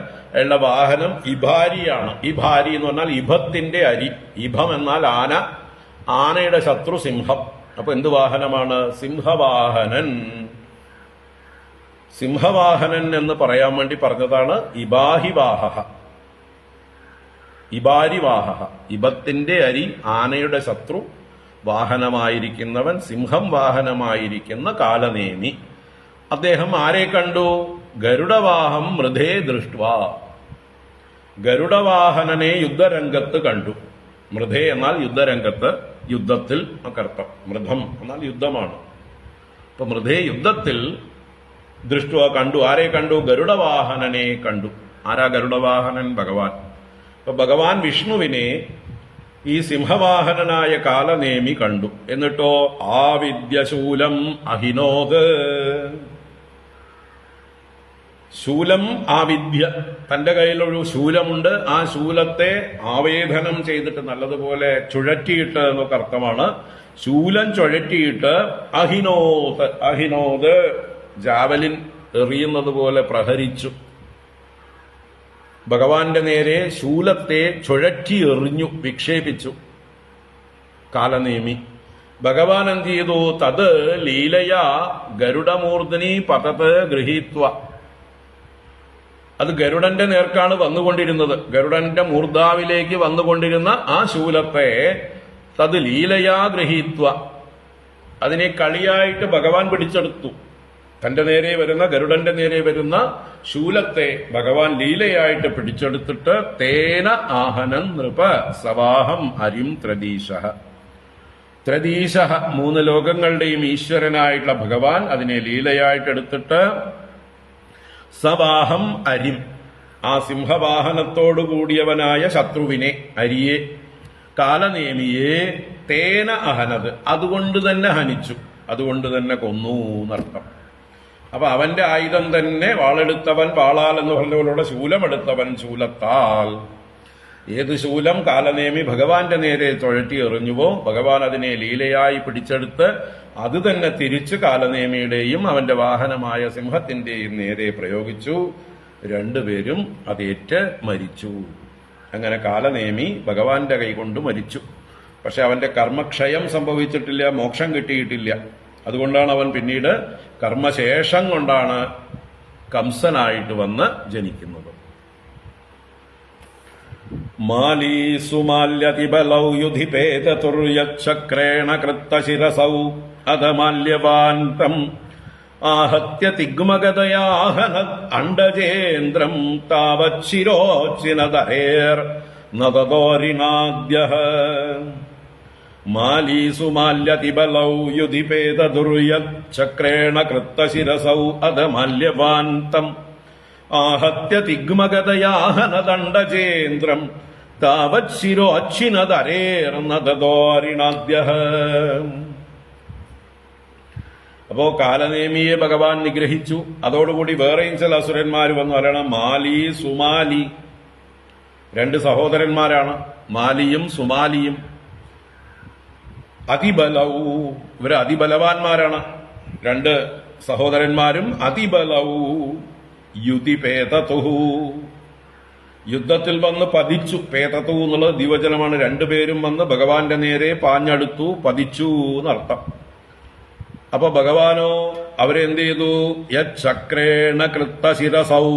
ഉള്ള വാഹനം ഇബാരിയാണ്. ഇബാരി എന്ന് പറഞ്ഞാൽ ഇഭത്തിന്റെ അരി. ഇഭം എന്നാൽ ആന, ആനയുടെ ശത്രു സിംഹം. അപ്പൊ എന്ത് വാഹനമാണ്? സിംഹവാഹനൻ. സിംഹവാഹനൻ എന്ന് പറയാൻ വേണ്ടി പറഞ്ഞതാണ് ഇബാഹിവാഹ, ഇബാരിവാഹ. ഇബത്തിന്റെ അരി, ആനയുടെ ശത്രു, വാഹനമായിരിക്കുന്നവൻ, സിംഹം വാഹനമായിരിക്കുന്ന കാലനേമി. അദ്ദേഹം ആരെ കണ്ടു? ഗരുഡവാഹം മൃധേ ദൃഷ്ട്വാ. ഗരുഡവാഹനനെ യുദ്ധരംഗത്ത് കണ്ടു. മൃധേ എന്നാൽ യുദ്ധരംഗത്ത്, യുദ്ധത്തിൽ അർത്ഥം. മൃധം എന്നാൽ യുദ്ധമാണ്. അപ്പൊ മൃധേ യുദ്ധത്തിൽ ദൃഷ്ട്വാ കണ്ടു. ആരെ കണ്ടു? ഗരുഡവാഹനനെ കണ്ടു. ആരാ ഗരുഡവാഹനൻ? ഭഗവാൻ. അപ്പൊ ഭഗവാൻ വിഷ്ണുവിനെ ഈ സിംഹവാഹനനായ കാലനേമി കണ്ടു. എന്നിട്ടോ ആവിദ്യശൂലം അഹിനോത്. ശൂലം ആവിദ്യ, തന്റെ കയ്യിലൊരു ശൂലമുണ്ട്. ആ ശൂലത്തെ ആവേദനം ചെയ്തിട്ട് നല്ലതുപോലെ ചുഴറ്റിയിട്ട് എന്നൊക്കെ അർത്ഥമാണ്. ശൂലം ചുഴറ്റിയിട്ട് അഹിനോത്, അഹിനോത് ജാവലിൻ എറിയുന്നത് പോലെ പ്രഹരിച്ചു. ഭഗവാന്റെ നേരെ ശൂലത്തെ ചുഴറ്റി എറിഞ്ഞു, വിക്ഷേപിച്ചു കാലനേമി. ഭഗവാൻ എന്ത് ചെയ്തു? തത് ലീലയാ ഗരുഡമൂർധനി പതത് ഗൃഹീത്വ. അത് ഗരുഡന്റെ നേർക്കാണ് വന്നുകൊണ്ടിരുന്നത്. ഗരുഡന്റെ മൂർധാവിലേക്ക് വന്നുകൊണ്ടിരുന്ന ആ ശൂലത്തെ തത് ലീലയാ ഗൃഹീത്വ, അതിനെ കളിയായിട്ട് ഭഗവാൻ പിടിച്ചെടുത്തു. തന്റെ നേരെ വരുന്ന, ഗരുഡന്റെ നേരെ വരുന്ന ശൂലത്തെ ഭഗവാൻ ലീലയായിട്ട് പിടിച്ചെടുത്തിട്ട് തേന ആഹനൻ നൃപ സവാഹം അരിം ത്രദീശഃ. ത്രദീശഃ, മൂന്ന് ലോകങ്ങളുടെയും ഈശ്വരനായിട്ടുള്ള ഭഗവാൻ അതിനെ ലീലയായിട്ട് എടുത്തിട്ട് സവാഹം അരിം, ആ സിംഹവാഹനത്തോടു കൂടിയവനായ ശത്രുവിനെ, അരിയെ, കാലനേമിയെ തേന അഹനത്, അതുകൊണ്ട് തന്നെ ഹനിച്ചു, അതുകൊണ്ട് തന്നെ കൊന്നു എന്നർത്ഥം. അപ്പൊ അവന്റെ ആയുധം തന്നെ വാളെടുത്തവൻ വാളാൽ എന്ന് പറഞ്ഞതുപോലുള്ള ശൂലമെടുത്തവൻ ശൂലത്താൽ. ഏത് ശൂലം കാലനേമി ഭഗവാന്റെ നേരെ തുഴറ്റി എറിഞ്ഞുവോ ഭഗവാൻ അതിനെ ലീലയായി പിടിച്ചെടുത്ത് അത് തന്നെ തിരിച്ച് കാലനേമിയുടെയും അവന്റെ വാഹനമായ സിംഹത്തിന്റെയും നേരെ പ്രയോഗിച്ചു. രണ്ടുപേരും അതേറ്റ് മരിച്ചു. അങ്ങനെ കാലനേമി ഭഗവാന്റെ കൈകൊണ്ട് മരിച്ചു. പക്ഷെ അവന്റെ കർമ്മക്ഷയം സംഭവിച്ചിട്ടില്ല, മോക്ഷം കിട്ടിയിട്ടില്ല. അതുകൊണ്ടാണ് അവൻ പിന്നീട് കർമ്മശേഷം കൊണ്ടാണ് കംസനായിട്ട് വന്ന് ജനിക്കുന്നത്. മാലീസുമാല്യതിബലൗ യുധിപേതതുര്യചക്രേണ കൃത്തശിരസൗ അധമാല്യവാന്തം ആഹത്യ തിഗ്മഗതയാഹനദ് അണ്ഡജേന്ദ്രം താവച്ചിരോച്ചിനദഹേർ നതദോരിണാദ്യഃ. മാലീസുമാല്യതിബലൗ യുധിപേതദുർയചക്രേണ കൃത്തശിരസൗ അധമാല്യവാന്തം ആഹത്യ തിഗ്മഗതയാഹനദണ്ഡചേന്ദ്രം താവത് ശിരോ അച്ഛിനതരേർന്നതോരിണാദ്യഃ. അപ്പോ കാലനേമിയെ ഭഗവാൻ നിഗ്രഹിച്ചു. അതോടുകൂടി വേറെയും ചില അസുരന്മാർ വന്നു. ആരാണ്? മാലി, സുമാലി. രണ്ട് സഹോദരന്മാരാണ്, മാലിയും സുമാലിയും. അതിബലവു, ഇവര് അതിബലവാന്മാരാണ്. രണ്ട് സഹോദരന്മാരും അതിബലവു. യുതിപേതതുഹു, യുദ്ധത്തിൽ വന്ന് പതിച്ചു. പേതതു എന്നുള്ളത് ദിവചനമാണ്. രണ്ടുപേരും വന്ന് ഭഗവാന്റെ നേരെ പാഞ്ഞടുത്തു, പതിച്ചു എന്നർത്ഥം. അപ്പൊ ഭഗവാനോ അവരെന്ത് ചെയ്തു? യച്ചക്രേണ കൃത്തശിരസൗ,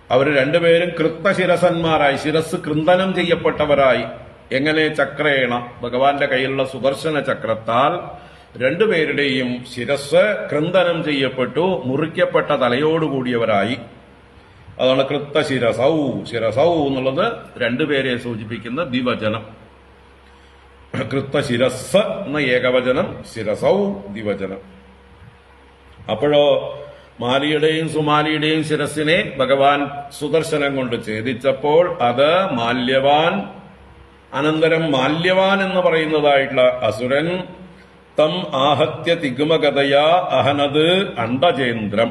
അവര് രണ്ടുപേരും കൃത്തശിരസന്മാരായി, ശിരസ് കൃന്ദനം ചെയ്യപ്പെട്ടവരായി. എങ്ങനെ? ചക്രേണ, ഭഗവാന്റെ കയ്യിലുള്ള സുദർശന ചക്രത്താൽ രണ്ടുപേരുടെയും ശിരസ് കൃന്ദനം ചെയ്യപ്പെട്ടു, മുറിക്കപ്പെട്ട തലയോടുകൂടിയവരായി. അതാണ് കൃത്തശിരസൗ. ശിരസൗ എന്നുള്ളത് രണ്ടുപേരെ സൂചിപ്പിക്കുന്ന ദ്വിവചനം. കൃത്തശിരസ് എന്ന ഏകവചനം, ശിരസൗ ദ്വിവചനം. അപ്പോഴോ മാലിയുടെയും സുമാലിയുടെയും ശിരസിനെ ഭഗവാൻ സുദർശനം കൊണ്ട് ഛേദിച്ചപ്പോൾ അത് മാല്യവാൻ, അനന്തരം മാല്യവാൻ എന്ന് പറയുന്നതായിട്ടുള്ള അസുരൻ തം ആഹത്യ തിഗ്മഗതയാ അഹനത് അണ്ഡചേന്ദ്രം.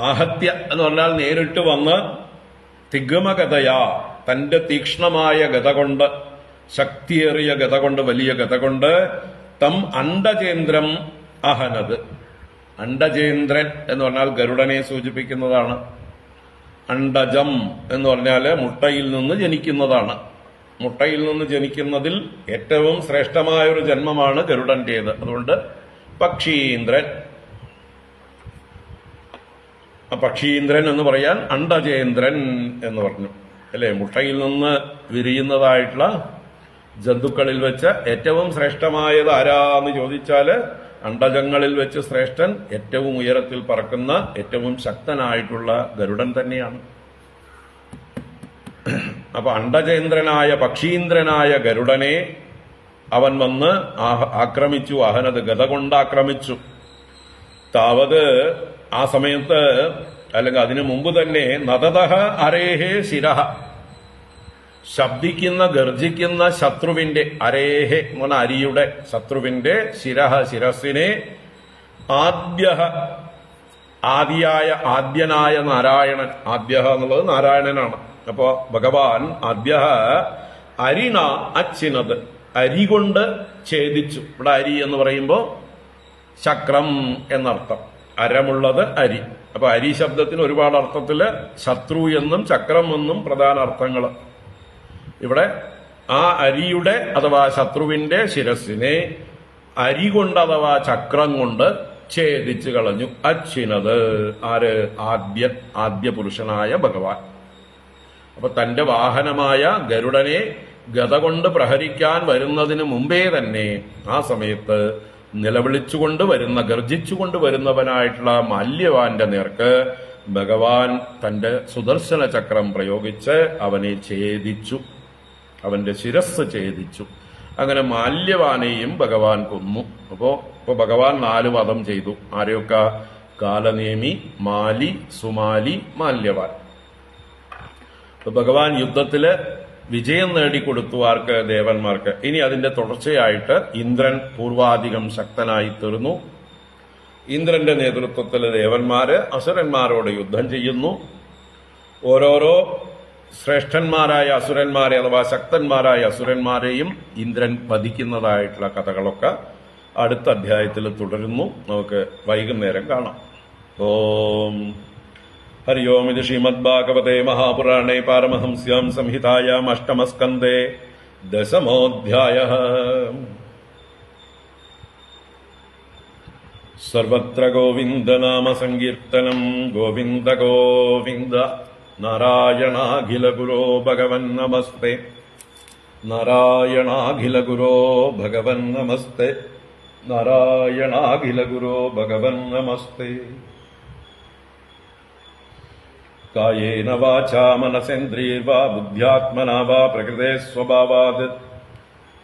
ആഹത്യ എന്ന് പറഞ്ഞാൽ നേരിട്ട് വന്ന്, തിഗ്മഗതയാ തന്റെ തീക്ഷ്ണമായ ഗത കൊണ്ട്, ശക്തിയേറിയ ഗത കൊണ്ട്, വലിയ ഗത കൊണ്ട്, തം അണ്ഡചേന്ദ്രം അഹനത്. അണ്ഡചേന്ദ്രൻ എന്ന് പറഞ്ഞാൽ ഗരുഡനെ സൂചിപ്പിക്കുന്നതാണ്. അണ്ഡജം എന്ന് പറഞ്ഞാല് മുട്ടയിൽ നിന്ന് ജനിക്കുന്നതാണ്. മുട്ടയിൽ നിന്ന് ജനിക്കുന്നതിൽ ഏറ്റവും ശ്രേഷ്ഠമായ ഒരു ജന്മമാണ് ഗരുഡന്റേത്. അതുകൊണ്ട് പക്ഷീന്ദ്രൻ. പക്ഷീന്ദ്രൻ എന്ന് പറയാൻ അണ്ഡചേന്ദ്രൻ എന്ന് പറഞ്ഞു അല്ലെ. മുട്ടയിൽ നിന്ന് വിരിയുന്നതായിട്ടുള്ള ജന്തുക്കളിൽ വെച്ച് ഏറ്റവും ശ്രേഷ്ഠമായത് ആരാന്ന് ചോദിച്ചാല് അണ്ഡജങ്ങളിൽ വെച്ച് ശ്രേഷ്ഠൻ, ഏറ്റവും ഉയരത്തിൽ പറക്കുന്ന, ഏറ്റവും ശക്തനായിട്ടുള്ള ഗരുഡൻ തന്നെയാണ്. അപ്പൊ അണ്ഡചേന്ദ്രനായ പക്ഷീന്ദ്രനായ ഗരുഡനെ അവൻ വന്ന് ആക്രമിച്ചു. അഹനത് ഗത കൊണ്ട് ആക്രമിച്ചു. താവത് ആ സമയത്ത്, അല്ലെങ്കിൽ അതിനു മുമ്പ് തന്നെ, നദതഃ അരേഹേ ശിരഃ, ശബ്ദിക്കുന്ന ഗർജിക്കുന്ന ശത്രുവിന്റെ, അരേഹെ എന്ന് പറഞ്ഞ അരിയുടെ ശത്രുവിന്റെ, ശിരഃ ശിരസിനെ, ആദ്യഃ ആദിയായ ആദ്യനായ നാരായണൻ, ആദ്യഃ എന്നുള്ളത് നാരായണനാണ്. അപ്പോ ഭഗവാൻ ആദ്യഃ അരിണ അച്ഛിനത്, അരി കൊണ്ട് ഛേദിച്ചു. ഇവിടെ അരി എന്ന് പറയുമ്പോ ചക്രം എന്നർത്ഥം, അരമുള്ളത് അരി. അപ്പൊ അരി ശബ്ദത്തിന് ഒരുപാട് അർത്ഥത്തില് ശത്രു എന്നും ചക്രം എന്നും പ്രധാന അർത്ഥങ്ങൾ. ഇവിടെ ആ അരിയുടെ അഥവാ ശത്രുവിന്റെ ശിരസിനെ അരി കൊണ്ട് അഥവാ ചക്രം കൊണ്ട് ഛേദിച്ചു കളഞ്ഞു. അച്ഛിനത് ആര്? ആദ്യ പുരുഷനായ ഭഗവാൻ. അപ്പൊ തന്റെ വാഹനമായ ഗരുഡനെ ഗത കൊണ്ട് പ്രഹരിക്കാൻ വരുന്നതിന് മുമ്പേ തന്നെ ആ സമയത്ത് നിലവിളിച്ചുകൊണ്ട് വരുന്ന, ഗർജിച്ചുകൊണ്ട് വരുന്നവനായിട്ടുള്ള മാല്യവാന്റെ നേർക്ക് ഭഗവാൻ തന്റെ സുദർശന ചക്രം പ്രയോഗിച്ച് അവനെ ഛേദിച്ചു, അവന്റെ ശിരസ് ഛേദിച്ചു. അങ്ങനെ മാല്യവാനെയും ഭഗവാൻ കൊന്നു. ഇപ്പൊ ഭഗവാൻ 4 വധം ചെയ്തു. ആരെയൊക്കെ? കാലനേമി, മാലി, സുമാലി, മാല്യവാൻ. ഭഗവാൻ യുദ്ധത്തില് വിജയം നേടിക്കൊടുത്തു. ആർക്ക്? ദേവന്മാർക്ക്. ഇനി അതിന്റെ തുടർച്ചയായിട്ട് ഇന്ദ്രൻ പൂർവാധികം ശക്തനായി തീർന്നു. ഇന്ദ്രന്റെ നേതൃത്വത്തിൽ ദേവന്മാര് അസുരന്മാരോട് യുദ്ധം ചെയ്യുന്നു. ഓരോരോ ശ്രേഷ്ഠന്മാരായ അസുരന്മാരെ അഥവാ ശക്തന്മാരായ അസുരന്മാരെയും ഇന്ദ്രൻ വധിക്കുന്നതായിട്ടുള്ള കഥകളൊക്കെ അടുത്ത അധ്യായത്തിൽ തുടരുന്നു. നമുക്ക് വൈകുന്നേരം കാണാം. ഓം ഹരി ഓം. ഇത് ശ്രീമദ്ഭാഗവതേ മഹാപുരാണേ പാരമഹംസ്യാം സംഹിതായാം അഷ്ടമസ്കന്ധേ ദശമോऽധ്യായഃ. സർവത്ര ഗോവിന്ദനാമ സങ്കീർത്തനം. ഗോവിന്ദ ഗോവിന്ദ. നാരായണാഖില ഗുരോ ഭഗവൻ നമസ്തേ. നാരായണാഖില ഗുരോ ഭഗവൻ നമസ്തേ. നാരായണാഖില ഗുരോ ഭഗവൻ നമസ്തേ. കായേന വാചാ മനസേന്ദ്രിയൈർവാ ബുദ്ധ്യാത്മനാ വാ പ്രകൃതേ സ്വഭാവാത്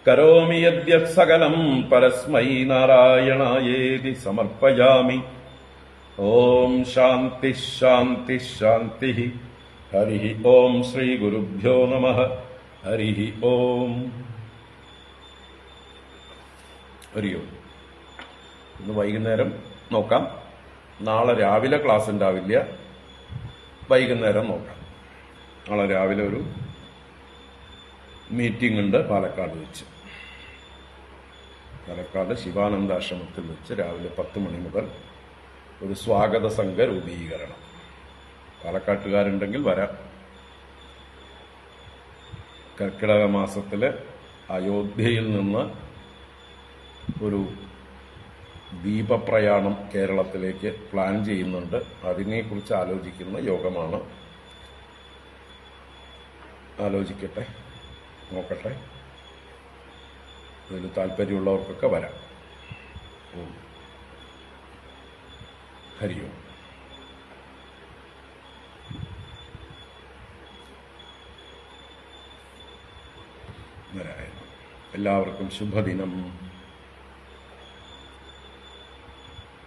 കരോമി യദ്യത് സകലം പരസ്മൈ നാരായണായേതി സമർപ്പയാമി. ഓം ശാന്തി ശാന്തി ശാന്തി. ഹരി ഓം ശ്രീ ഗുരുഭ്യോ നമഃ. ഹരി ഓം. ഹരി ഓം. ഇന്ന് വൈകുന്നേരം നോക്കാം. നാളെ രാവിലെ ക്ലാസ് ഉണ്ടാവില്ല, വൈകുന്നേരം നോക്കാം. നാളെ രാവിലെ ഒരു മീറ്റിംഗ് ഉണ്ട് പാലക്കാട് വെച്ച്. പാലക്കാട് ശിവാനന്ദാശ്രമത്തിൽ വെച്ച് രാവിലെ 10 മണി മുതൽ ഒരു സ്വാഗത സംഘ രൂപീകരണം. പാലക്കാട്ടുകാരുണ്ടെങ്കിൽ വരാം. കർക്കിടക മാസത്തില് അയോധ്യയിൽ നിന്ന് ഒരു ദീപപ്രയാണം കേരളത്തിലേക്ക് പ്ലാൻ ചെയ്യുന്നുണ്ട്. അതിനെക്കുറിച്ച് ആലോചിക്കുന്ന യോഗമാണ്. ആലോചിക്കട്ടെ, നോക്കട്ടെ. ഇതിൽ താല്പര്യമുള്ളവർക്കൊക്കെ വരാം. ഓം. ഹരി ഓം. നാരായണ. എല്ലാവർക്കും ശുഭദിനം.